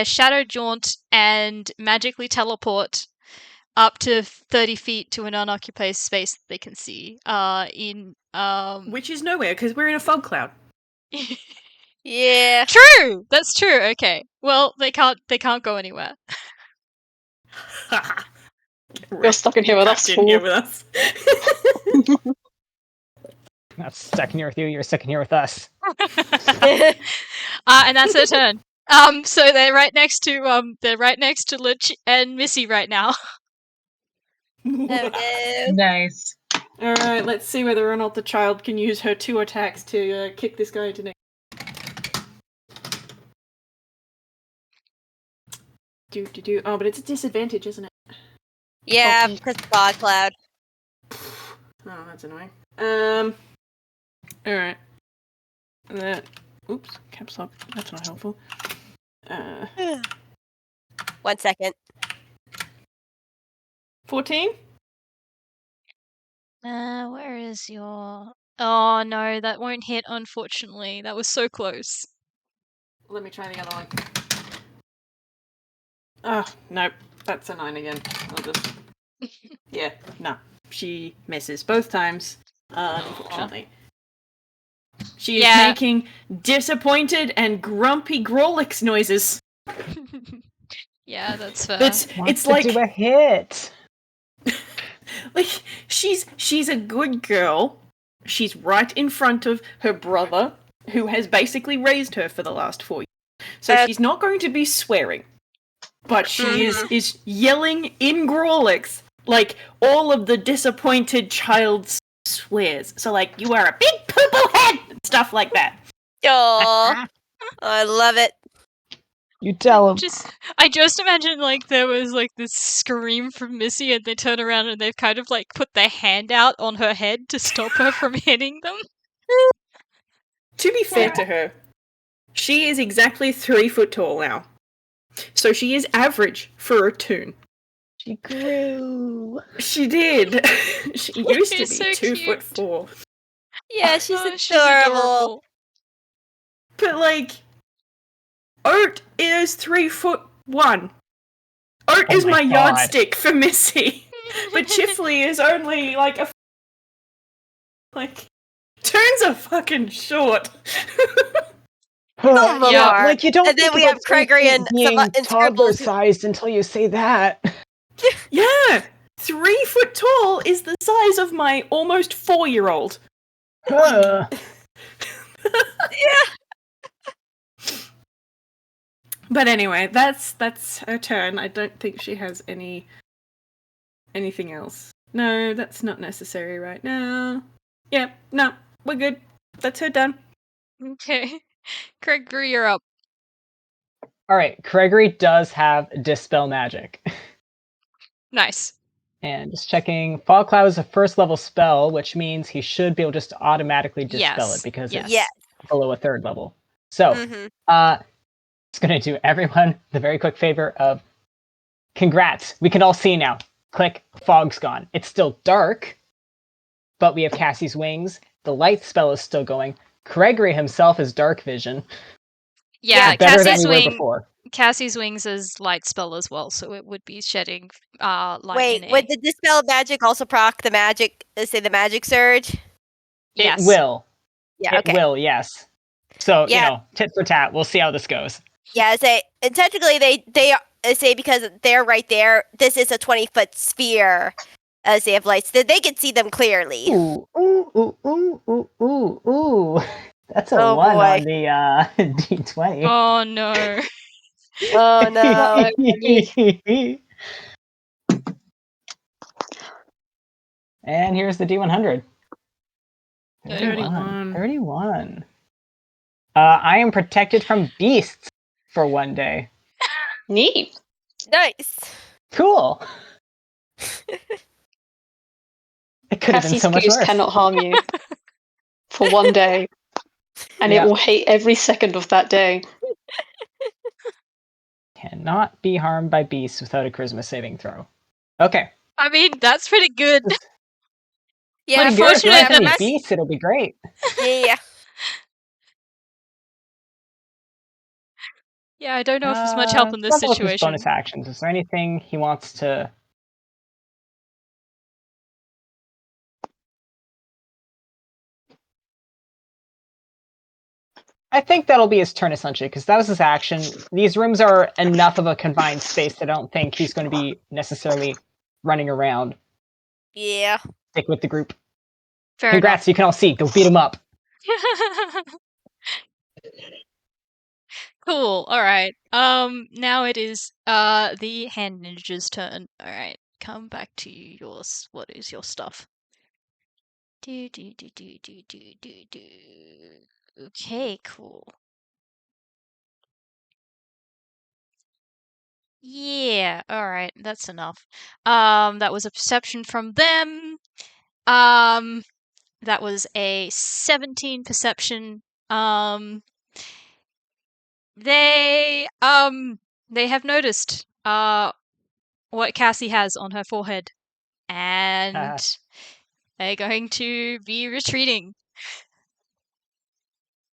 shadow jaunt and magically teleport up to 30 feet to an unoccupied space that they can see. Which is nowhere, because we're in a fog cloud. Yeah. True! That's true, okay. Well, they can't go anywhere. You're stuck in here with us. Trapped in here with us. Not stuck in here with you, you're stuck in here with us. And that's their turn. So they're right next to Litch and Missy right now. Oh no. Nice. Alright, let's see whether or not the child can use her 2 attacks to kick this guy into next. Oh, but it's a disadvantage, isn't it? Yeah, Hockey. because fog cloud. Oh, that's annoying. Alright. Oops, caps lock. That's not helpful. 1 second. 14? Where is your... Oh, no, that won't hit, unfortunately. That was so close. Let me try the other one. Oh, nope. That's a 9 again. I'll just... Yeah, no. She misses both times, unfortunately. She is making disappointed and grumpy Grolix noises. Yeah, that's fair. It's like... do a hit. Like, she's a good girl. She's right in front of her brother, who has basically raised her for the last 4 years. So she's not going to be swearing. But she is yelling in Grolix, like, all of the disappointed child swears. So, like, you are a big poo-poo head! And stuff like that. Oh, I love it. You tell him. I just imagine, like, there was, like, this scream from Missy, and they turn around and they've kind of, like, put their hand out on her head to stop her from hitting them. To be fair to her, she is exactly 3 foot tall now. So she is average for a toon. She grew. She did. She used to be She's so 2'4". Yeah, she's She's adorable. But, like, Oat is 3'1". Oat is my God. yardstick for Missy. But Chifley is only, like, turns are fucking short. Some of them Yeah, are. Like, you don't And then think we about have Craigory and being and Scribbles. toddler-sized until you say that. Yeah! 3 foot tall is the size of my almost 4-year-old. Huh. But anyway, that's her turn. I don't think she has anything else. No, that's not necessary right now. Yeah, no, we're good. That's her done. Okay. Craigory, you're up. Alright, Craigory does have Dispel Magic. Nice. And just checking, Fog Cloud is a first level spell, which means he should be able just to automatically dispel it because it's below a 3rd level. So, it's going to do everyone the very quick favor of congrats. We can all see now. Click, fog's gone. It's still dark, but we have Cassie's wings. The light spell is still going. Craigory himself is dark vision. Yeah, better than you were before. Cassie's wings is light spell as well, so it would be shedding light Wait, in would the Dispel Magic also proc the magic, the magic surge? Yes. It will. Yeah, okay. It will, yes. So, you know, tit for tat. We'll see how this goes. Yeah, and technically they say because they're right there, this is a 20-foot sphere as they have lights, that they can see them clearly. Ooh. That's a 1 on the D20. Oh no. Oh no. And here's the D100. 31. 31. I am protected from beasts for 1 day. Neat. Nice. Cool. It could have been Cassie's so much goose worse. cannot harm you for 1 day. And it will hate every second of that day. Cannot be harmed by beasts without a charisma saving throw. Okay. I mean, that's pretty good. Yeah, Pretty good. If you have any unfortunately, beasts, it'll be great. yeah. Yeah, I don't know if there's much help in this Scrabble with his situation. bonus actions. Is there anything he wants to... I think that'll be his turn, essentially, because that was his action. These rooms are enough of a confined space that I don't think he's going to be necessarily running around. Yeah. Stick with the group. Fair Congrats, you can all see. Go beat him up. enough. Cool. All right. Now it is the hand ninja's turn. All right. Come back to yours. What is your stuff? Do. Okay, cool. Yeah, alright, that's enough. That was a perception from them. That was a 17 perception. They have noticed what Cassie has on her forehead, and they're going to be retreating.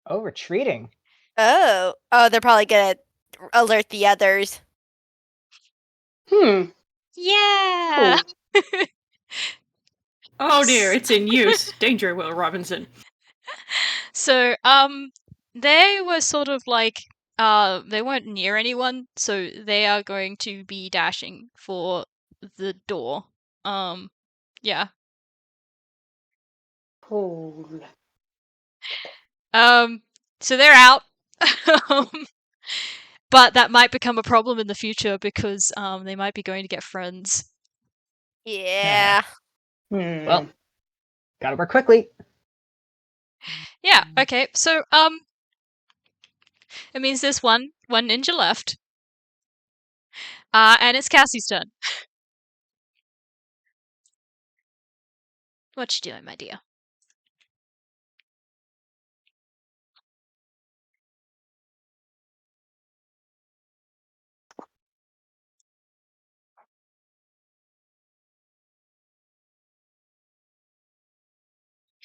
Oh, retreating. Oh, they're probably gonna alert the others. Yeah. Cool. Oh dear, it's in use. Danger, Will Robinson. So, they were sort of like, they weren't near anyone, so they are going to be dashing for the door. Yeah. Cool. So they're out. But that might become a problem in the future because, they might be going to get friends. Yeah. Well, gotta work quickly. Yeah, okay, so, it means there's one ninja left. And it's Cassie's turn. What you doing, my dear?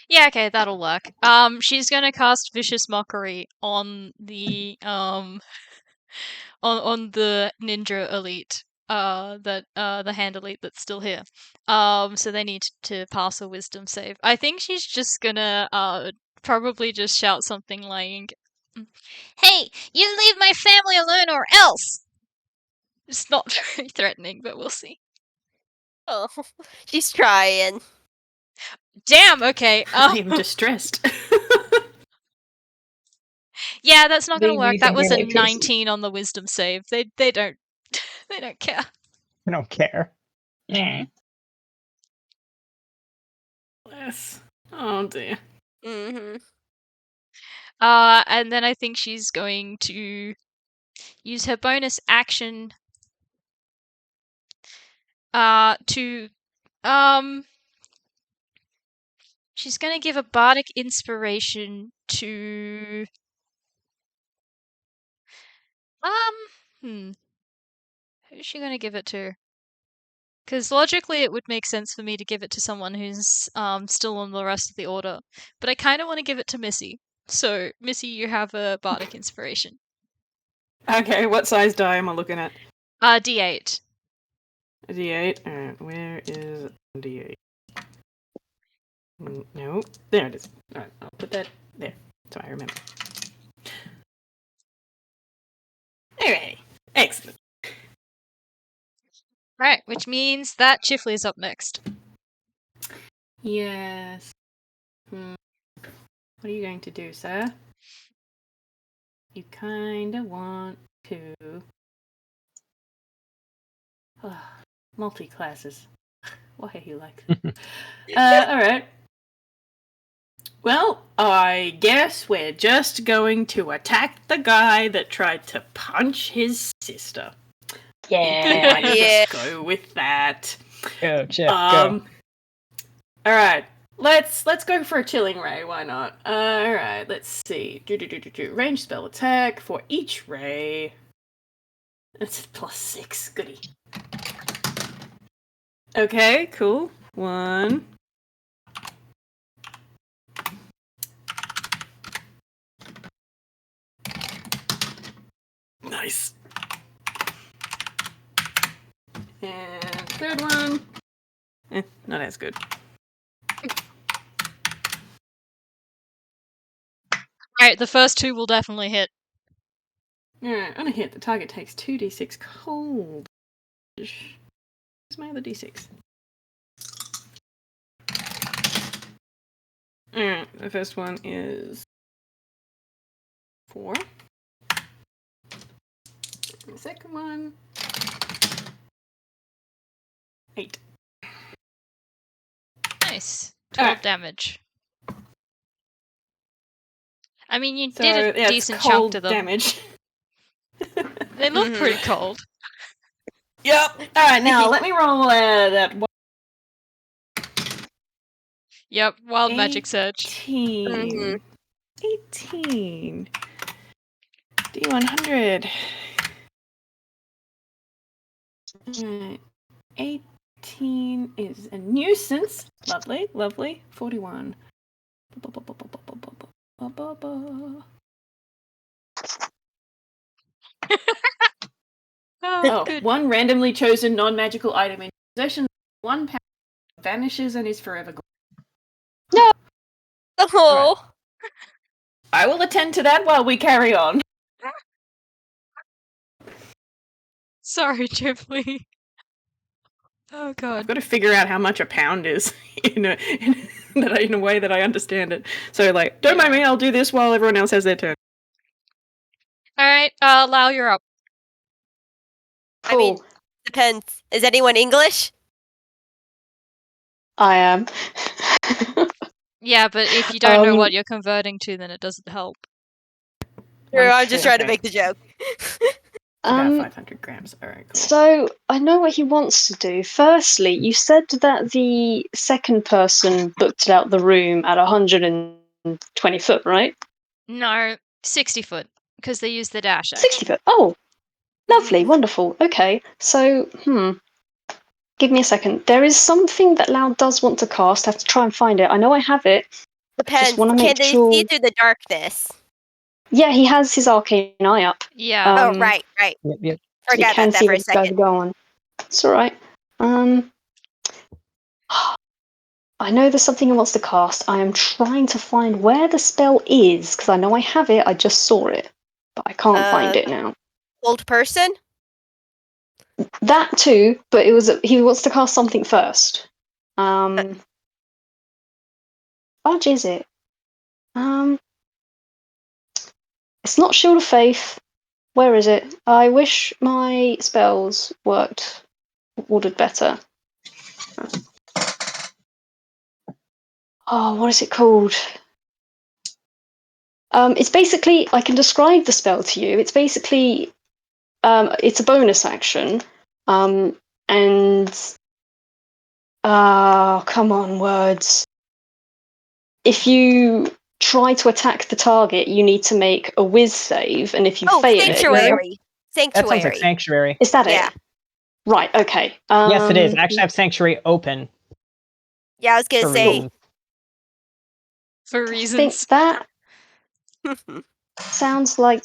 Yeah, okay, that'll work. She's gonna cast Vicious Mockery on the on the ninja elite, the hand elite that's still here. So they need to pass a wisdom save. I think she's just gonna probably just shout something like, Hey, you leave my family alone or else! it's not very threatening, but we'll see. Oh, she's trying. Damn, okay. I am distressed. Yeah, that's not gonna They work. really That think was they're a like Casey. 19 on the wisdom save. They don't they don't care. I don't care. Yeah. Bless. Oh dear. Mm-hmm. And then I think she's going to use her bonus action to she's gonna give a bardic inspiration to who's she gonna give it to? Because logically it would make sense for me to give it to someone who's still on the rest of the order. But I kinda wanna give it to Missy. So, Missy, you have a bardic inspiration. Okay, what size die am I looking at? D8. A D8. Alright, where is a D8? No, there it is. Alright, I'll put that there so I remember. Alright, excellent. Right, which means that Chifley is up next. Yes. What are you going to do, sir? You kinda want to... multi-classes. Why are you like that? Alright. Well, I guess we're just going to attack the guy that tried to punch his sister. Yeah. Yeah. Just go with that. Go, Chip, go. Alright. Let's go for a chilling ray, why not? Alright, let's see. Range spell attack for each ray. That's +6, goody. Okay, cool. 1. Nice. And third one. Not as good. Alright, the first two will definitely hit. Alright, on a hit, the target takes 2d6 cold. Where's my other d6? Alright, the first one is 4. The second one, 8. Nice. 12 Alright. damage. I mean, you So, did a yeah, decent it's chunk cold to them. damage. They look pretty cold. Yep. All right, now let me roll that. Yep, wild magic search. 18. 18. D100. Alright. 18 is a nuisance. Lovely, lovely. 41. Oh, good. one randomly chosen non-magical item in possession. 1 power vanishes and is forever gone. Oh. Alright. I will attend to that while we carry on. Sorry, Chifley. Oh I've god. got to figure out how much a pound is in a way that I understand it. So, like, don't mind me, I'll do this while everyone else has their turn. Alright, Lao, you're up. I mean, depends. Is anyone English? I am. Yeah, but if you don't know what you're converting to, then it doesn't help. True, I'm just trying to Okay. make the joke. About 500 grams. Alright, cool. So I know what he wants to do. Firstly, you said that the second person booked out the room at 120 foot, right? No, 60 foot, because they use the dash action. 60 foot. Oh, lovely, wonderful. Okay, so, give me a second. There is something that Loud does want to cast. I have to try and find it. I know I have it. Depends. wanna Can make they sure- see through the darkness? Yeah, he has his arcane eye up. Yeah. Oh, right. Yep. So you Forgot can about that see for a what guys are second. going. It's alright. I know there's something he wants to cast. I am trying to find where the spell is, because I know I have it, I just saw it. But I can't find it now. Old person? That too, but he wants to cast something first. Fudge is it? It's not Shield of Faith. Where is it? I wish my spells ordered better. Oh, what is it called? It's basically, I can describe the spell to you. It's basically, it's a bonus action, and come on, words. If you try to attack the target, you need to make a whiz save, and if you fail Sanctuary. That sounds like Sanctuary. is that Yeah. it? Right. Okay. Yes, it is. I actually have Sanctuary open. Yeah, I was gonna for say. reasons. For I think reasons. that sounds like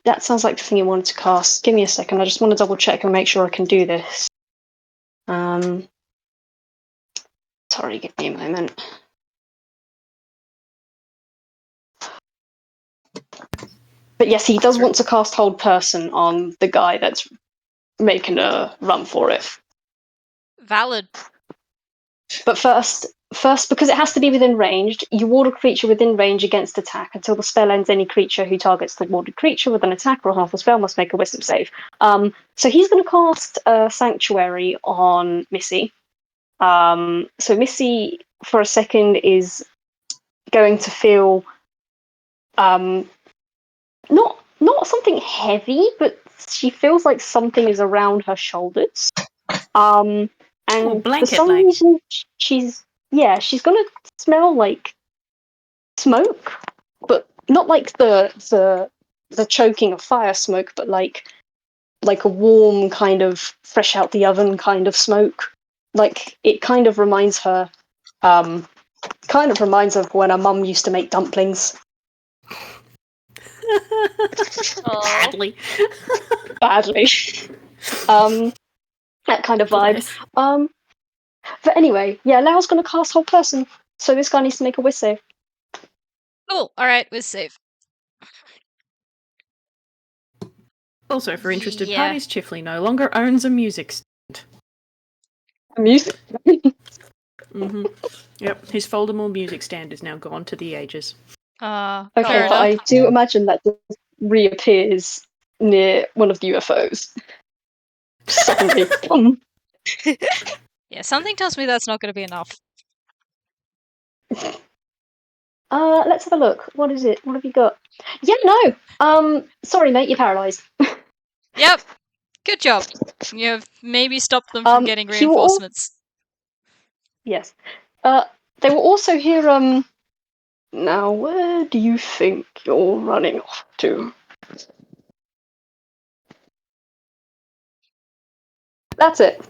that sounds like the thing he wanted to cast. Give me a second. I just want to double check and make sure I can do this. Sorry, give me a moment. But yes, he does want to cast Hold Person on the guy that's making a run for it. Valid. But first, because it has to be within range, you ward a creature within range against attack. Until the spell ends, any creature who targets the warded creature with an attack or half a spell must make a wisdom save. So he's going to cast Sanctuary on Missy. So Missy, for a second, is going to feel not something heavy, but she feels like something is around her shoulders. And for some reason, she's gonna smell like smoke, but not like the choking of fire smoke, but like a warm kind of fresh out the oven kind of smoke. Like it kind of reminds her of when her mum used to make dumplings. Badly. That kind of vibe. But anyway, yeah, Lao's gonna cast Whole Person, so this guy needs to make a whiz save. Cool. Alright, with save. Also, for interested Yeah. parties, Chifley no longer owns a music stand. Music? Mm-hmm. Yep, his foldable music stand is now gone to the ages. Okay, fair but I enough. do imagine that just reappears near one of the UFOs. Suddenly. Yeah, something tells me that's not going to be enough. Let's have a look. What is it? What have you got? Yeah, no. Sorry, mate, you're paralysed. Yep. Good job. You have maybe stopped them from getting he will al- reinforcements. Yes. They will also hear, now where do you think you're running off to? That's it.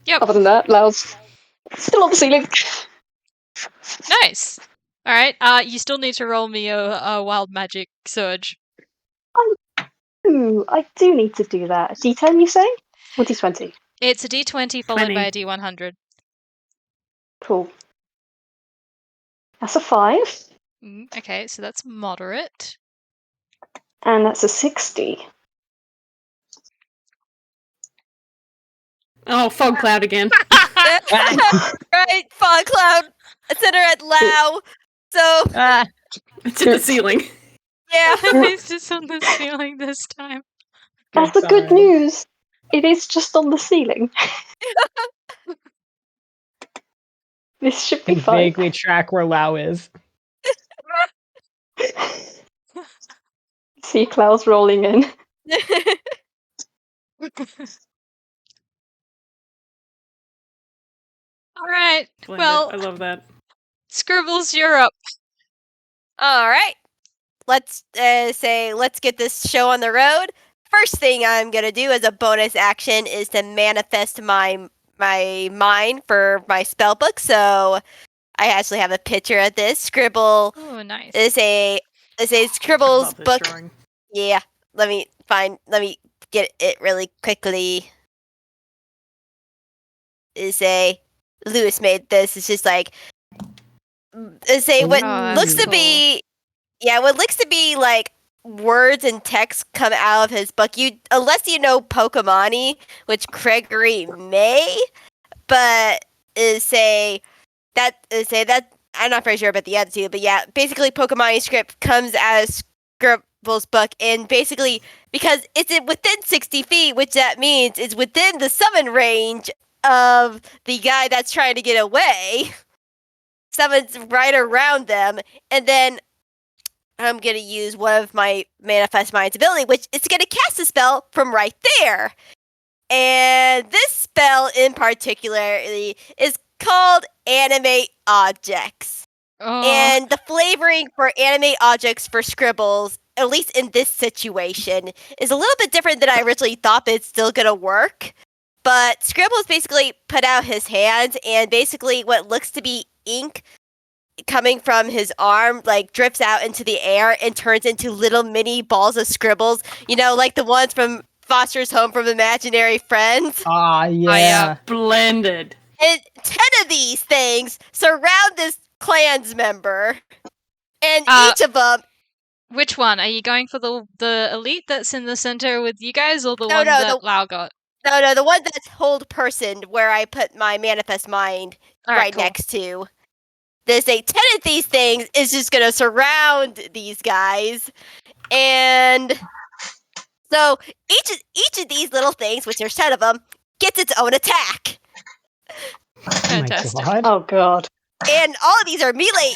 Yep. Other than that, Lao's still on the ceiling. Nice. All right. You still need to roll me a wild magic surge. Ooh, I do need to do that. D10, you say? Or D20? It's a D20 followed by a D100. Cool. That's a 5. Okay, so that's moderate. And that's a 60. Oh, fog cloud again. Right, fog cloud. Center at Lao. So It's in the ceiling. yeah. At least it's on the ceiling this time. That's the good news. It is just on the ceiling. This should be Can fine. vaguely track where Lao is. See clouds rolling in. All right. Splendid. Well, I love that. Scribbles, you're up. All right. Let's get this show on the road. First thing I'm gonna do as a bonus action is to manifest my mind for my spell book. So I actually have a picture of this. Scribble Oh, nice. is a Love Scribbles this book. drawing. Yeah. Let me get it really quickly. Lewis made this. It's just like what looks to cool. be what looks to be like words and text come out of his book. Unless you know Pokemon-y, which Craigory may, but that I'm not very sure about the attitude, but yeah, basically Pokemon-y script comes out of Scribbles' book, and basically because it's within 60 feet, which that means it's within the summon range of the guy that's trying to get away. Someone's right around them, and then I'm going to use one of my Manifest Mind's ability, which is going to cast a spell from right there. And this spell in particular is called Animate Objects. Oh. And the flavoring for Animate Objects for Scribbles, at least in this situation, is a little bit different than I originally thought, but it's still going to work. But Scribbles basically put out his hands, and basically what looks to be ink coming from his arm like drifts out into the air and turns into little mini balls of scribbles, like the ones from Foster's Home from Imaginary Friends. Ah, yeah. Splendid. And 10 of these things surround this clan's member, and each of them. Which one? Are you going for the elite that's in the center with you guys, or the No, one no, that Lao got? No, the one that's hold person, where I put my Manifest Mind right cool. next to. There's 10 of these things is just going to surround these guys. And so each of these little things, which there's 10 of them, gets its own attack. Fantastic. Oh god. And all of these are melee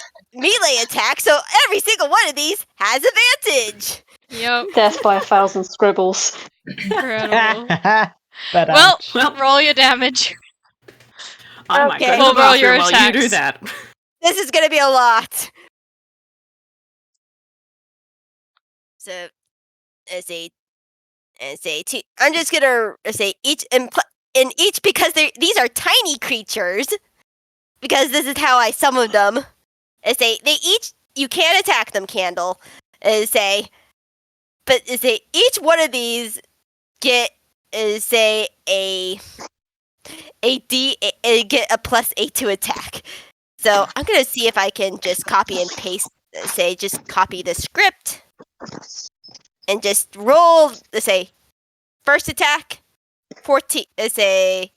attacks, so every single one of these has advantage. Yep. Death by 1,000 scribbles. Incredible. But, well, roll your damage. I might Okay. go to the We'll roll your bathroom while you do attacks. that. This is going to be a lot. So, I'm just going to say each, in each, because these are tiny creatures, because this is how I summon them. You can't attack them, Candle. But each one of these get get a +8 to attack. So I'm gonna see if I can just copy and paste. Just copy the script and just roll. First attack, 14. Let's say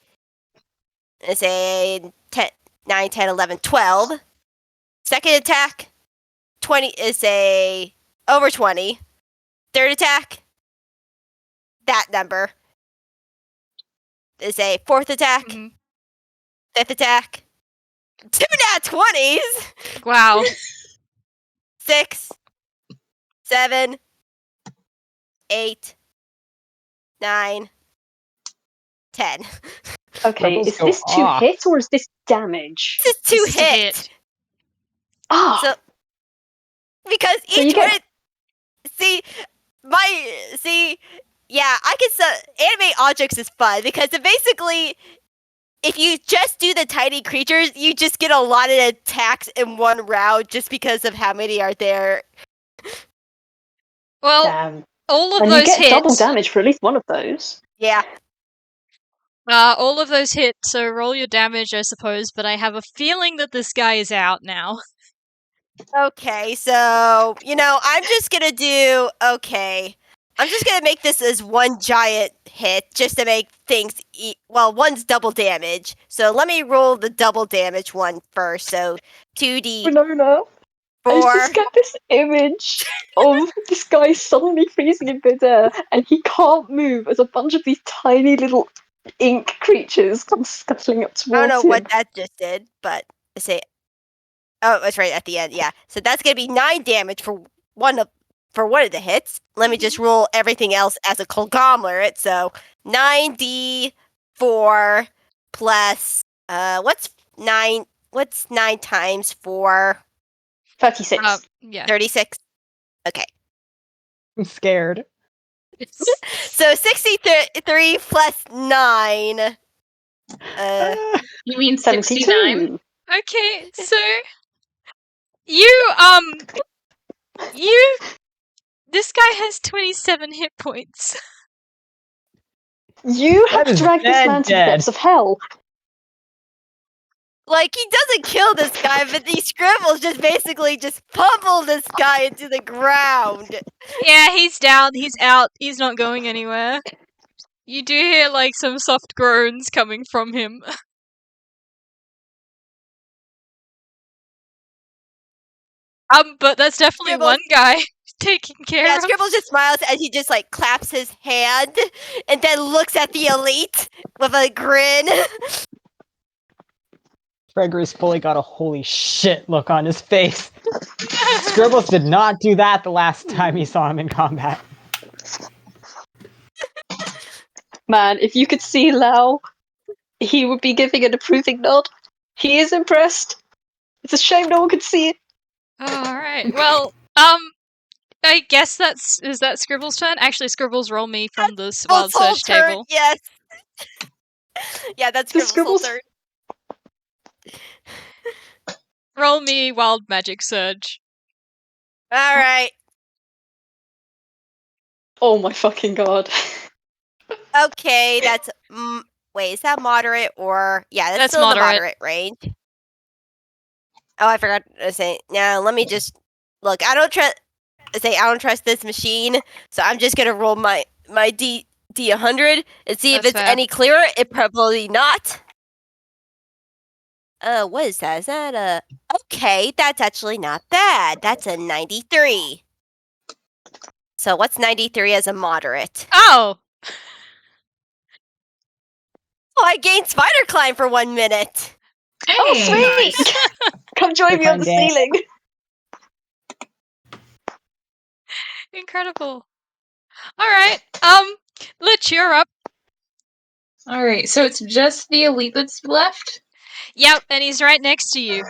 10, 9, 10, 11, 12. Second attack, 20. Is over 20. Third attack, that number. Is fourth attack. Mhm. Fifth attack. 2 nat 20s. Wow. 6, 7, 8, 9, 10. Okay, Levels is go this two off. hits or is this damage? This is 2 This is a hit. hit. Ah, So, because So you each get- one. Yeah, I can animate objects is fun because basically, if you just do the tiny creatures, you just get a lot of attacks in one round just because of how many are there. Well, damn. all of And you those get double hits. damage for at least one of those. Yeah. All of those hit, so roll your damage, I suppose, but I have a feeling that this guy is out now. Okay, so, I'm just gonna do. Okay. I'm just gonna make this as one giant hit just to make things. One's double damage. So let me roll the double damage one first. So 2d4. Winona, I just got this image of this guy suddenly freezing in midair and he can't move as a bunch of these tiny little ink creatures come scuttling up towards I don't know him. what that just did, but let's say. Oh, it's right at the end. Yeah, so that's gonna be 9 damage for one of the hits. Let me just roll everything else as a conglomerate. So 9d4 plus what's 9? What's 9 times 4? 36. Yeah. 36. Okay. I'm scared. So 63 plus 9. You mean 72. 69? Okay, so this guy has 27 hit points. You have That is dragged this dead, man to the dead. depths of hell. Like, he doesn't kill this guy, but these Scribbles just basically just pummel this guy into the ground. Yeah, he's down, he's out, he's not going anywhere. You do hear like some soft groans coming from him. But that's definitely Scribbles- one guy taken care Yeah, of. Scribbles just smiles as he just like claps his hand and then looks at the elite with a grin. Craigory's fully got a holy shit look on his face. Scribbles did not do that the last time he saw him in combat. Man, if you could see Lao, he would be giving an approving nod. He is impressed. It's a shame no one could see it. Alright, well, I guess is that Scribbles' turn? Actually, Scribbles, roll me from the wild Scribbles' whole search turn, table. yes. Yeah, that's The Scribbles' whole Scribbles- turn. Roll me wild magic surge. Alright. Oh my fucking god. Okay, that's. Wait, is that moderate or. Yeah, that's still in the moderate range. Oh, I forgot to say. Now, let me just. Look, I don't trust this machine, so I'm just gonna roll my D100 and see if That's it's fair. any clearer. It probably not. What is that? Is that a... Okay, that's actually not bad. That's a 93. So what's 93 as a moderate? Oh! Oh, I gained spider climb for 1 minute. Hey, Oh, sweet! nice. Come join me on the Toonkind ceiling. Incredible. Alright, Litch, you're up. Alright, so it's just the elite that's left? Yep, and he's right next to you.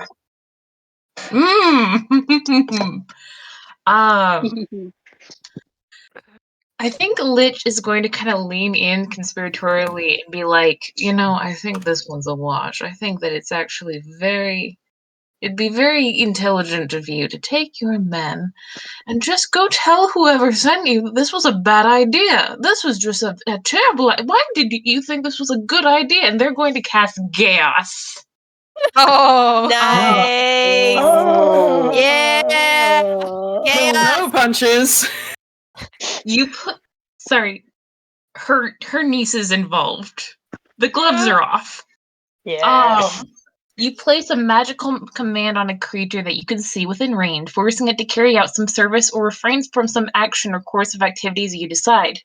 I think Litch is going to kind of lean in conspiratorially and be like, I think this one's a wash. I think that it's actually it'd be very intelligent of you to take your men and just go tell whoever sent you that this was a bad idea. This was just a terrible. Why did you think this was a good idea? And they're going to cast chaos. Oh! Nice! Oh. Yeah! No punches. You put. Sorry. Her niece is involved. The gloves are off. Yes. You place a magical command on a creature that you can see within range, forcing it to carry out some service or refrain from some action or course of activities you decide.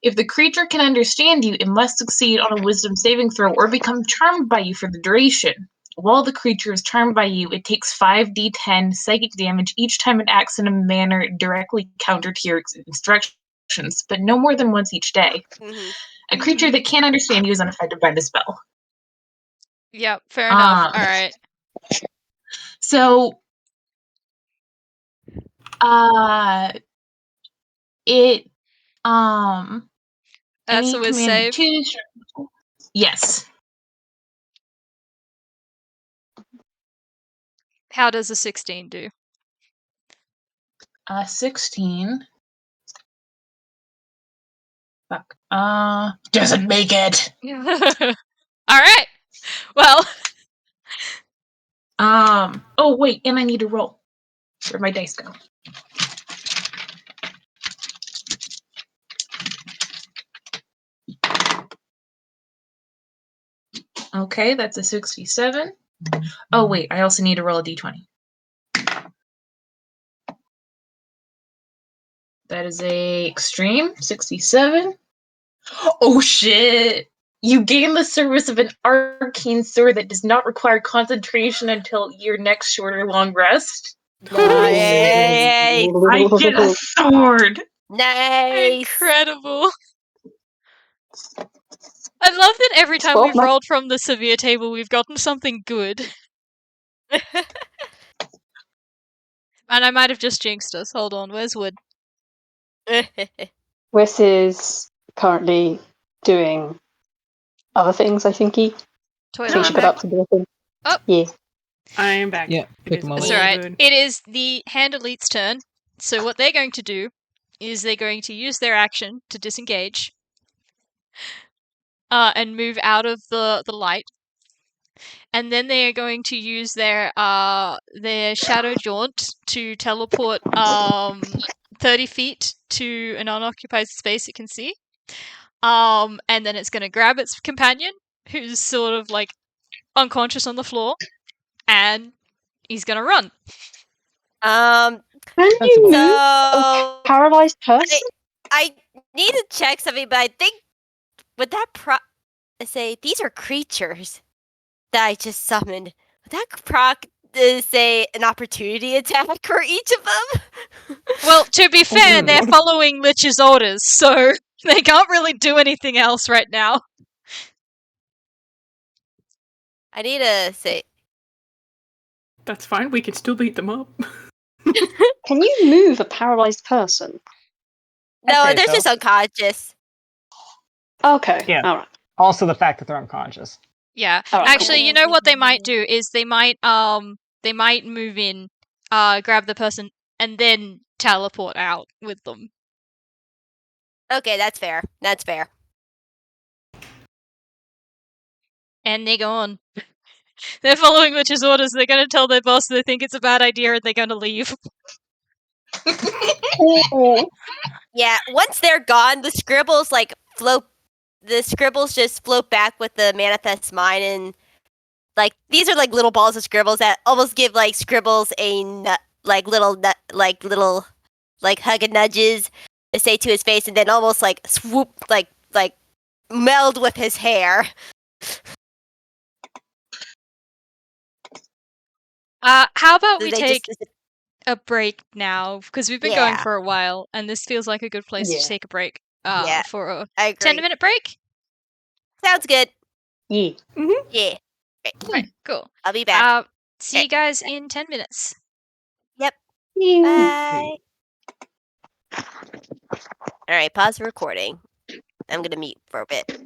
If the creature can understand you, it must succeed on a wisdom saving throw or become charmed by you for the duration. While the creature is charmed by you, it takes 5d10 psychic damage each time it acts in a manner directly counter to your instructions, but no more than once each day. Mhm. A creature that can't understand you is unaffected by the spell. Yep, fair enough. Um, All right. So, it I That's need a whiz command save. 2. Yes. How does a 16 do? 16. Fuck. Doesn't make it. All right. Well, Oh wait, and I need to roll. Where'd my dice go? Okay, that's a 67. Oh wait, I also need to roll a d20. That is a extreme 67. Oh shit! You gain the service of an arcane sword that does not require concentration until your next short or long rest. Nice. I get a sword! Nice. incredible. I love that every time Well, we've rolled from the severe table, we've gotten something good. And I might have just jinxed us. Hold on, where's Wood? Whis is currently doing other things, I think he Toilet. she got up to do a thing. Oh. Yeah. I am back. Yeah, It quick is moment. That's all alright. good. It is the Hand Elite's turn. So what they're going to do is they're going to use their action to disengage. And move out of the light. And then they are going to use their shadow jaunt to teleport 30 feet to an unoccupied space it can see. And then it's going to grab its companion, who's sort of like unconscious on the floor, and he's going to run. Can Sensible. you move So paralyzed person? I need to check something, but I think would that say these are creatures that I just summoned? Would that proc say an opportunity attack for each of them? Well, to be fair, Ooh. they're following Lich's orders, so they can't really do anything else right now. I need to say That's fine. We can still beat them up. Can you move a paralyzed person? no, say they're so. just unconscious. Okay. Yeah. All right. Also, the fact that they're unconscious. Yeah. All right, Actually, you know what they might do is they might move in, grab the person, and then teleport out with them. Okay, that's fair. That's fair. And they're gone. They're following Lich's orders. They're going to tell their boss they think it's a bad idea and they're going to leave. Yeah, once they're gone, the scribbles like float. The scribbles just float back with the manifest mind, and like these are like little balls of scribbles that almost give like scribbles a little hug and nudges to say to his face, and then almost like swoop like meld with his hair. How about So we they take just a break now, because we've been going Yeah. for a while, and this feels like a good place Yeah. to take a break. Yeah. For a I agree. 10-minute break. Sounds good. Yeah. Yeah, Right, cool. I'll be back. See you guys in 10 minutes. Yep. Yeah. Bye. All right, pause the recording. I'm gonna mute for a bit.